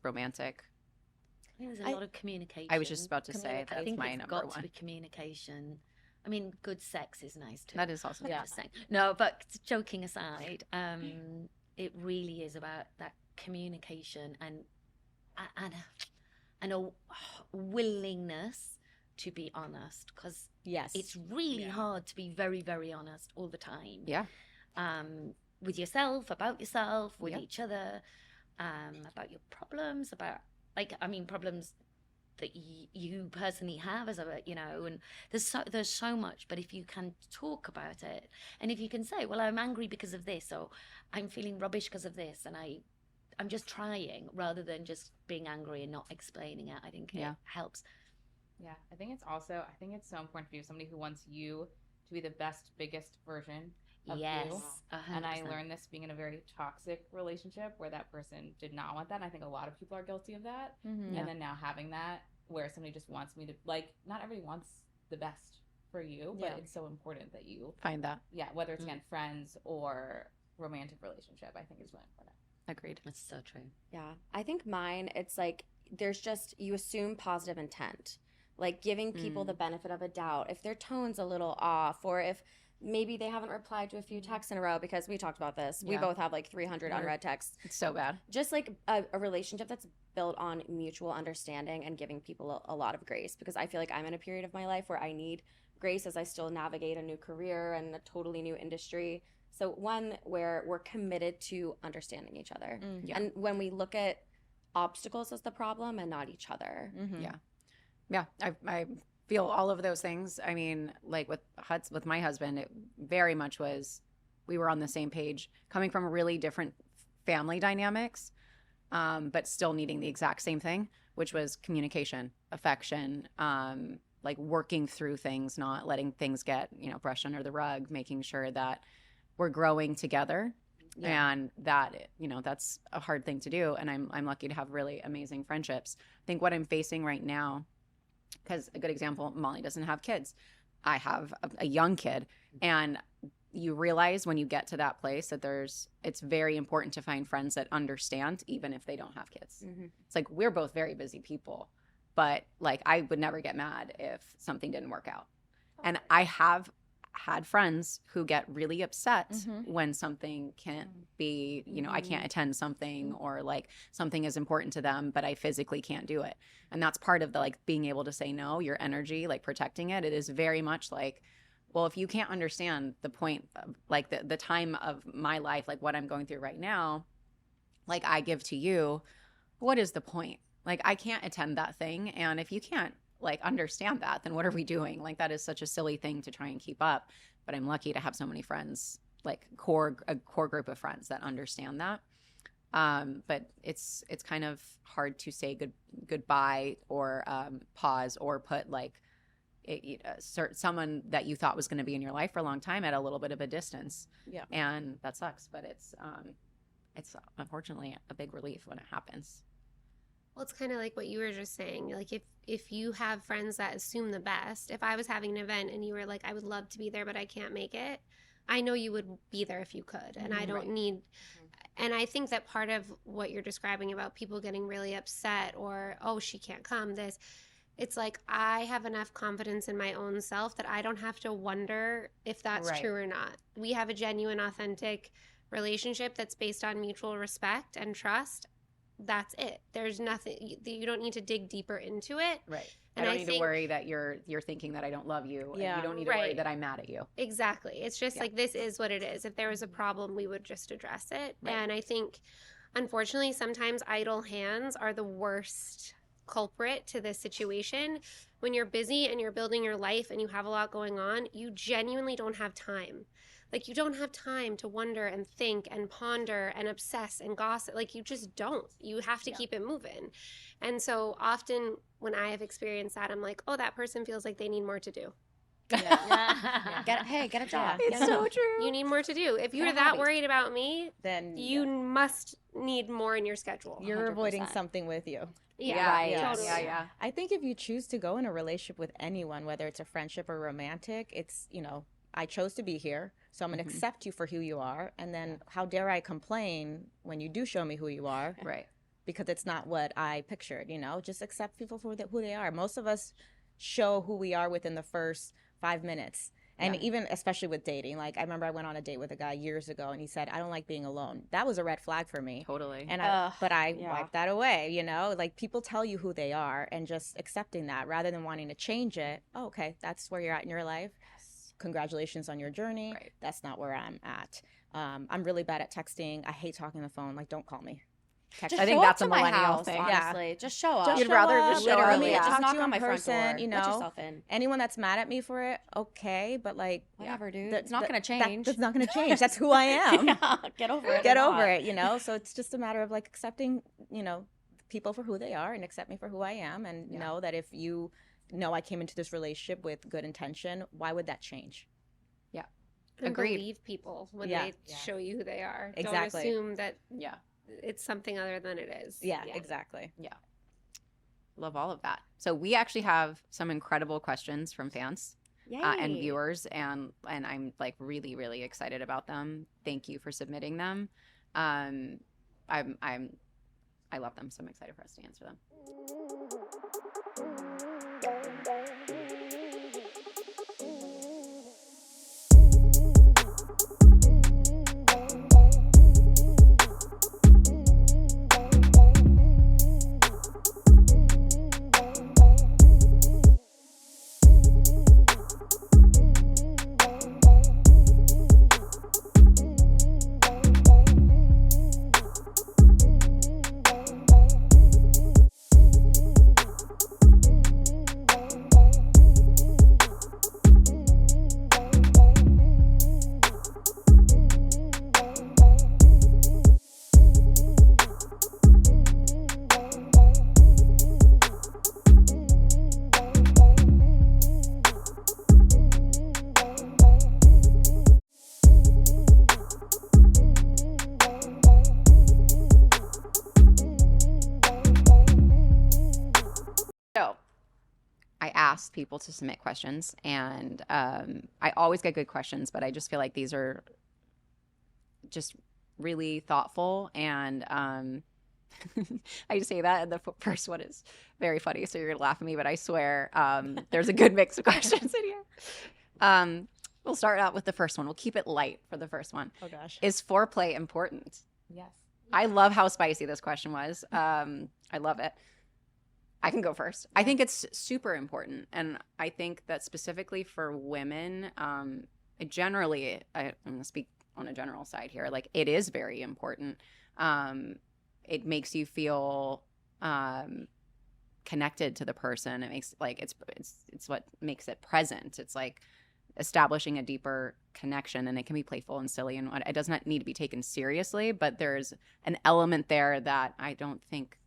romantic. I think there's a lot of communication. I was just about to say I that's think my it's number got one. to be communication. I mean, good sex is nice too. That is also I'm just saying. No, but joking aside, it really is about that communication and a willingness to be honest, because it's really hard to be very, very honest all the time. With yourself, about yourself, with each other, about your problems, problems that you personally have as a, you know, and there's so much. But if you can talk about it, and if you can say, well, I'm angry because of this, or I'm feeling rubbish because of this, and I'm just trying, rather than just being angry and not explaining it, I think it helps. Yeah, I think it's so important to be somebody who wants you to be the best, biggest version of Yes, you. 100%. And I learned this being in a very toxic relationship where that person did not want that. And I think a lot of people are guilty of that. Mm-hmm. And then now having that where somebody just wants me to, like, not everybody wants the best for you, but it's so important that you Find that. Yeah, whether it's again friends or romantic relationship, I think is really important. Agreed. That's so true. Yeah. I think mine, it's like there's just, you assume positive intent, like giving people the benefit of a doubt. If their tone's a little off, or if maybe they haven't replied to a few texts in a row, because we talked about this. We both have like 300 unread texts. It's so bad. Just like a relationship that's built on mutual understanding and giving people a lot of grace, because I feel like I'm in a period of my life where I need grace as I still navigate a new career and a totally new industry. So one where we're committed to understanding each other. And when we look at obstacles as the problem and not each other. Yeah, I feel all of those things. I mean, like with my husband, it very much was, we were on the same page, coming from really different family dynamics, but still needing the exact same thing, which was communication, affection, like working through things, not letting things get, you know, brushed under the rug, making sure that we're growing together. And that, you know, that's a hard thing to do. And I'm lucky to have really amazing friendships. I think what I'm facing right now, because a good example, Molly doesn't have kids. I have a young kid. And you realize when you get to that place that it's very important to find friends that understand, even if they don't have kids. It's like, we're both very busy people, but like, I would never get mad if something didn't work out. And I have had friends who get really upset when something can't be, you know, I can't attend something, or like something is important to them, but I physically can't do it. And that's part of the, like, being able to say no, your energy, like protecting it. It is very much like, well, if you can't understand the point of, like, the time of my life, like what I'm going through right now, like I give to you, what is the point? Like, I can't attend that thing. And if you can't like understand that, then what are we doing? Like, that is such a silly thing to try and keep up. But I'm lucky to have so many friends, like a core group of friends that understand that. But it's kind of hard to say goodbye or pause, or put like someone that you thought was going to be in your life for a long time at a little bit of a distance. Yeah, and that sucks. But it's unfortunately a big relief when it happens. Well, it's kind of like what you were just saying. Like, if you have friends that assume the best, if I was having an event and you were like, I would love to be there, but I can't make it, I know you would be there if you could. And I don't need, and I think that part of what you're describing about people getting really upset, or, oh, she can't come, it's like, I have enough confidence in my own self that I don't have to wonder if that's true or not. We have a genuine, authentic relationship that's based on mutual respect and trust. That's it. There's nothing, you don't need to dig deeper into it. Right. And I don't need to worry that you're thinking that I don't love you. And you don't need to worry that I'm mad at you. Exactly. It's just like, this is what it is. If there was a problem, we would just address it. Right. And I think, unfortunately, sometimes idle hands are the worst culprit to this situation. When you're busy and you're building your life and you have a lot going on, you genuinely don't have time. Like, you don't have time to wonder and think and ponder and obsess and gossip. Like, you just don't. You have to keep it moving. And so often when I have experienced that, I'm like, oh, that person feels like they need more to do. Get a job. It's so true. You need more to do. If you're that worried about me, then you must need more in your schedule. You're 100%. Avoiding something with you. Yeah, right. Totally. Yeah. I think if you choose to go in a relationship with anyone, whether it's a friendship or romantic, it's, you know, I chose to be here, so I'm going to accept you for who you are. And then how dare I complain when you do show me who you are? Right. Because it's not what I pictured, you know? Just accept people for who they are. Most of us show who we are within the first 5 minutes. And even especially with dating, like I remember I went on a date with a guy years ago and he said, I don't like being alone. That was a red flag for me. Totally. And but I wiped that away, you know, like people tell you who they are and just accepting that rather than wanting to change it. Oh, okay, that's where you're at in your life. Congratulations on your journey. That's not where I'm at. I'm really bad at texting. I hate talking on the phone. Like, don't call me. text. Just I think show that's up a to my millennial house, thing. honestly. Just show up. Just You'd show rather up, just show up. literally, Yeah. just Talk knock to you on in my front person, door. You let know, yourself in. anyone that's mad at me for it, okay, but like, Whatever, dude. that- It's not that- gonna change. That's not gonna change. That's who I am. Yeah, get over it. Get or over not. it, you know. So it's just a matter of like accepting, you know, people for who they are and accept me for who I am, and know that if you know I came into this relationship with good intention, why would that change? And Agreed. believe people when Yeah. they show you who they are. Exactly. Don't assume that Yeah. it's something other than it is. Yeah, exactly. Love all of that. So we actually have some incredible questions from fans and Yay. viewers, and I'm like really, really excited about them. Thank you for submitting them. I love them, so I'm excited for us to answer them. So I asked people to submit questions, and I always get good questions, but I just feel like these are just really thoughtful. And I say that, and the first one is very funny, so you're gonna laugh at me, but I swear there's a good mix of questions in here. We'll start out with the first one. We'll keep it light for the first one. Oh gosh. Is foreplay important? Yes. I love how spicy this question was. I love it. I can go first. I think it's super important. And I think that specifically for women, generally, I'm going to speak on a general side here, like it is very important. It makes you feel connected to the person. It makes like it's what makes it present. It's like establishing a deeper connection, and it can be playful and silly, and it does not need to be taken seriously, but there's an element there that I don't think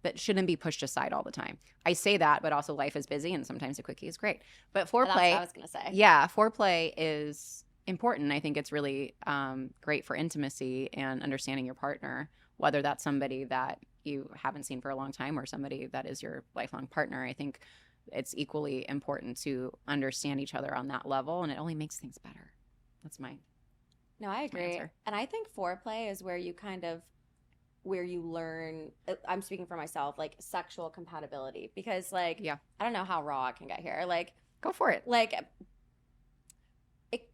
that shouldn't be pushed aside all the time. I say that, but also life is busy, and sometimes a quickie is great. But That's foreplay, what I was gonna say. yeah, foreplay is important. I think it's really great for intimacy and understanding your partner, whether that's somebody that you haven't seen for a long time or somebody that is your lifelong partner. I think it's equally important to understand each other on that level, and it only makes things better. That's No, I agree. answer. And I think foreplay is where you learn, I'm speaking for myself, like sexual compatibility, because like, Yeah. I don't know how raw I can get here. Go for it. Like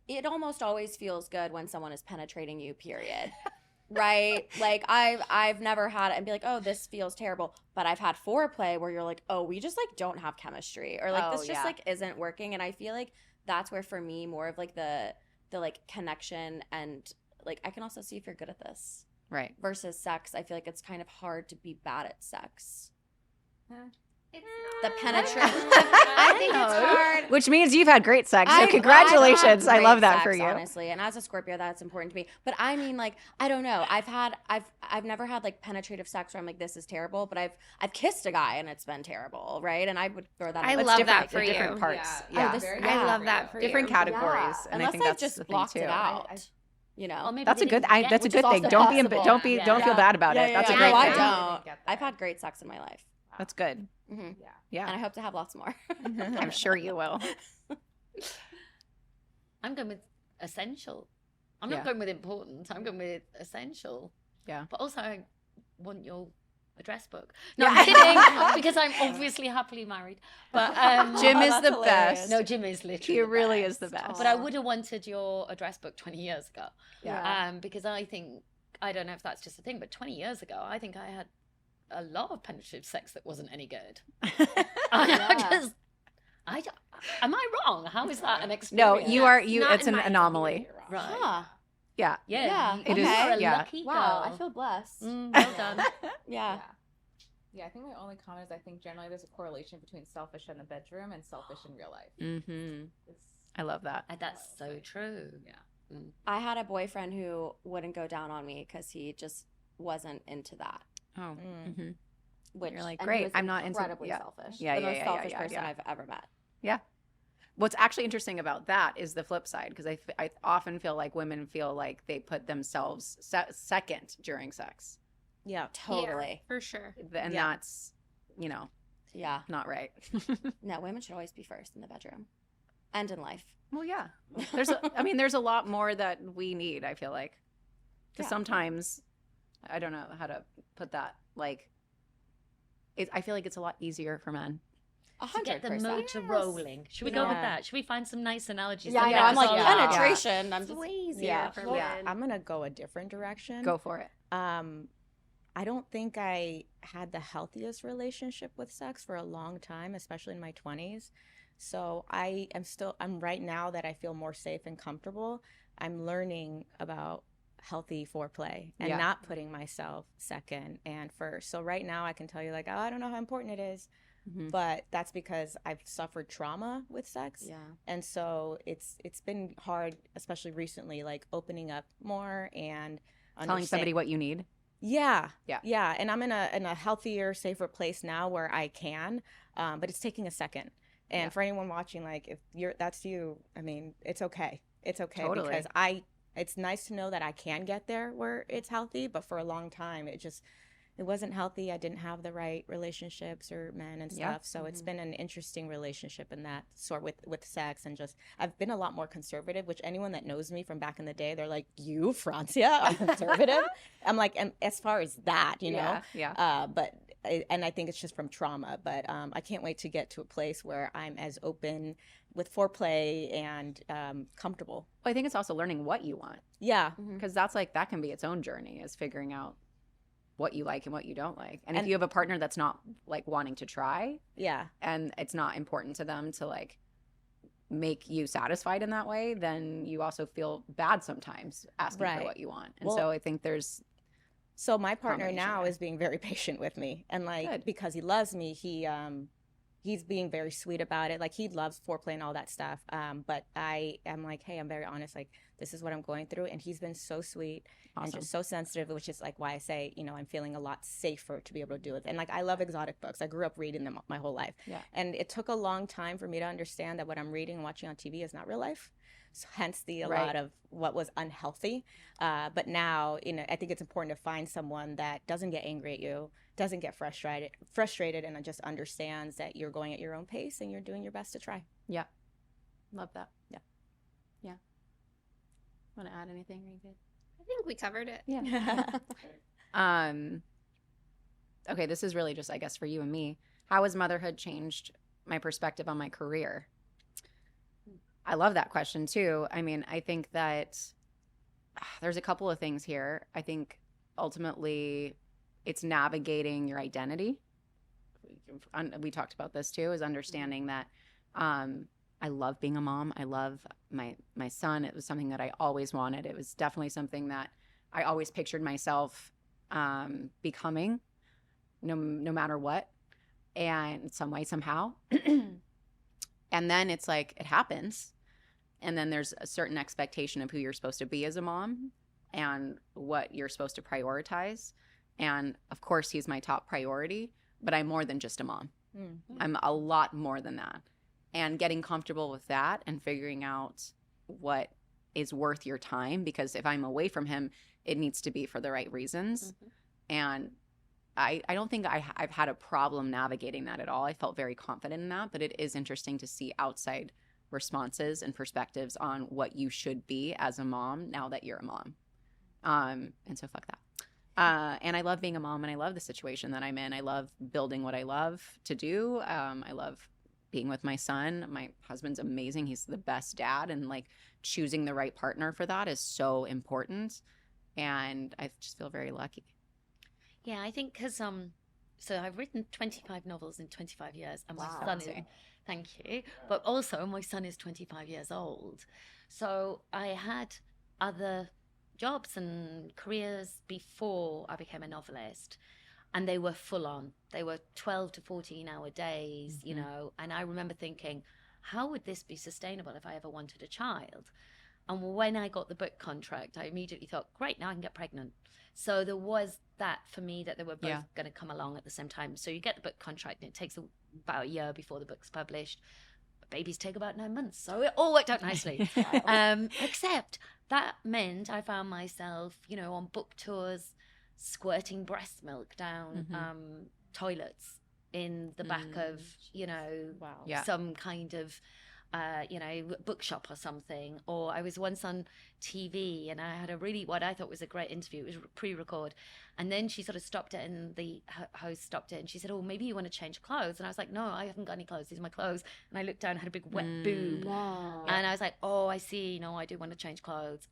it almost always feels good when someone is penetrating you, period. Right? Like I've never had it and be like, oh, this feels terrible. But I've had foreplay where you're like, oh, we just like don't have chemistry, or like Oh, this just like isn't working. And I feel like that's where for me more of like the like connection, and like I can also see if you're good at this. Right. Versus sex, I feel like it's kind of hard to be bad at sex. It's The not- penetration. I think it's hard. Which means you've had great sex. So I've congratulations. had I love great that for sex, you. honestly. And as a Scorpio, that's important to me. But I mean, like, I don't know. I've never had like penetrative sex where I'm like, this is terrible. But I've kissed a guy and it's been terrible, right? And I would throw that. I out. love different, that for different you. parts. Yeah. Yeah. Oh, this- Very yeah. I love that for Different you. categories. And Unless I think I've that's just the thing blocked too. it out. You know. Or maybe That's they a good. didn't get That's a it. good is thing. also Don't possible. don't Yeah. feel bad about it. Yeah, That's yeah, a yeah. great No, I thing. don't. I've had great sex in my life. That's good. Hmm Yeah. Yeah. And I hope to have lots more. I'm sure you will. I'm going with essential. I'm Yeah. not going with important. I'm going with essential. Yeah. But also, I want your address book. No, Yeah. I'm kidding, because I'm obviously happily married. But Jim is that's the hilarious. best. no, Jim is literally He the really best. is the best. But I would have wanted your address book 20 years ago. Yeah. Because I think, I don't know if that's just a thing, but 20 years ago, I think I had a lot of penetrative sex that wasn't any good. I am I wrong? How is that an No, experience? you are. Not It's in an my anomaly. opinion, you're Right. wrong. Huh. Yeah. Yeah, It you is- are a yeah. lucky Wow, I girl. feel blessed. Well done. Yeah. Yeah, I think my only comment is I think generally there's a correlation between selfish in the bedroom and selfish in real life. Mm-hmm. I love that. And that's so true. Yeah. I had a boyfriend who wouldn't go down on me because he just wasn't into that. Oh. Mm-hmm. Which You're like, and great, he was I'm not into- incredibly yeah. selfish. Yeah, the yeah, most yeah, selfish yeah, person yeah. I've ever met. Yeah. What's actually interesting about that is the flip side, because I often feel like women feel like they put themselves second during sex. Yeah. Totally. For sure. And Yeah. that's, Yeah. not right. No, women should always be first in the bedroom and in life. Well, yeah. There's a lot more that we need, I feel like. Because Yeah. sometimes, I don't know how to put that, like, I feel like it's a lot easier for men. To get the 100%. motor rolling. Should we go with Yeah. that? Should we find some nice analogies? Yeah, I know. Yeah, I'm like so- yeah. penetration. I'm It's just way easier Yeah. for Well, men. I'm gonna go a different direction. Go for it. I don't think I had the healthiest relationship with sex for a long time, especially in my 20s. So I'm right now that I feel more safe and comfortable. I'm learning about healthy foreplay and Yeah. not putting myself second and first. So right now I can tell you like, oh, I don't know how important it is, Mhm. but that's because I've suffered trauma with sex. yeah. And so it's been hard, especially recently, like opening up more and Telling somebody what you need. yeah. Yeah. Yeah. And I'm in a healthier, safer place now where I can. But it's taking a second. And Yeah. for anyone watching, like if that's you, I mean, it's okay. It's okay Totally. because it's nice to know that I can get there where it's healthy, but for a long time it wasn't healthy. I didn't have the right relationships or men and Yeah. stuff. So it's been an interesting relationship in that sort with sex and just I've been a lot more conservative, which anyone that knows me from back in the day, they're like, you, Francia, are conservative? I'm like, as far as that, you know? Yeah. And I think it's just from trauma, but I can't wait to get to a place where I'm as open with foreplay and comfortable. Well, I think it's also learning what you want, Yeah. because that can be its own journey, is figuring out what you like and what you don't like. And if And- you have a partner that's not like wanting to try, Yeah. and it's not important to them to like make you satisfied in that way, then you also feel bad sometimes asking for Right. what you want. And Well- so I think there's So my partner Combination, now yeah. is being very patient with me, and like Good. because he loves me, he's being very sweet about it. Like he loves foreplay and all that stuff. But I am like, hey, I'm very honest. Like this is what I'm going through, and he's been so sweet and awesome. just so sensitive, which is like why I say, I'm feeling a lot safer to be able to do it. And like I love exotic books. I grew up reading them my whole life, Yeah. and it took a long time for me to understand that what I'm reading and watching on TV is not real life. So hence a Right. lot of what was unhealthy. But now, I think it's important to find someone that doesn't get angry at you, doesn't get frustrated, and just understands that you're going at your own pace and you're doing your best to try. Love that. Yeah. Yeah. Want to add anything? Are you good? I think we covered it. Okay, this is really just, I guess, for you and me. How has motherhood changed my perspective on my career? I love that question too. I mean, I think that there's a couple of things here. I think ultimately it's navigating your identity. We talked about this too, is understanding that I love being a mom. I love my son. It was something that I always wanted. It was definitely something that I always pictured myself becoming, no matter what, and some way, somehow. And then it's like it happens, and then there's a certain expectation of who you're supposed to be as a mom and what you're supposed to prioritize. And of course, he's my top priority, but I'm more than just a mom. I'm a lot more than that. And getting comfortable with that and figuring out what is worth your time, because if I'm away from him, it needs to be for the right reasons. And I don't think I've had a problem navigating that at all. I felt very confident in that, but it is interesting to see outside responses and perspectives on what you should be as a mom now that you're a mom. And so fuck that. And I love being a mom, and I love the situation that I'm in. I love building what I love to do. I love being with my son. My husband's amazing. He's the best dad, and like choosing the right partner for that is so important. And I just feel very lucky. Yeah, I think because so I've written 25 novels in 25 years, and my Wow. son is, thank you, but also my son is 25 years old. So I had other jobs and careers before I became a novelist, and they were full on. They were 12 to 14-hour days, you know, and I remember thinking, how would this be sustainable if I ever wanted a child? And when I got the book contract, I immediately thought, great, now I can get pregnant. So there was that for me, that they were both going to come along at the same time. So you get the book contract, and it takes about a year before the book's published. Babies take about 9 months, so it all worked out nicely. Except that meant I found myself, you know, on book tours, squirting breast milk down toilets in the back of, you know, some kind of you know, bookshop or something. Or I was once on TV and I had a really, what I thought was a great interview. It was pre-record. And then she sort of stopped it, and the host stopped it, and she said, oh, maybe you want to change clothes. And I was like, no, I haven't got any clothes. These are my clothes. And I looked down, had a big wet boob. No. And I was like, oh, I see. No, I do want to change clothes.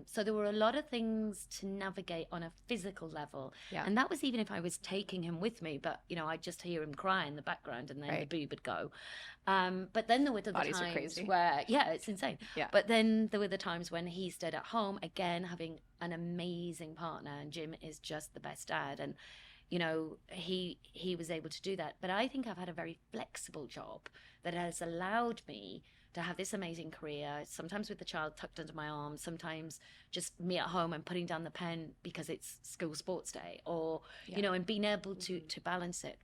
So there were a lot of things to navigate on a physical level. Yeah. And that was even if I was taking him with me. But, you know, I'd just hear him cry in the background, and then the boob would go. But then there were the Bodies are times crazy. where, it's insane. Yeah. But then there were the times when he stayed at home, again, having an amazing partner, and Jim is just the best dad. And, you know, he was able to do that. But I think I've had a very flexible job that has allowed me to have this amazing career, sometimes with the child tucked under my arm, sometimes just me at home and putting down the pen because it's school sports day, or, you know, and being able to balance it.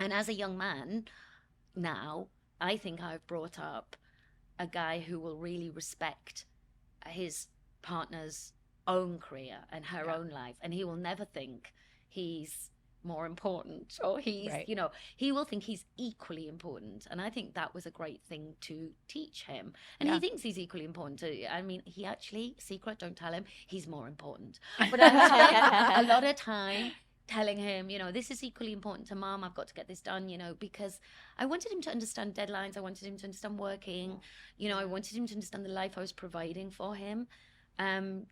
And as a young man now, I think I've brought up a guy who will really respect his partner's own career and her own life, and he will never think he's more important, or he's you know, he will think he's equally important. And I think that was a great thing to teach him, and he thinks he's equally important too. I mean, he actually, secret, don't tell him, he's more important, but I spent a lot of time telling him, you know, this is equally important to mom, I've got to get this done, you know, because I wanted him to understand deadlines, I wanted him to understand working, you know, I wanted him to understand the life I was providing for him,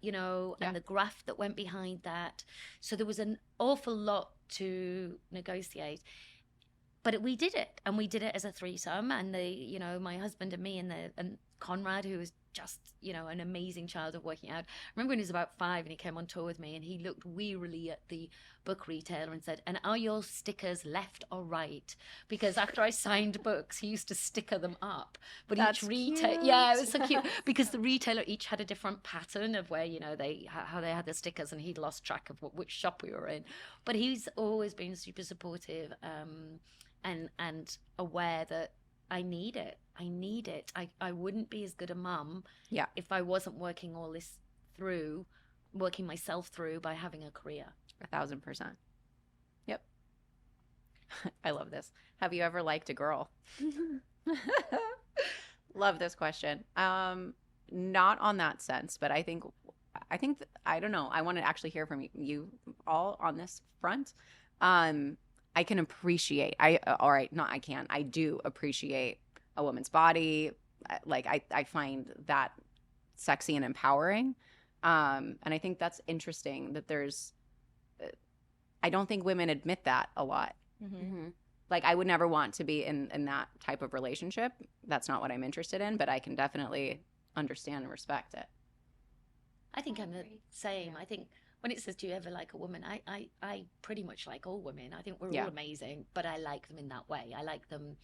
you know, and the graft that went behind that. So there was an awful lot to negotiate, but we did it, and we did it as a threesome, and you know, my husband and me, and Conrad, who was just, you know, an amazing child of working out. I remember when he was about 5 and he came on tour with me, and he looked wearily at the book retailer and said, and are your stickers left or right? Because after I signed books, he used to sticker them up. But That's each retailer, it was so cute, because the retailer each had a different pattern of where, you know, how they had their stickers, and he'd lost track of which shop we were in. But he's always been super supportive, and aware that I need it. I wouldn't be as good a mum if I wasn't working all this through, working myself through by having a career. 1,000%. Yep. I love this. Have you ever liked a girl? Love this question. Not on that sense, but I think I don't know. I want to actually hear from you all on this front. I can appreciate. I do appreciate a woman's body. Like I find that sexy and empowering. And I think that's interesting that there's. I don't think women admit that a lot. Like, I would never want to be in that type of relationship. That's not what I'm interested in, but I can definitely understand and respect it. I think I'm the same. I think when it says, do you ever like a woman? I pretty much like all women. I think we're all amazing, but I like them in that way. I like them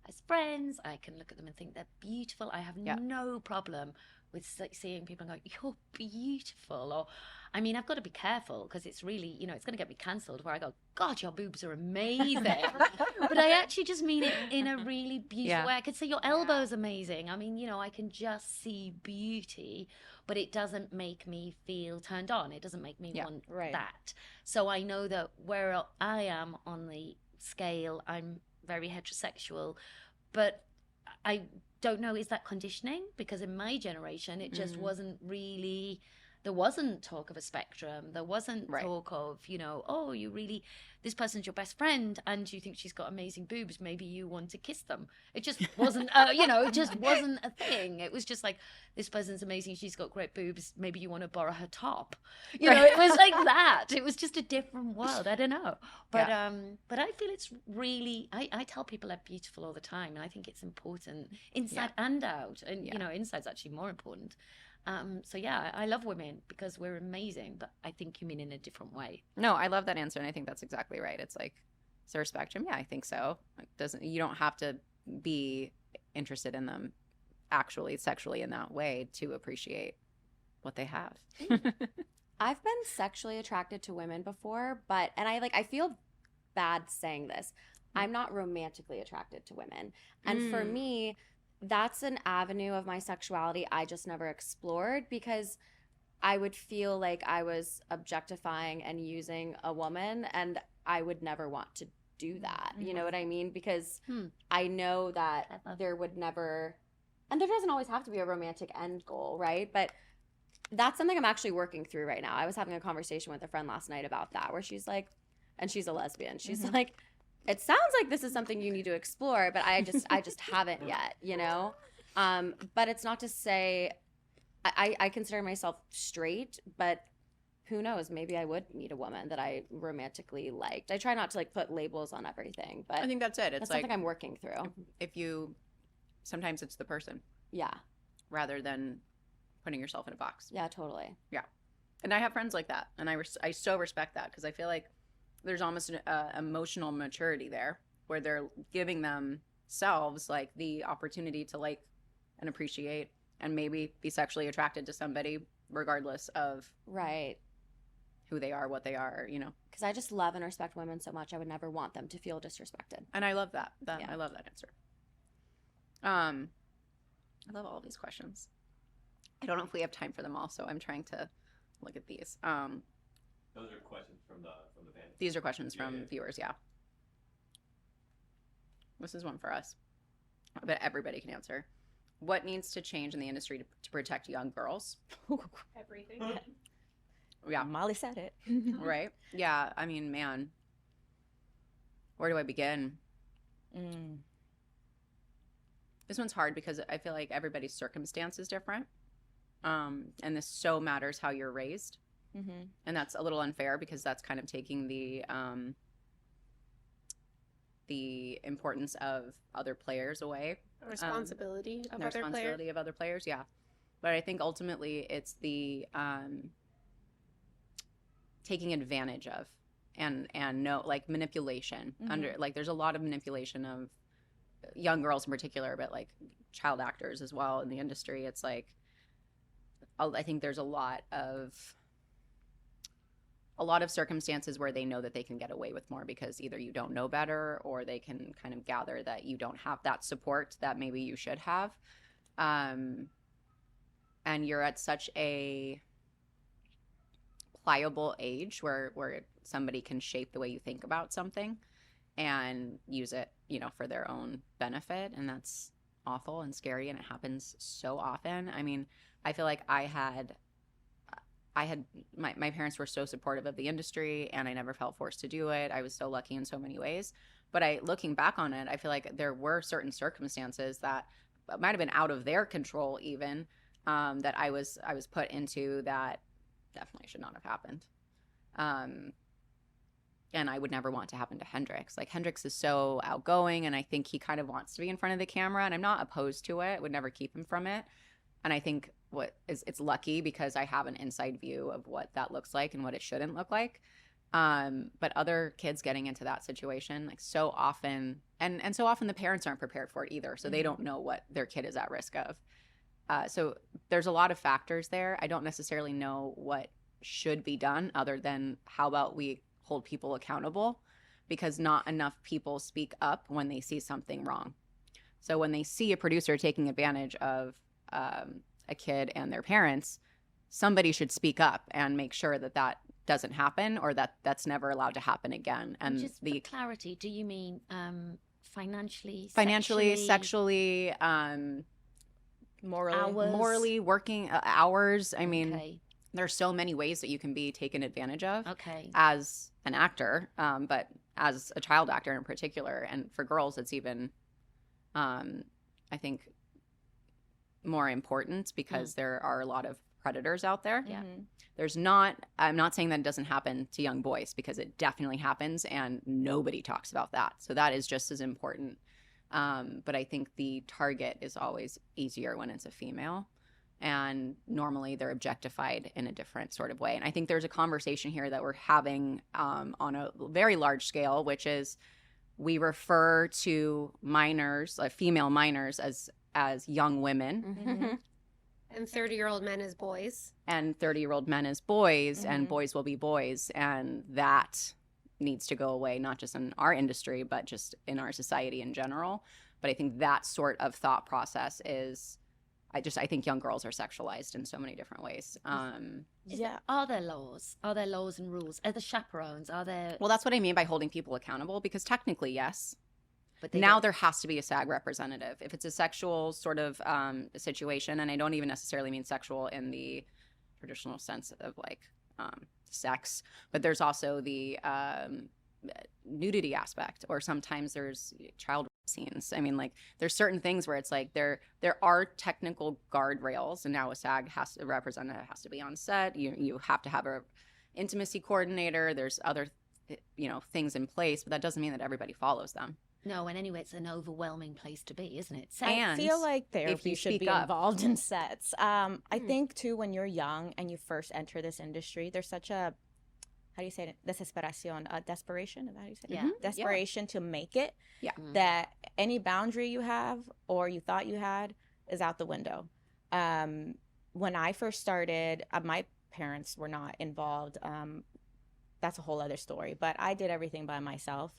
as friends. I can look at them and think they're beautiful. I have no problem with seeing people and going, you're beautiful. Or, I mean, I've got to be careful because it's really, you know, it's going to get me cancelled where I go, God, your boobs are amazing. But I actually just mean it in a really beautiful way. I could say your elbow's amazing. I mean, you know, I can just see beauty, but it doesn't make me feel turned on. It doesn't make me want that. So I know that where I am on the scale, I'm very heterosexual, but I don't know, is that conditioning? Because in my generation, it just wasn't really, there wasn't talk of a spectrum. There wasn't talk of, you know, oh, you really, this person's your best friend and you think she's got amazing boobs. Maybe you want to kiss them. It just wasn't, you know, it just wasn't a thing. It was just like, this person's amazing. She's got great boobs. Maybe you want to borrow her top. You know, it was like that. It was just a different world. I don't know. But I feel it's really, I tell people they're beautiful all the time. And I think it's important inside and out. And, you know, inside's actually more important. So yeah, I love women because we're amazing, but I think you mean in a different way. No, I love that answer, and I think that's exactly right. It's like, is there a spectrum? Yeah, I think so. You don't have to be interested in them actually sexually in that way to appreciate what they have. I've been sexually attracted to women before, but I feel bad saying this. I'm not romantically attracted to women. And for me, that's an avenue of my sexuality I just never explored because I would feel like I was objectifying and using a woman, and I would never want to do that. You know what I mean? Because I know that there would never, and there doesn't always have to be a romantic end goal, right? But that's something I'm actually working through right now. I was having a conversation with a friend last night about that, where she's like, and she's a lesbian. She's like, it sounds like this is something you need to explore, but I just haven't yet, you know? But it's not to say I consider myself straight, but who knows? Maybe I would meet a woman that I romantically liked. I try not to like put labels on everything, but I think that's it. It's that's like something I'm working through. if you, sometimes it's the person Yeah. rather than putting yourself in a box. Yeah, totally. Yeah. And I have friends like that, and I so respect that because I feel like there's almost an emotional maturity there where they're giving themselves like the opportunity to like and appreciate and maybe be sexually attracted to somebody regardless of Right. who they are, what they are, you know. Because I just love and respect women so much, I would never want them to feel disrespected. And I love that. Yeah. I love that answer. I love all these questions. I don't know if we have time for them all, so I'm trying to look at these. Those are questions from the fans. These are questions from Yeah. viewers, yeah. This is one for us, but everybody can answer. What needs to change in the industry to protect young girls? Everything. Yeah, Molly said it. right? Yeah, I mean, man, where do I begin? This one's hard because I feel like everybody's circumstance is different. And this so matters how you're raised. And that's a little unfair because that's kind of taking the importance of other players away. Responsibility of The other responsibility players. of other players, yeah. But I think ultimately it's the taking advantage of and no, like manipulation. Under like there's a lot of manipulation of young girls in particular, but like child actors as well in the industry. It's like I think there's a lot of circumstances where they know that they can get away with more because either you don't know better or they can kind of gather that you don't have that support that maybe you should have. And you're at such a pliable age where somebody can shape the way you think about something and use it, you know, for their own benefit. And that's awful and scary. And it happens so often. I mean, I feel like I had my parents were so supportive of the industry and I never felt forced to do it. I was so lucky in so many ways. But looking back on it, I feel like there were certain circumstances that might have been out of their control even, that I was put into that definitely should not have happened. And I would never want to happen to Hendrix. Like Hendrix is so outgoing and I think he kind of wants to be in front of the camera and I'm not opposed to it. Would never keep him from it. And I think it's lucky because I have an inside view of what that looks like and what it shouldn't look like. But other kids getting into that situation, like so often, and so often the parents aren't prepared for it either. So they don't know what their kid is at risk of. So there's a lot of factors there. I don't necessarily know what should be done other than how about we hold people accountable, because not enough people speak up when they see something wrong. So when they see a producer taking advantage of a kid and their parents, somebody should speak up and make sure that that doesn't happen or that's never allowed to happen again. And just for clarity, do you mean financially, sexually, morally, working hours? I mean, there's so many ways that you can be taken advantage of as an actor, but as a child actor in particular. And for girls, it's even, I think, more important because there are a lot of predators out there. Yeah. I'm not saying that it doesn't happen to young boys because it definitely happens and nobody talks about that. So that is just as important. But I think the target is always easier when it's a female. and normally they're objectified in a different sort of way. And I think there's a conversation here that we're having on a very large scale, which is we refer to minors, female minors, as young women. Mm-hmm. And 30-year-old men as boys. And 30-year-old men as boys, and boys will be boys. And that needs to go away, not just in our industry, but just in our society in general. But I think that sort of thought process is, I think young girls are sexualized in so many different ways. Are there laws? Are there laws and rules? Are there chaperones? Are there? Well, that's what I mean by holding people accountable, because technically, yes. But Now there has to be a SAG representative. If it's a sexual sort of situation, and I don't even necessarily mean sexual in the traditional sense of like sex, but there's also the nudity aspect, or sometimes there's child scenes. I mean, like there's certain things where it's like there are technical guardrails, and now a SAG representative has to be on set. You have to have a intimacy coordinator. There's other things in place, but that doesn't mean that everybody follows them. No, and anyway, it's an overwhelming place to be, isn't it? I feel like therapy should be involved in sets. I think, too, when you're young and you first enter this industry, there's such a, how do you say it? Desesperación, desperation? Is that how you say it? Yeah. Desperation to make it. Yeah. That any boundary you have or you thought you had is out the window. When I first started, my parents were not involved. That's a whole other story. But I did everything by myself.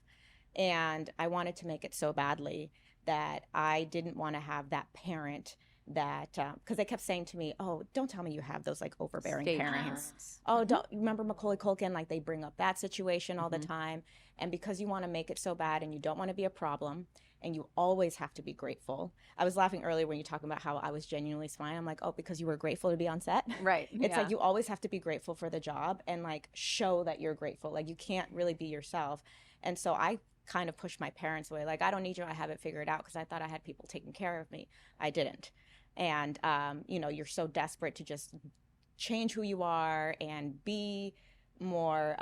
And I wanted to make it so badly that I didn't want to have that parent that, because they kept saying to me, oh, don't tell me you have those like overbearing parents. Oh, don't remember Macaulay Culkin? Like they bring up that situation all the time. And because you want to make it so bad and you don't want to be a problem and you always have to be grateful. I was laughing earlier when you talking about how I was genuinely smiling. I'm like, oh, because you were grateful to be on set? Right. It's like you always have to be grateful for the job and like show that you're grateful. Like you can't really be yourself. And so I kind of pushed my parents away. Like, I don't need you. I have it figured out, because I thought I had people taking care of me. I didn't. And, you're so desperate to just change who you are and be more,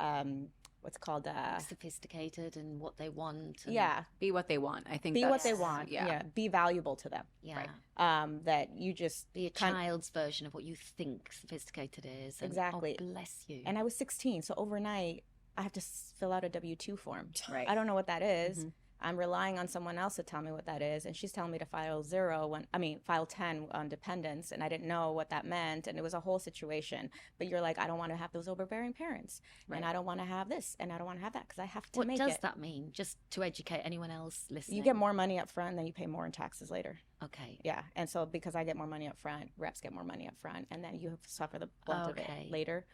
what's called sophisticated and what they want. And be what they want. I think be what they want. Yeah. Be valuable to them. Yeah. Right. That you just be a child's version of what you think sophisticated is. And, exactly. Oh, bless you. And I was 16, so overnight I have to fill out a W-2 form. Right. I don't know what that is. I'm relying on someone else to tell me what that is, and she's telling me to file 10 on dependents, and I didn't know what that meant, and it was a whole situation. But you're like, I don't want to have those overbearing parents, and I don't want to have this, and I don't want to have that, because I have to make it. What does that mean? Just to educate anyone else listening. You get more money up front, and then you pay more in taxes later. Okay. Yeah, and so because I get more money up front, reps get more money up front, and then you have to suffer the brunt of it later.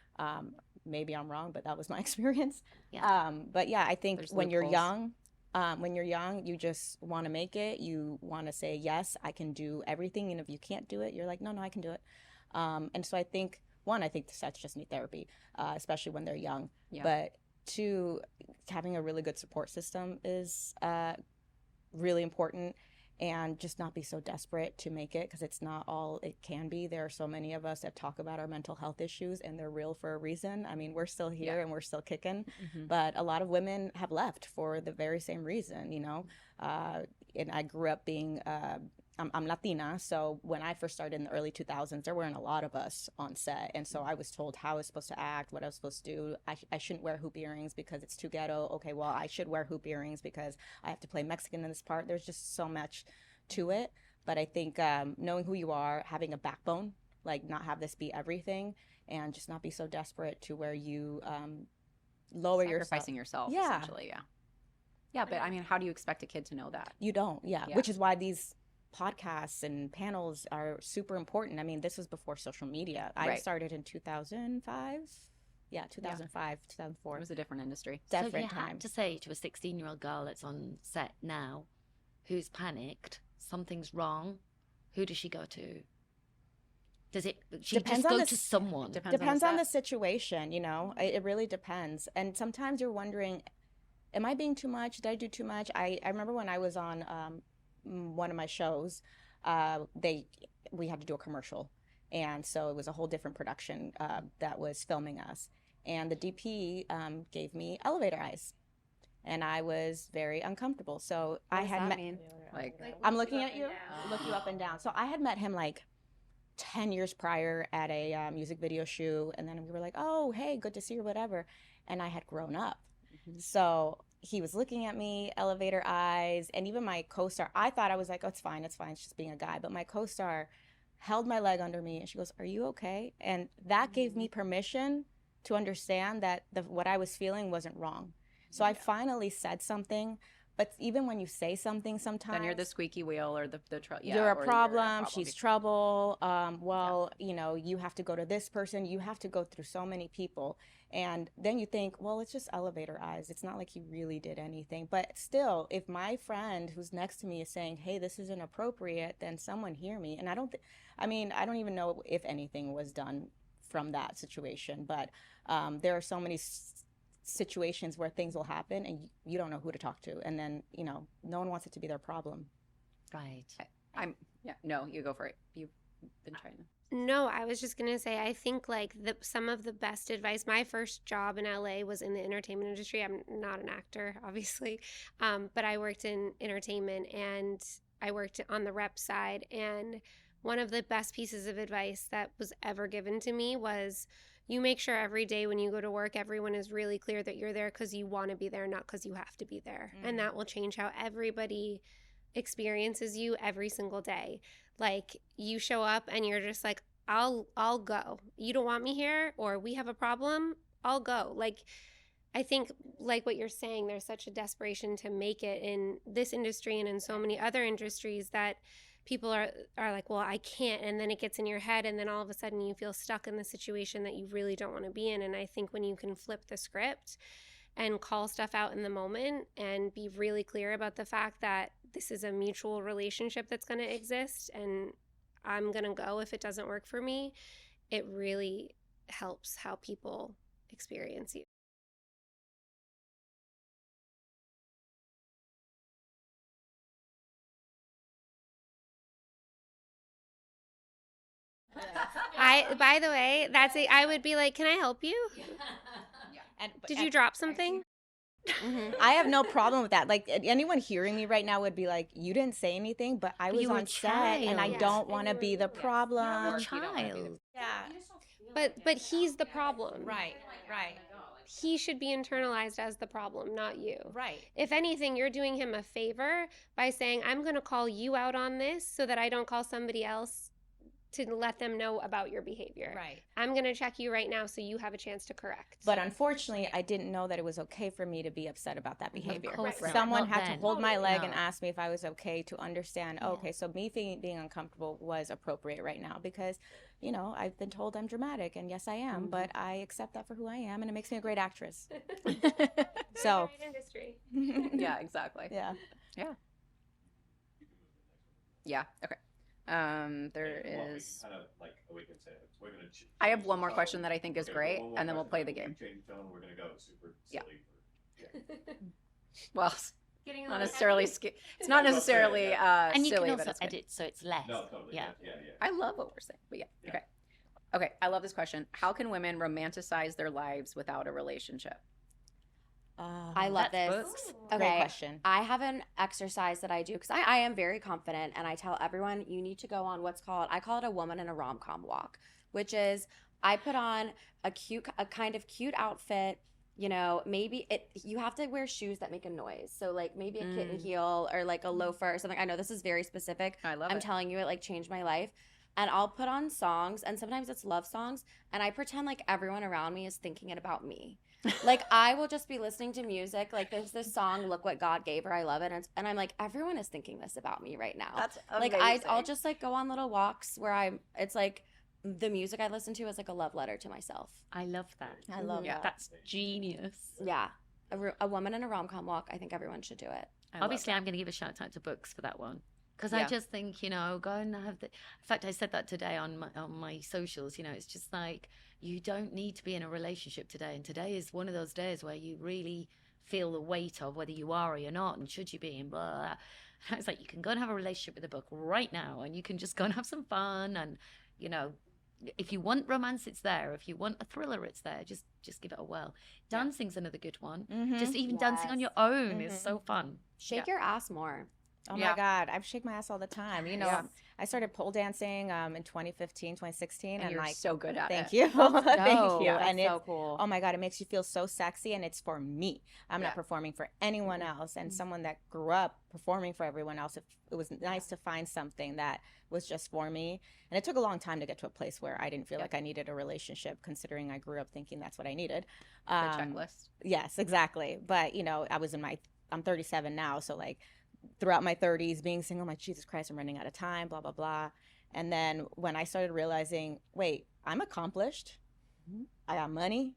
Maybe I'm wrong, but that was my experience. Yeah. But yeah, I think There's when you're loopholes. young, you just want to make it. You want to say, yes, I can do everything. And if you can't do it, you're like, no, I can do it. And so I think the sets just need therapy, especially when they're young. Yeah. But two, having a really good support system is really important. And just not be so desperate to make it, because it's not all it can be. There are so many of us that talk about our mental health issues, and they're real for a reason. I mean, we're still here and we're still kicking, but a lot of women have left for the very same reason, and I grew up being, I'm Latina, so when I first started in the early 2000s, there weren't a lot of us on set, and so I was told how I was supposed to act, what I was supposed to do. I shouldn't wear hoop earrings because it's too ghetto. Okay, well, I should wear hoop earrings because I have to play Mexican in this part. There's just so much to it, but I think knowing who you are, having a backbone, like not have this be everything, and just not be so desperate to where you lower Sacrificing yourself, essentially. Yeah, but I mean, how do you expect a kid to know that? You don't, which is why these podcasts and panels are super important. I mean, this was before social media. I started in 2005. Yeah, 2005, 2004. It was a different industry. So if you had to say to a 16-year-old girl that's on set now, who's panicked, something's wrong, who does she go to? Does it? She Depends just on go the to someone. Depends on the situation, It really depends. And sometimes you're wondering, am I being too much? Did I do too much? I remember when I was on one of my shows, we had to do a commercial, and so it was a whole different production that was filming us, and the DP gave me elevator eyes, and I was very uncomfortable. So I had met, Like I'm looking at you, look you up and down. So I had met him like 10 years prior at a music video shoot, and then we were like, oh, hey, good to see you, whatever. And I had grown up. So he was looking at me, elevator eyes, and even my co-star, I thought, I was like, oh, it's fine, it's just being a guy. But my co-star held my leg under me and she goes, are you okay? And that gave me permission to understand that what I was feeling wasn't wrong. So I finally said something. But even when you say something sometimes, Then you're the squeaky wheel or the you're a or problem, she's trouble. Well, you know, you have to go to this person, you have to go through so many people. And then you think, well, it's just elevator eyes. It's not like he really did anything. But still, if my friend who's next to me is saying, hey, this isn't appropriate, then someone hear me. And I don't even know if anything was done from that situation. But there are so many situations where things will happen and you don't know who to talk to, and then, you know, no one wants it to be their problem. Right. No, you go for it. You've been trying to. No, I was just gonna say, I think like some of the best advice. My first job in LA was in the entertainment industry. I'm not an actor, obviously, but I worked in entertainment and I worked on the rep side. And one of the best pieces of advice that was ever given to me was, you make sure every day when you go to work, everyone is really clear that you're there because you want to be there, not because you have to be there. And that will change how everybody experiences you every single day. Like, you show up and you're just like, I'll go. You don't want me here, or we have a problem, I'll go. Like, I think, like what you're saying, there's such a desperation to make it in this industry and in so many other industries that people are like, well, I can't. And then it gets in your head, and then all of a sudden you feel stuck in the situation that you really don't want to be in. And I think when you can flip the script and call stuff out in the moment and be really clear about the fact that this is a mutual relationship that's going to exist and I'm going to go if it doesn't work for me, it really helps how people experience you. By the way, I would be like, can I help you? Did you drop something? I have no problem with that. Like, anyone hearing me right now would be like, you didn't say anything, but I was on set and I don't want to be the problem. Child. Yeah. But he's the problem. Right. He should be internalized as the problem, not you. Right. If anything, you're doing him a favor by saying, I'm going to call you out on this so that I don't call somebody else to let them know about your behavior. Right. I'm going to check you right now so you have a chance to correct. But unfortunately, I didn't know that it was okay for me to be upset about that behavior. course not. Someone Not had then. to hold my leg and No. ask me if I was okay to understand, okay, so me being uncomfortable was appropriate right now because, you know, I've been told I'm dramatic, and yes, I am, but I accept that for who I am, and it makes me a great actress. So. Great industry. Yeah, exactly. Yeah. Okay. There is. Kind of like we can say we're gonna. I have one more question that I think is great, one and then we'll play question, the game. we change tone. We're gonna go super silly. Well, Getting a not little necessarily. It's not necessarily And you silly, can but also it's good. edit so it's less. No, totally. Yeah. Yeah. I love what we're saying. But yeah. Yeah. Okay. Okay. I love this question. How can women romanticize their lives without a relationship? I love That's this. books. Great Okay. question. I have an exercise that I do because I am very confident, and I tell everyone you need to go on I call it a woman in a rom-com walk, which is I put on a kind of cute outfit. You know, maybe you have to wear shoes that make a noise. So like maybe a kitten heel or like a loafer or something. I know this is very specific. I love I'm it. telling you, it like changed my life. And I'll put on songs, and sometimes it's love songs, and I pretend like everyone around me is thinking it about me. Like, I will just be listening to music. Like, there's this song, Look What God Gave Her. I love it. And I'm like, everyone is thinking this about me right now. That's like, amazing. I'll just like go on little walks where it's like the music I listen to is like a love letter to myself. I love that. I love Yeah. that. That's genius. Yeah. A woman in a rom-com walk. I think everyone should do it. Obviously, I'm going to give a shout out to books for that one. Because Yeah. I just think, you know, go and have the. In fact, I said that today on my socials. You know, it's just like you don't need to be in a relationship today, and today is one of those days where you really feel the weight of whether you are or you're not, and should you be, and blah. Blah. And it's like you can go and have a relationship with a book right now, and you can just go and have some fun, and you know, if you want romance, it's there. If you want a thriller, it's there. Just give it a whirl. Dancing's another good one. Mhm. Just even dancing on Yes. your own is so fun. Shake your ass more. Oh Yeah. my God, I shake my ass all the time. You know, Yeah. I started pole dancing in 2015, 2016, And and you're like, so good at thank it. you, That's thank dope. you. That's And so it's, cool. oh my God, it makes you feel so sexy, and it's for me. I'm Yeah. not performing for anyone else. And someone that grew up performing for everyone else, it was nice to find something that was just for me. And it took a long time to get to a place where I didn't feel like I needed a relationship, considering I grew up thinking that's what I needed. The checklist. Yes, exactly. But you know, I'm 37 now, so like throughout my 30s being single, I'm like, Jesus Christ, I'm running out of time, blah blah blah. And then when I started realizing, wait, I'm accomplished, I got money,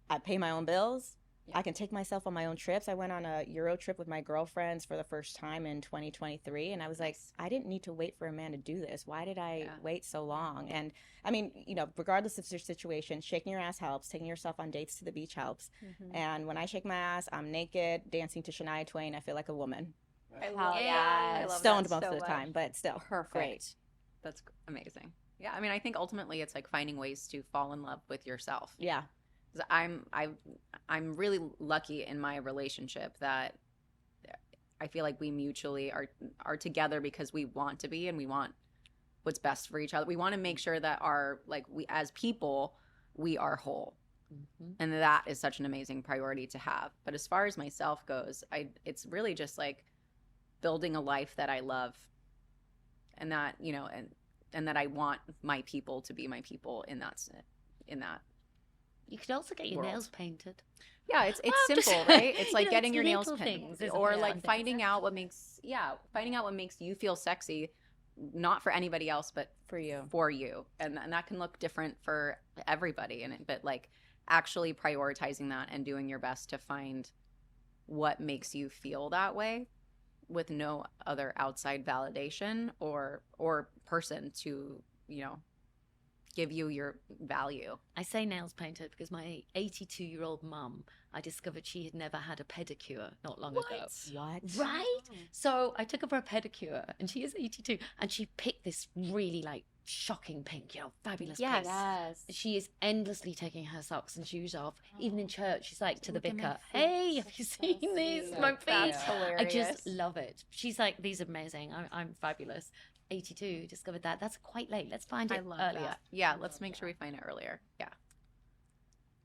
I pay my own bills, I can take myself on my own trips. I went on a Euro trip with my girlfriends for the first time in 2023, and I was like, I didn't need to wait for a man to do this. Why did I wait so long? And I mean, you know, regardless of your situation, shaking your ass helps. Taking yourself on dates to the beach helps. And when I shake my ass, I'm naked, dancing to Shania Twain. I feel like a woman. Hell I yes. love Stoned that most so of the much. time, but still Perfect. great. That's amazing. Yeah, I mean, I think ultimately it's like finding ways to fall in love with yourself. Yeah. 'Cause I'm really lucky in my relationship that I feel like we mutually are together because we want to be, and we want what's best for each other. We want to make sure that we as people, we are whole. And that is such an amazing priority to have. But as far as myself goes, it's really just like building a life that I love, and that, you know, and that I want my people to be my people in that. You could also get your world. nails painted. Yeah, it's Well, simple, just- right? It's like you know, getting it's your nails little painted, things, isn't or it? like Yeah. finding out what makes you feel sexy, not for anybody else, but For you. and that can look different for everybody. But like actually prioritizing that and doing your best to find what makes you feel that way, with no other outside validation or person to, you know, give you your value. I say nails painted because my 82-year-old mum, I discovered she had never had a pedicure not long ago. What? Right? So I took her for a pedicure, and she is 82, and she picked this really like shocking pink, you know, fabulous Yes. pink. Yes. She is endlessly taking her socks and shoes off. Even in church, she's like to the Look at my vicar, feet. "Hey, have you seen these? sweet. My feet." That's I just hilarious. love it. She's like, "These are amazing. I'm fabulous." 82, discovered that. That's quite late. Let's find it I love earlier. that. Yeah, let's make sure we find it earlier. Yeah.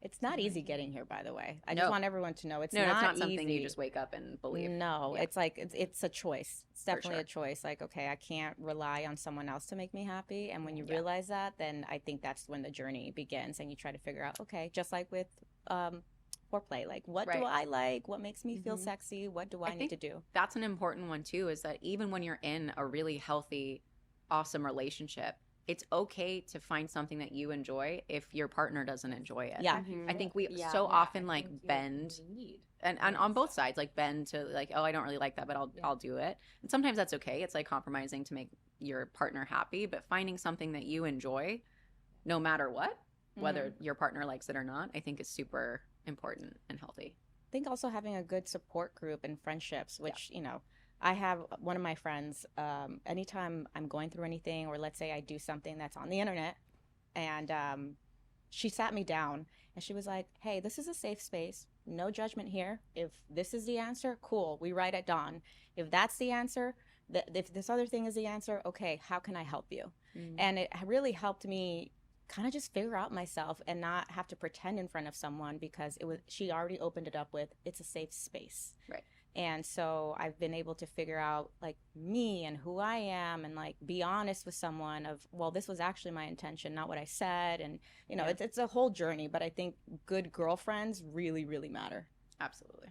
It's not easy getting here, by the way. I No. just want everyone to know it's No, not it's not something you easy. just wake up and believe. No, Yeah. it's like it's a choice. It's definitely sure. a choice. Like, okay, I can't rely on someone else to make me happy. And when you Yeah. realize that, then I think that's when the journey begins, and you try to figure out, okay, just like with foreplay, like what do Right. I like? What makes me feel Mhm. sexy? What do I need think to do? That's an important one too, is that even when you're in a really healthy, awesome relationship, it's okay to find something that you enjoy if your partner doesn't enjoy it. Yeah. I think we Yeah. so Yeah, often I like think you bend really need and on both sides, like bend to like, oh, I don't really like that, but I'll do it. And sometimes that's okay. It's like compromising to make your partner happy, but finding something that you enjoy no matter what, whether your partner likes it or not, I think is super important and healthy. I think also having a good support group and friendships, which, you know, I have one of my friends, anytime I'm going through anything, or let's say I do something that's on the internet, and she sat me down and she was like, hey, this is a safe space. No judgment here. If this is the answer, cool. We write at dawn. If that's the answer, if this other thing is the answer, okay, how can I help you? And it really helped me kind of just figure out myself and not have to pretend in front of someone, because she already opened it up with, it's a safe space. Right. And so I've been able to figure out like me and who I am, and like be honest with someone of, well, this was actually my intention, not what I said. And, you know, Yeah. it's a whole journey, but I think good girlfriends really, really matter. Absolutely.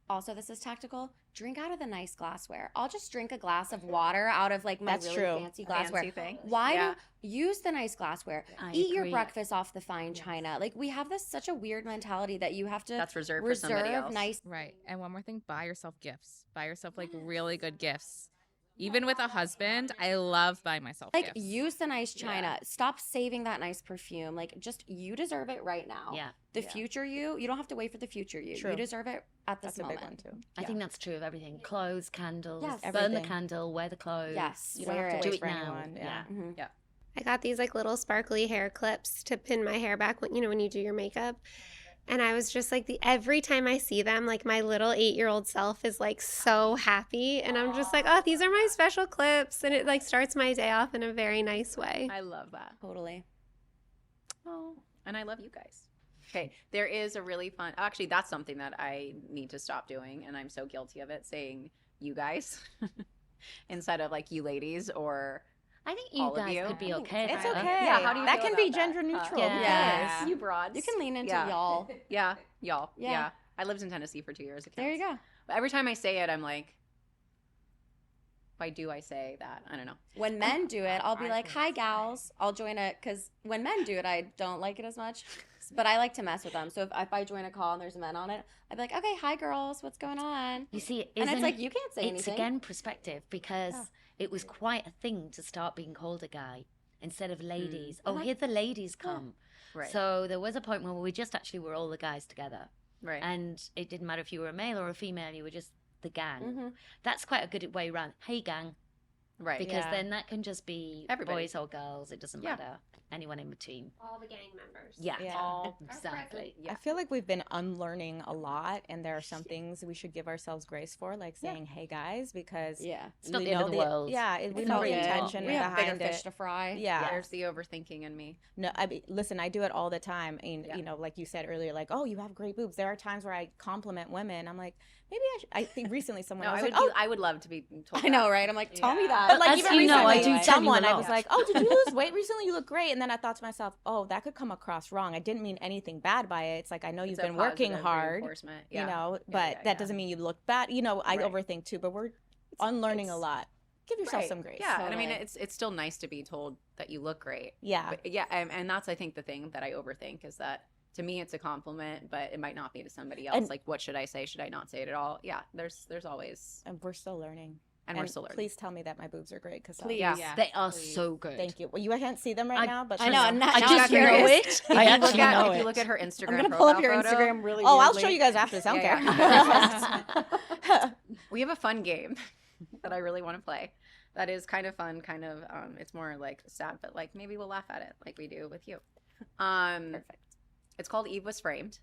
Also, this is tactical. Drink out of the nice glassware. I'll just drink a glass of water out of like my That's really true. fancy glassware. Fancy thing. Why Yeah. do use the nice glassware? I Eat your agree. breakfast off the fine china. Like we have this such a weird mentality that you have to That's reserved for somebody reserve else. nice. Right. And one more thing, buy yourself gifts. Buy yourself like really good gifts. Even with a husband, I love buying myself Like gifts. use the nice china. Stop saving that nice perfume. Like just you deserve it right now. Yeah. The Yeah. future you don't have to wait for the future you. True. You deserve it at this That's a big moment. one too. I think that's true of everything. Clothes, candles, Yes. burn the Everything. candle, wear the clothes. Yes, You don't wear have it. to Do wait it for now. anyone. Yeah. Mhm. I got these like little sparkly hair clips to pin my hair back when you do your makeup. And I was just like, every time I see them, like my little 8-year-old self is like so happy. And I'm just like, oh, these are my special clips. And it like starts my day off in a very nice way. I love that. Totally. Oh, and I love you guys. Okay, there is a really fun. Actually, that's something that I need to stop doing, and I'm so guilty of it. Saying you guys instead of like you ladies or. I think you all of guys you. could be okay. It's about okay. it. Yeah, how do you that feel can be about that? gender neutral. Yeah. You broads. You can lean into Yeah. y'all. Yeah, y'all. Yeah. Yeah. I lived in Tennessee for 2 years. It There you counts. go. But every time I say it, I'm like, why do I say that? I don't know. When men do it, I'll be like, hi, gals. I'll join it. Because when men do it, I don't like it as much. But I like to mess with them. So if I join a call and there's men on it, I'd be like, okay, hi, girls. What's going on? You see, And it's isn't like, it- you can't say it's anything. again perspective because Yeah. it was quite a thing to start being called a guy instead of ladies. Uh-huh. Oh, here the ladies come. Right. So there was a point where we just actually were all the guys together. right. And it didn't matter if you were a male or a female, you were just the gang. Mm-hmm. That's quite a good way around. Hey, gang. right. Because Yeah. then that can just be Everybody. boys or girls. It doesn't Yeah. matter. Anyone in between. All the gang members. Yeah. Yeah. All Exactly. Yeah. I feel like we've been unlearning a lot, and there are some things we should give ourselves grace for, like saying, "Hey guys," because Yeah. It's not we the end know of the world. Yeah, we It's know not the really not. intention We have behind bigger fish it. to fry. Yeah. There's the overthinking in me. No, I mean, listen, I do it all the time. And, Yeah. you know, like you said earlier, like, oh, you have great boobs. There are times where I compliment women. I'm like, maybe I think recently someone No, was I like, would. oh, I would love to be told. I know, that. right? I'm like, tell me Yeah. that. but like As even you know, I recently, do tell you someone, a I lot. was like, oh, did you lose weight recently? You look great. And then I thought to myself, oh, that could come across wrong. I didn't mean anything bad by it. It's like, I know you've It's a been working positive hard, reinforcement. you Yeah. know, Yeah, but yeah, that yeah. doesn't mean you look bad. You know, I Right. overthink too, but we're unlearning a it's- lot. Give yourself Right. some grace. Yeah, and I mean, Totally. it's still nice to be told that you look great. Yeah. But yeah, and that's I think the thing that I overthink is that to me it's a compliment, but it might not be to somebody else. And- Like, what should I say? Should I not say it at all? Yeah, there's always, And we're still learning. and we're still learning. Please tell me that my boobs are great. Cause Please. Yeah. They are Please. so good. Thank you. Well, you can't see them right I- now, but I know, I'm not- I now just I'm know curious. it. I If you look actually at know if you it. look at her Instagram, I'm gonna pull up profile your photo, Instagram really oh, I'll weirdly. show you guys after this. I don't Yeah, care. We have a fun game that I really want to play. That is kind of fun, kind of it's more like sad, but like maybe we'll laugh at it like we do with you. Perfect. It's called Eve Was Framed.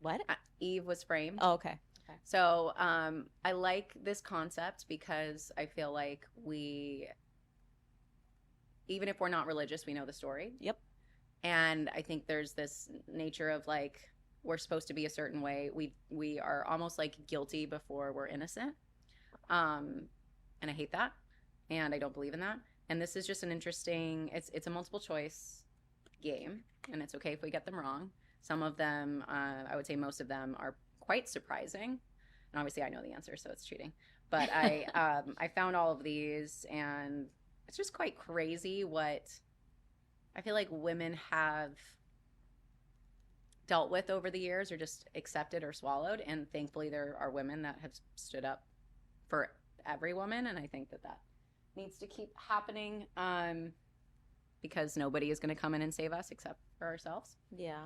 What? Eve Was Framed. Oh, okay. So I like this concept because I feel like even if we're not religious, we know the story. Yep. And I think there's this nature of like we're supposed to be a certain way. We are almost like guilty before we're innocent. And I hate that, and I don't believe in that. And this is just an interesting. It's a multiple choice game, and it's okay if we get them wrong. Some of them, I would say most of them, are quite surprising. And obviously, I know the answer, so it's cheating. But I found all of these, and it's just quite crazy what I feel like women have dealt with over the years, or just accepted or swallowed. And thankfully, there are women that have stood up for every woman, and I think that needs to keep happening because nobody is going to come in and save us except for ourselves. Yeah.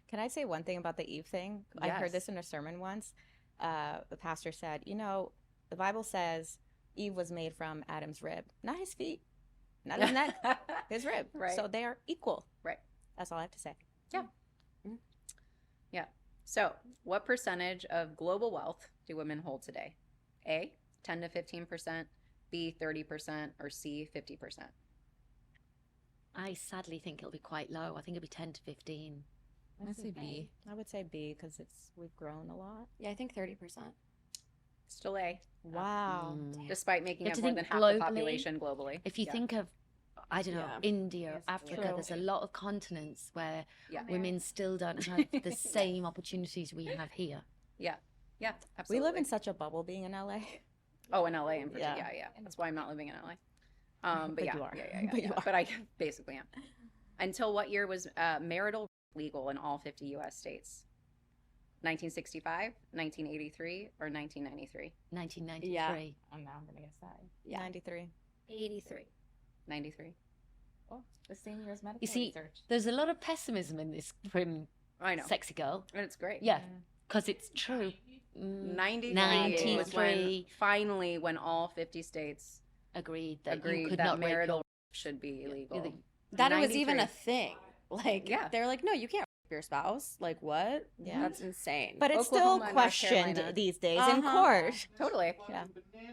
Can I say one thing about the Eve thing? I heard Yes. this in a sermon once. The pastor said, you know, the Bible says Eve was made from Adam's rib, not his feet, not his neck, his rib. Right. So they are equal. Right. That's all I have to say. Yeah. So, what percentage of global wealth do women hold today? A, 10 to 15%, B, 30%, or C, 50%? I sadly think it'll be quite low. I think it'll be 10 to 15. I'd say B. I would say B because we've grown a lot. Yeah, I think 30%. Still A, Wow. despite making You up have to more think than half the globally. population globally. If you Yeah. think of, I don't know, Yeah. India, Yes, Africa, true. there's a lot of continents where Yeah. women still don't have the same opportunities we have here. Yeah, We absolutely. live in such a bubble being in LA. Oh, in LA in particular. Yeah. Yeah. That's why I'm not living in LA. But, But yeah, you are. yeah. But you are. But I basically am. Until what year was marital legal in all 50 U.S. states? 1965, 1983, or 1993? 1993. Yeah. I'm going to guess that. Yeah. 93. 83. 93. Oh, the same year as medical You see, research. there's a lot of pessimism in this prim, I know. sexy girl. And it's great. Yeah, because it's true. 93 was when 93. finally when all 50 states Agreed that you agreed could that not rape marital your- should be Yeah, illegal. the- That it was even 93. a thing. Like, Yeah. they're like, no, you can't your spouse. Like what? Yeah. That's insane. But it's Oklahoma still and North questioned Carolina. these days in Uh-huh. court. Totally. Yeah.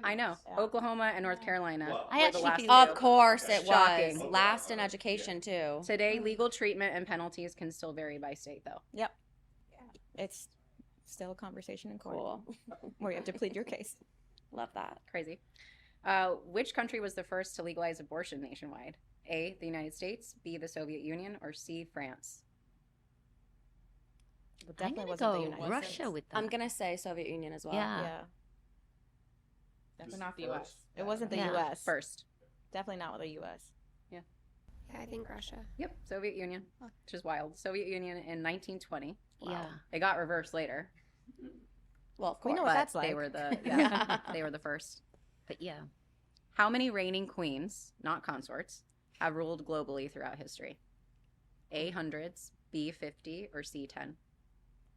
I know. Yeah. Oklahoma and North Carolina. Well, I were the actually last feel- of two. course it Shocking. was. Last in education too. Today, legal treatment and penalties can still vary by state, though. Yep. It's still a conversation in court Cool. where you have to plead your case. Love that. Crazy. Which country was the first to legalize abortion nationwide? A, the United States, B, the Soviet Union, or C, France? It I'm definitely gonna wasn't the go United Russia States. with that. I'm gonna say Soviet Union as well. Yeah. Yeah. Definitely not the First. U.S. It wasn't the Yeah. U.S. First. Definitely not with the U.S. Yeah, I think Russia. Yep, Soviet Union, which is wild. Soviet Union in 1920. Yeah. It got reversed later. Well, of We course. know what but that's They like. were the they were the first. But yeah. How many reigning queens, not consorts, have ruled globally throughout history? A, hundreds, B, 50, or C, 10?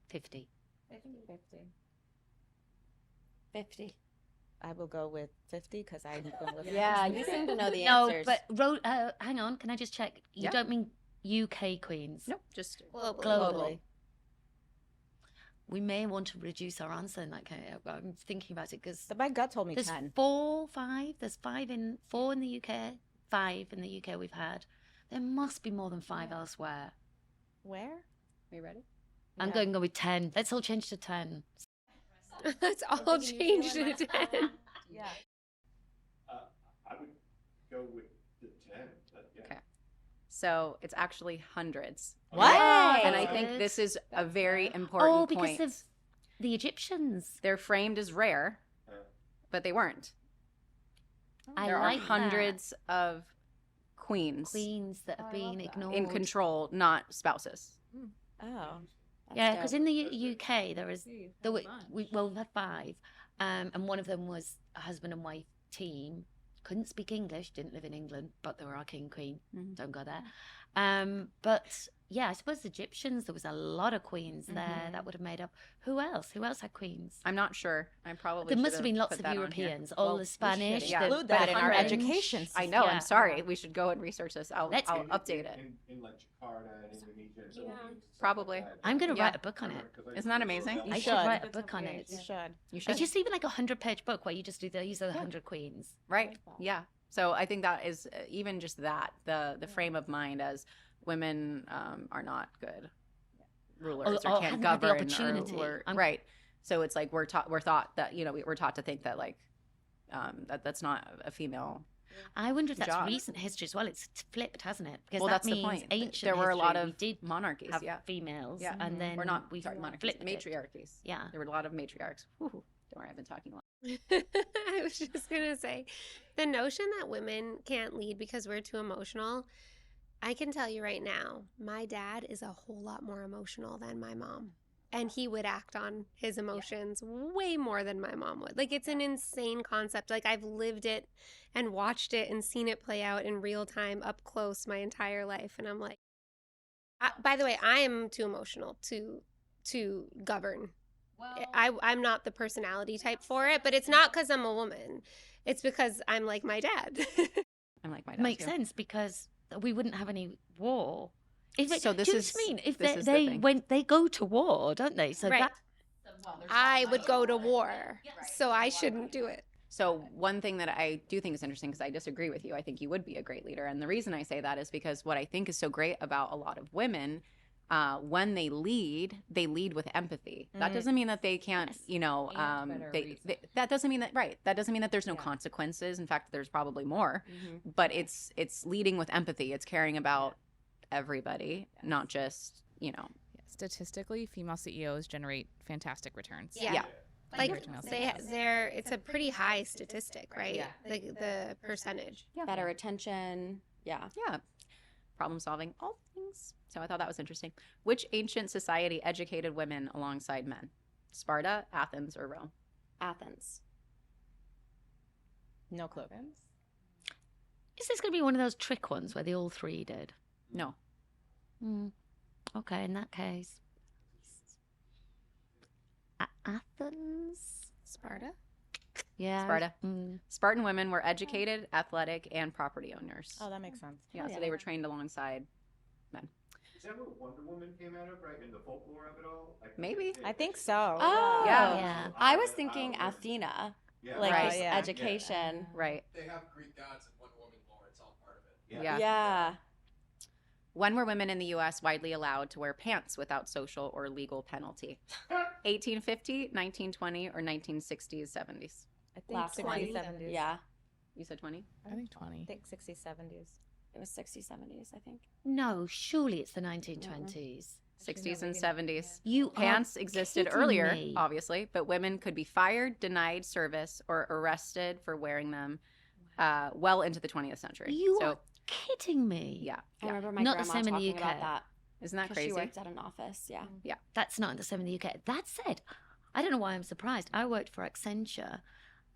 50. I think 50. 50. I will go with 50 because I'm going with Yeah, you seem to know the No, answers. but hang on. Can I just check? You Yeah. don't mean UK queens? Nope, just Globally. Global. We may want to reduce our answer in that case. I'm thinking about it because So my gut told me there's 10. 4, 5. There's 4 in the UK. 5 in the UK we've had. There must be more than 5 elsewhere. Where? Are you ready? I'm Yeah. going to go with 10. Let's all change to 10. Let's all change to 10. Yeah. I would go with the 10. But yeah. Okay. So it's actually hundreds. What? And I think this is a very important Oh, because point. of the Egyptians. They're framed as rare, but they weren't. I There like are hundreds of queens queens that have been ignored. in control, not spouses. Oh. Yeah, because in the UK there is we've had 5, and one of them was a husband and wife team. Couldn't speak English, didn't live in England, but they were our king queen. Mhm. Don't go there. But yeah, I suppose the Egyptians. There was a lot of queens there that would have made up. Who else? Who else had queens? I'm not sure. I probably There must have should been lots put of that on here. Europeans, all Well, the we should, Spanish, yeah. the Include that in our French. education I know. Yeah. I'm sorry. We should go and research this. I'll Let's- update it. In like Jakarta and Indonesia. and Philippines and stuff Probably. like that. I'm going to Yeah. write a book on it. Isn't that amazing? You I should. should write a book on it. You should. You should. It's just even like a 100-page book where you just do these are the 100 queens. Right. Yeah. So I think that is even just that the frame of mind as women are not good rulers or or can't haven't had the govern opportunity. or I'm- right. So it's like we're taught that we're taught to think that like that's not a female. I wonder if that's Job. recent history as well. It's flipped, hasn't it? Because Well, that that's the means point. ancient There were a lot history, of we did monarchies. have Yeah. females, Yeah. and then Or not we monarchies, flipped it. matriarchies. Yeah. There were a lot of matriarchs. Whew. Don't worry, I've been talking a lot. I was just going to say the notion that women can't lead because we're too emotional. I can tell you right now, my dad is a whole lot more emotional than my mom. And he would act on his emotions way more than my mom would. Like, it's an insane concept. Like, I've lived it and watched it and seen it play out in real time up close my entire life. And I'm like, by the way, I am too emotional to govern. I'm not the personality type for it, but it's not because I'm a woman. It's because I'm like my dad. I'm like my It dad. makes too. sense because we wouldn't have any war. If it, So this do you know is- what I mean? If this is the they thing. when they go to war, don't they? So Right. that I would go to war, so I shouldn't do it. So one thing that I do think is interesting, because I disagree with you, I think you would be a great leader. And the reason I say that is because what I think is so great about a lot of women, when they lead with empathy. That doesn't mean that they can't, that doesn't mean that, right. That doesn't mean that there's no consequences. In fact, there's probably more, but it's leading with empathy. It's caring about everybody, not just, Statistically, female CEOs generate fantastic returns. Yeah. Like Compared to male it's a pretty high statistic, right? The percentage. Better attention. Yeah. Yeah. Problem solving, all things. So I thought that was interesting. Which ancient society educated women alongside men? Sparta, Athens, or Rome? Athens. No clue. is this going to be one of those trick ones where they all three did? No. Okay, in that case, Athens. Sparta? Yeah. Sparta. Mm. Spartan women were educated, athletic, and property owners. Oh, that makes sense. Yeah, so they were trained alongside men. Is that where Wonder Woman came out of, right? In the folklore of it all? Maybe. I think so. Oh, Yeah. Yeah. I was thinking Athena, Yeah. like Right. his Yeah. education. Right. They have Greek gods and Wonder Woman lore. It's all part of it. Yeah. Yeah. When were women in the U.S. widely allowed to wear pants without social or legal penalty? 1850, 1920, or 1960s, 70s? I think Last 60s, one. 70s. Yeah. You said 20? I think 20. I think 60s, 70s. It was 60s, 70s, I think. No, surely it's the 1920s. 60s and 70s. You Pants are existed kidding earlier, me. obviously, but women could be fired, denied service, or arrested for wearing them well into the 20th century. You so, are kidding me. yeah. I remember my Not the grandma same in the talking about UK. that. Isn't that 'cause crazy? She worked at an office, yeah. That's not the same in the UK. That said, I don't know why I'm surprised. I worked for Accenture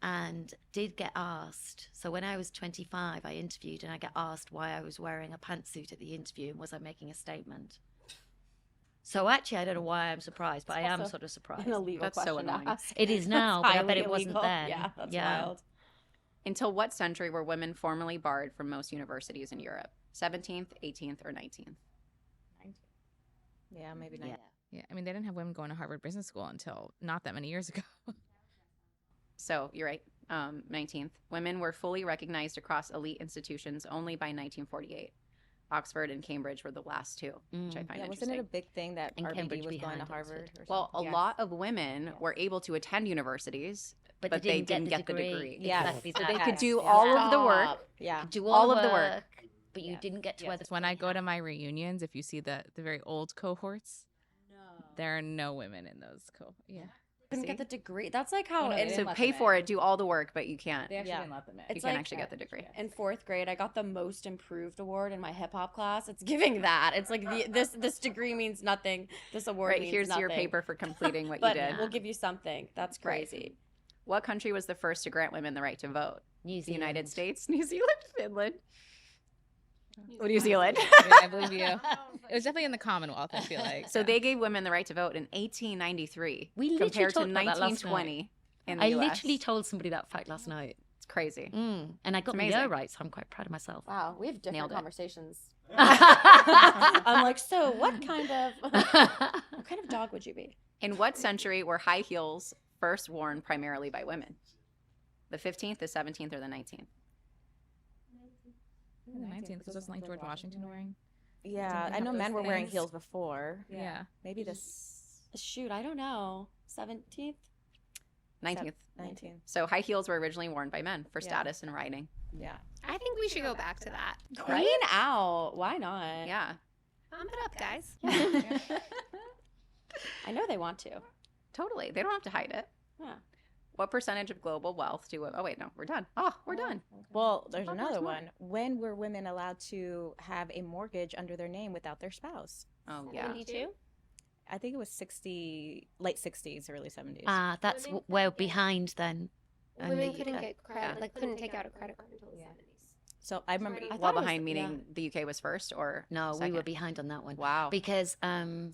and did get asked. So when I was 25, I interviewed and I got asked why I was wearing a pantsuit at the interview and was I making a statement. So actually, I don't know why I'm surprised, but I am also sort of surprised. An illegal That's so question to annoying. ask. It is now, That's but I bet highly it wasn't illegal. then. Yeah, that's Yeah. wild. Until what century were women formally barred from most universities in Europe? 17th, 18th, or 19th? Yeah, maybe not. Yeah. Yeah, I mean, they didn't have women going to Harvard Business School until not that many years ago. So you're right. 19th. Women were fully recognized across elite institutions only by 1948. Oxford and Cambridge were the last two, which I find Yeah, interesting. wasn't it a big thing that And RBD Cambridge was going to behind Harvard? Oxford. Or Well, a something? lot of women were able to attend universities, But, but they they didn't get the degree. degree. Yes. Exactly So that. they could Yes, do yeah. all of the work. Stop. Yeah. Do all of the work. but you Yeah. didn't get to Yes. wear the When I go to hat. my reunions, if you see the very old cohorts, there are no women in those Yeah. Couldn't See? get the degree. That's like how Oh, no, in, they So didn't let pay them for in. it, do all the work, but you can't. They actually Yeah. didn't let them in. You It's can't like- actually get the degree. in 4th grade. I got the most improved award in my hip hop class. It's giving that. It's like this degree means nothing. This award Right, means here's your nothing. paper for completing what you But did. we'll give you something. That's Right. crazy. What country was the first to grant women the right to vote? New The United Zealand. States, New Zealand, Finland. Oh, New Zealand. Yeah, I believe you. It was definitely in the Commonwealth, I feel like. So they gave women the right to vote in 1893 We literally compared to talked about that last 1920 in the I US. literally told somebody that fact last night. It's crazy. And I got the amazing. year right, so I'm quite proud of myself. Wow, we have different Nailed it. conversations. I'm like, so what kind of dog would you be? In what century were high heels first worn primarily by women? The 15th, the 17th, or the 19th? The 19th, because wasn't like George Washington wearing? Yeah, Didn't they I know have men those were wearing things? heels before. Yeah. Maybe this Shoot, I don't know. 17th? 19th. 19. So high heels were originally worn by men for Yeah. status and riding. Yeah. I think we should go back to that. Queen out. Why not? Yeah. Pump it up, guys. I know they want to. Totally. They don't have to hide it. Yeah. What percentage of global wealth do oh wait, no, we're done. Oh, we're done. Well, there's Oh, there's another more. one. When were women allowed to have a mortgage under their name without their spouse? Oh yeah. 72? I think it was late 60s, early 70s. That's Women well couldn't get- behind then. in Women the couldn't UK. get credit, like couldn't take out a credit card until the 70s. So I remember. I Well thought it was- behind, meaning yeah. the UK was first or No, we second? were behind on that one. Wow. Because my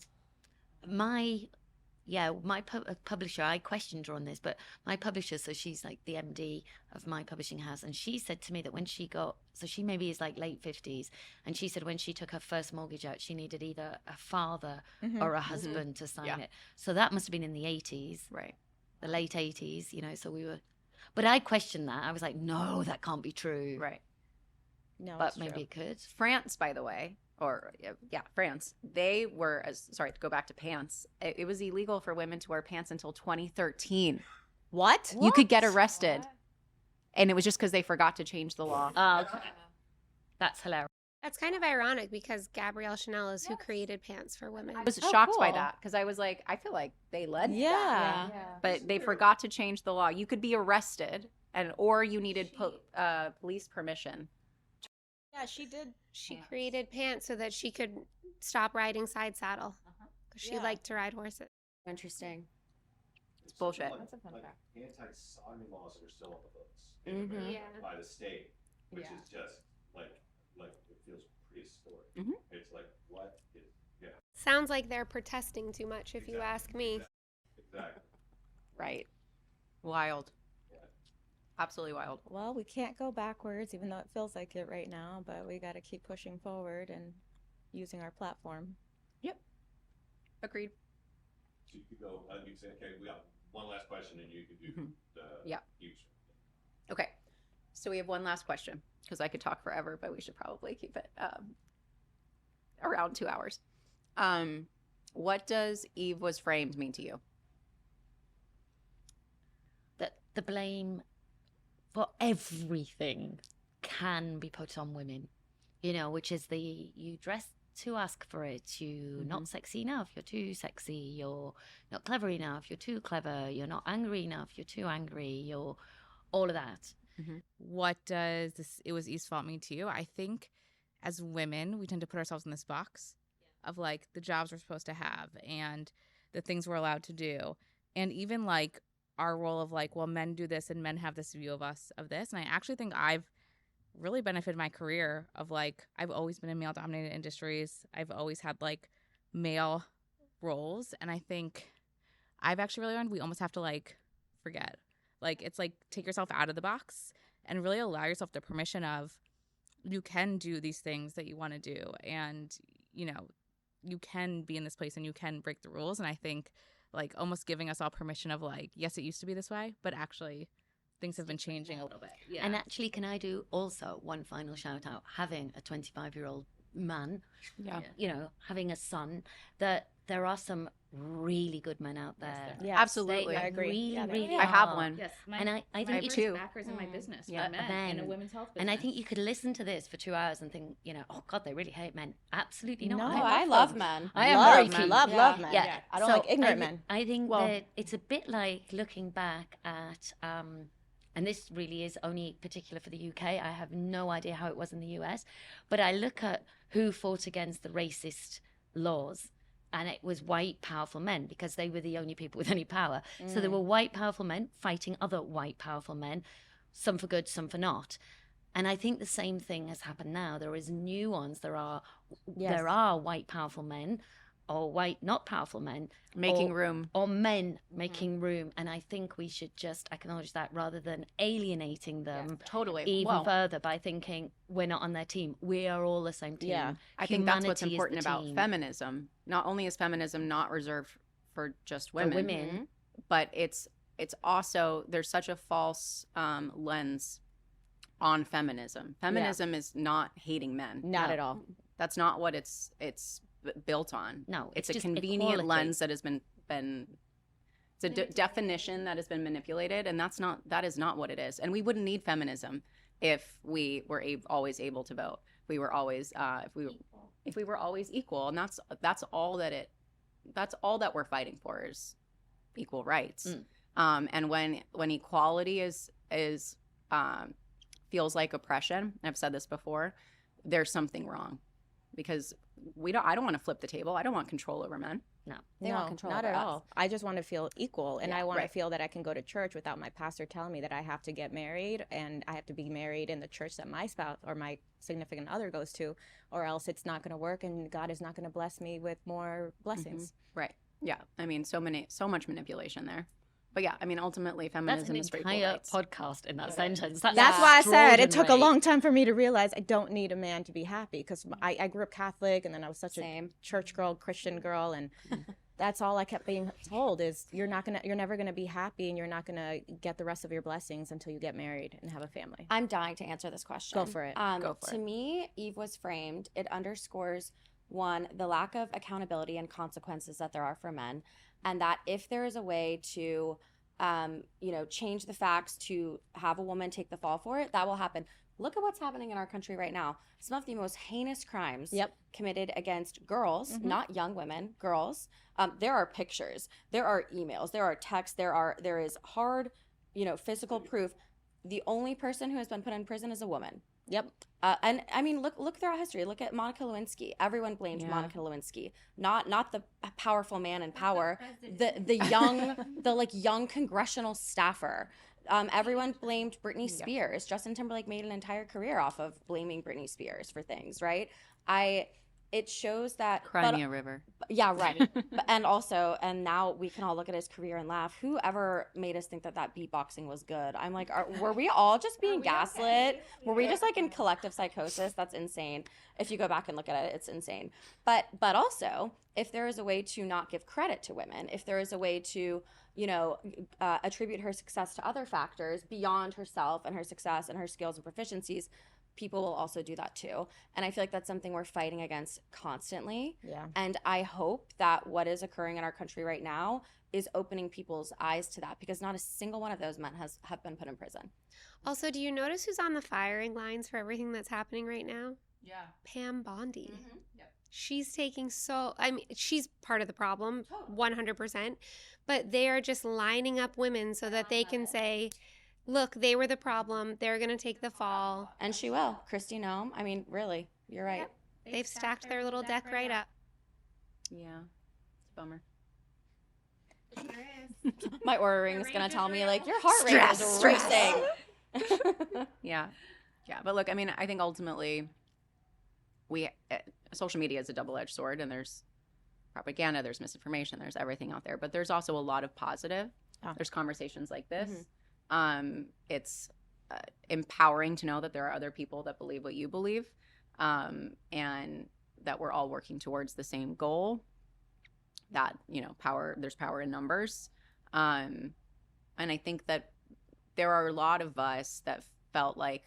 publisher, I questioned her on this, but my publisher, so she's like the MD of my publishing house, and she said to me that when she got, so she maybe is like late 50s, and she said when she took her first mortgage out, she needed either a father Mhm. or a husband to sign Yeah. it. So that must have been in the 80s, Right. the late 80s, so we were, but I questioned that. I was like, no, that can't be true. Right. No, But it's maybe true. it could. France, by the way, or yeah, France, they were, sorry, to go back to pants, it was illegal for women to wear pants until 2013. What? You could get arrested. And it was just because they forgot to change the law. Oh, okay. That's hilarious. That's kind of ironic because Gabrielle Chanel is who created pants for women. I was Oh, shocked by cool. that because I was like, I feel like they led that. Yeah. But they forgot to change the law. You could be arrested or you needed police permission. Yeah, she did. She created pants so that she could stop riding side saddle because she Yeah. liked to ride horses. Interesting. It's bullshit. That's a fun fact. Anti-sodomy laws that are still on the books Mhm. Yeah. by the state, which Yeah. is just like it feels prehistoric. Mhm. It's like what is Sounds like they're protesting too much, if you ask me. Exactly. Right. Wild. Yeah. Absolutely wild. Well, we can't go backwards, even though it feels like it right now, but we got to keep pushing forward and using our platform. Agreed. So you could go, you say, okay, we have one last question and you could do the Yeah. huge. Okay. So we have one last question because I could talk forever, but we should probably keep it around 2 hours. What does Eve was framed mean to you? That the blame for everything can be put on women, you know, which is you dress to ask for it, you're not sexy enough, you're too sexy, you're not clever enough, you're too clever, you're not angry enough, you're too angry, you're all of that. What does this it was Eve's fault mean to you? I think as women, we tend to put ourselves in this box of like the jobs we're supposed to have and the things we're allowed to do. And even like our role of like, well, men do this and men have this view of us of this. And I actually think I've really benefited my career of like, I've always been in male dominated industries. I've always had like male roles. And I think I've actually really learned we almost have to like forget. Like, it's like take yourself out of the box and really allow yourself the permission of you can do these things that you want to do. And, you know, you can be in this place and you can break the rules. And I think like almost giving us all permission of like, yes, it used to be this way, but actually things have been changing a little bit. Yeah. And actually, can I do also one final shout out? Having a 25-year-old man, you know, having a son, that there are some really good men out there. Yes, Absolutely. They I agree. Really, Yeah, really I have are. one. Yes, And I think have you two. backers in my business, Yeah. men in a Men. women's health business. And I think you could listen to this for 2 hours and think, you know, oh God, they really hate men. Absolutely not. No, I love men. I am love very men. keen. Love men. Yeah. I don't So like ignorant men. I think Well- that it's a bit like looking back at, and this really is only particular for the UK. I have no idea how it was in the US, but I look at who fought against the racist laws. And it was white, powerful men because they were the only people with any power. So there were white, powerful men fighting other white, powerful men, some for good, some for not. And I think the same thing has happened now. There is nuance. There are white, powerful men or white, not powerful men. Making or, room. Or men making room. And I think we should just acknowledge that rather than alienating them Totally. even Well, further by thinking we're not on their team. We are all the same team. Yeah. I think that's what's Humanity is important the about team. feminism. Not only is feminism not reserved for just For women, women. but it's also there's such a false lens on feminism. Feminism is not hating men. Not No. at all. That's not what it's built on. No, It's a just convenient equality. lens that has been it's a definition that has been manipulated, and that is not what it is. And we wouldn't need feminism if we were always able to vote. If we were always if we were always equal, and that's all that we're fighting for is equal rights. And when equality is feels like oppression, and I've said this before, there's something wrong, because I don't want to flip the table. I don't want control over men. No. They want control not over at us. all. I just want to feel equal, and I want right. to feel that I can go to church without my pastor telling me that I have to get married, and I have to be married in the church that my spouse or my significant other goes to, or else it's not going to work, and God is not going to bless me with more blessings. Right. Yeah. I mean, so much manipulation there. But yeah, I mean, ultimately, feminism That's is an for equal entire rights. podcast in that sentence. That's why I said it took a extraordinary. long time for me to realize I don't need a man to be happy, because I grew up Catholic, and then I was such Same. a church girl, Christian girl, and that's all I kept being told is you're never gonna be happy, and you're not gonna get the rest of your blessings until you get married and have a family. I'm dying to answer this question. Go for it. Go for To it. me, Eve was framed. It underscores, one, the lack of accountability and consequences that there are for men, and that if there is a way to, change the facts to have a woman take the fall for it, that will happen. Look at what's happening in our country right now. Some of the most heinous crimes committed against girls, not young women, girls. There are pictures, there are emails, there are texts, there is hard, physical proof. The only person who has been put in prison is a woman. Yep. And I mean, look throughout history. Look at Monica Lewinsky. Everyone blamed Monica Lewinsky, not the powerful man in power, the young congressional staffer. Everyone blamed Britney Spears. Justin Timberlake made an entire career off of blaming Britney Spears for things, right? it shows that Cry me a river. yeah, right. And now we can all look at his career and laugh. Whoever made us think that beatboxing was good? I'm like, were we all just being gaslit? Okay? Were we just like in collective psychosis? That's insane. If you go back and look at it, it's insane. But also, if there is a way to not give credit to women, if there is a way to, you know, attribute her success to other factors beyond herself and her success and her skills and proficiencies, people will also do that too. And I feel like that's something we're fighting against constantly. Yeah. And I hope that what is occurring in our country right now is opening people's eyes to that, because not a single one of those men have been put in prison. Also, do you notice who's on the firing lines for everything that's happening right now? Yeah. Pam Bondi. Mm-hmm. Yep. She's taking she's part of the problem, 100%. But they are just lining up women so that they can say, look, they were the problem. They're going to take the fall. And she will. Kristi Noem. I mean, really, you're right. Yep. They've stacked their little deck right up. Yeah. It's a bummer. My Oura ring is going to tell me, like, your heart rate is racing. Yeah. Yeah. But look, I mean, I think ultimately social media is a double-edged sword, and there's propaganda, there's misinformation, there's everything out there. But there's also a lot of positive. Oh. There's conversations like this. Mm-hmm. It's empowering to know that there are other people that believe what you believe, and that we're all working towards the same goal. That, you know, there's power in numbers. And I think that there are a lot of us that felt like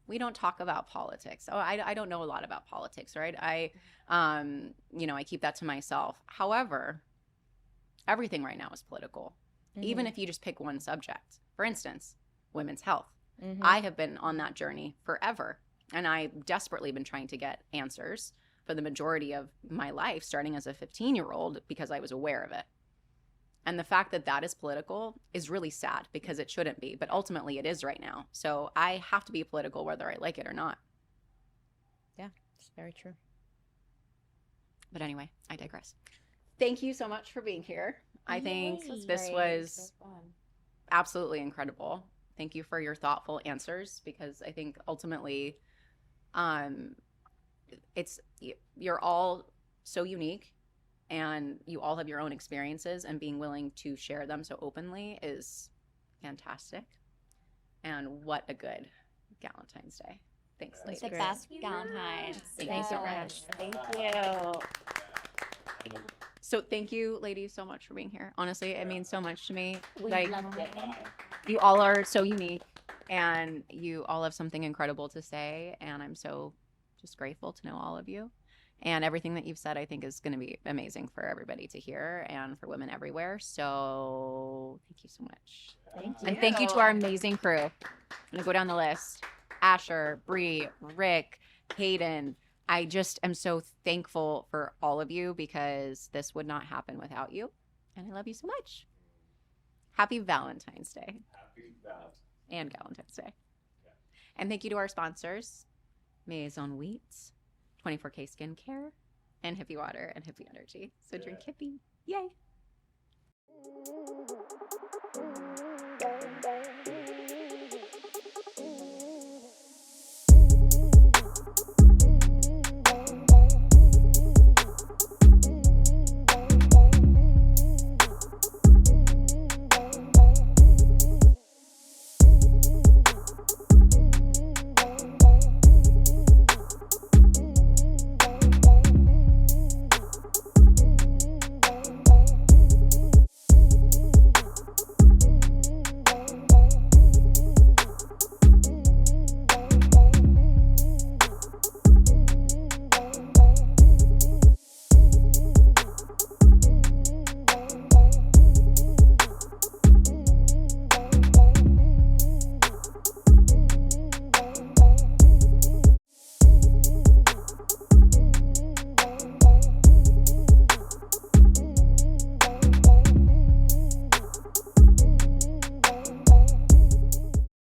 we don't talk about politics. Oh, I don't know a lot about politics, right? You know, I keep that to myself. However, everything right now is political. Mm-hmm. Even if you just pick one subject. For instance, women's health. Mm-hmm. I have been on that journey forever, and I've desperately been trying to get answers for the majority of my life, starting as a 15-year-old, because I was aware of it. And the fact that that is political is really sad, because it shouldn't be, but ultimately it is right now. So I have to be political whether I like it or not. Yeah, it's very true. But anyway, I digress. Thank you so much for being here. I think this was absolutely incredible. Thank you for your thoughtful answers, because I think ultimately you're all so unique, and you all have your own experiences, and being willing to share them so openly is fantastic. And what a good Galentine's Day. Thanks, ladies. The best Galentine's. Thank you so much. Thank you. So thank you, ladies, so much for being here. Honestly, it means so much to me. We Like, loved it. you all are so unique, and you all have something incredible to say, and I'm so just grateful to know all of you. And everything that you've said, I think, is going to be amazing for everybody to hear, and for women everywhere. So thank you so much. Thank you. And thank you to our amazing crew. I'm going to go down the list. Asher, Bree, Rick, Hayden. I just am so thankful for all of you, because this would not happen without you. And I love you so much. Happy Valentine's Day. Happy Valentine's. And Galentine's Day. Yeah. And thank you to our sponsors, Maison Wheats, 24K Skincare, and Hippie Water and Hippie Energy. So drink Hippie. Yay.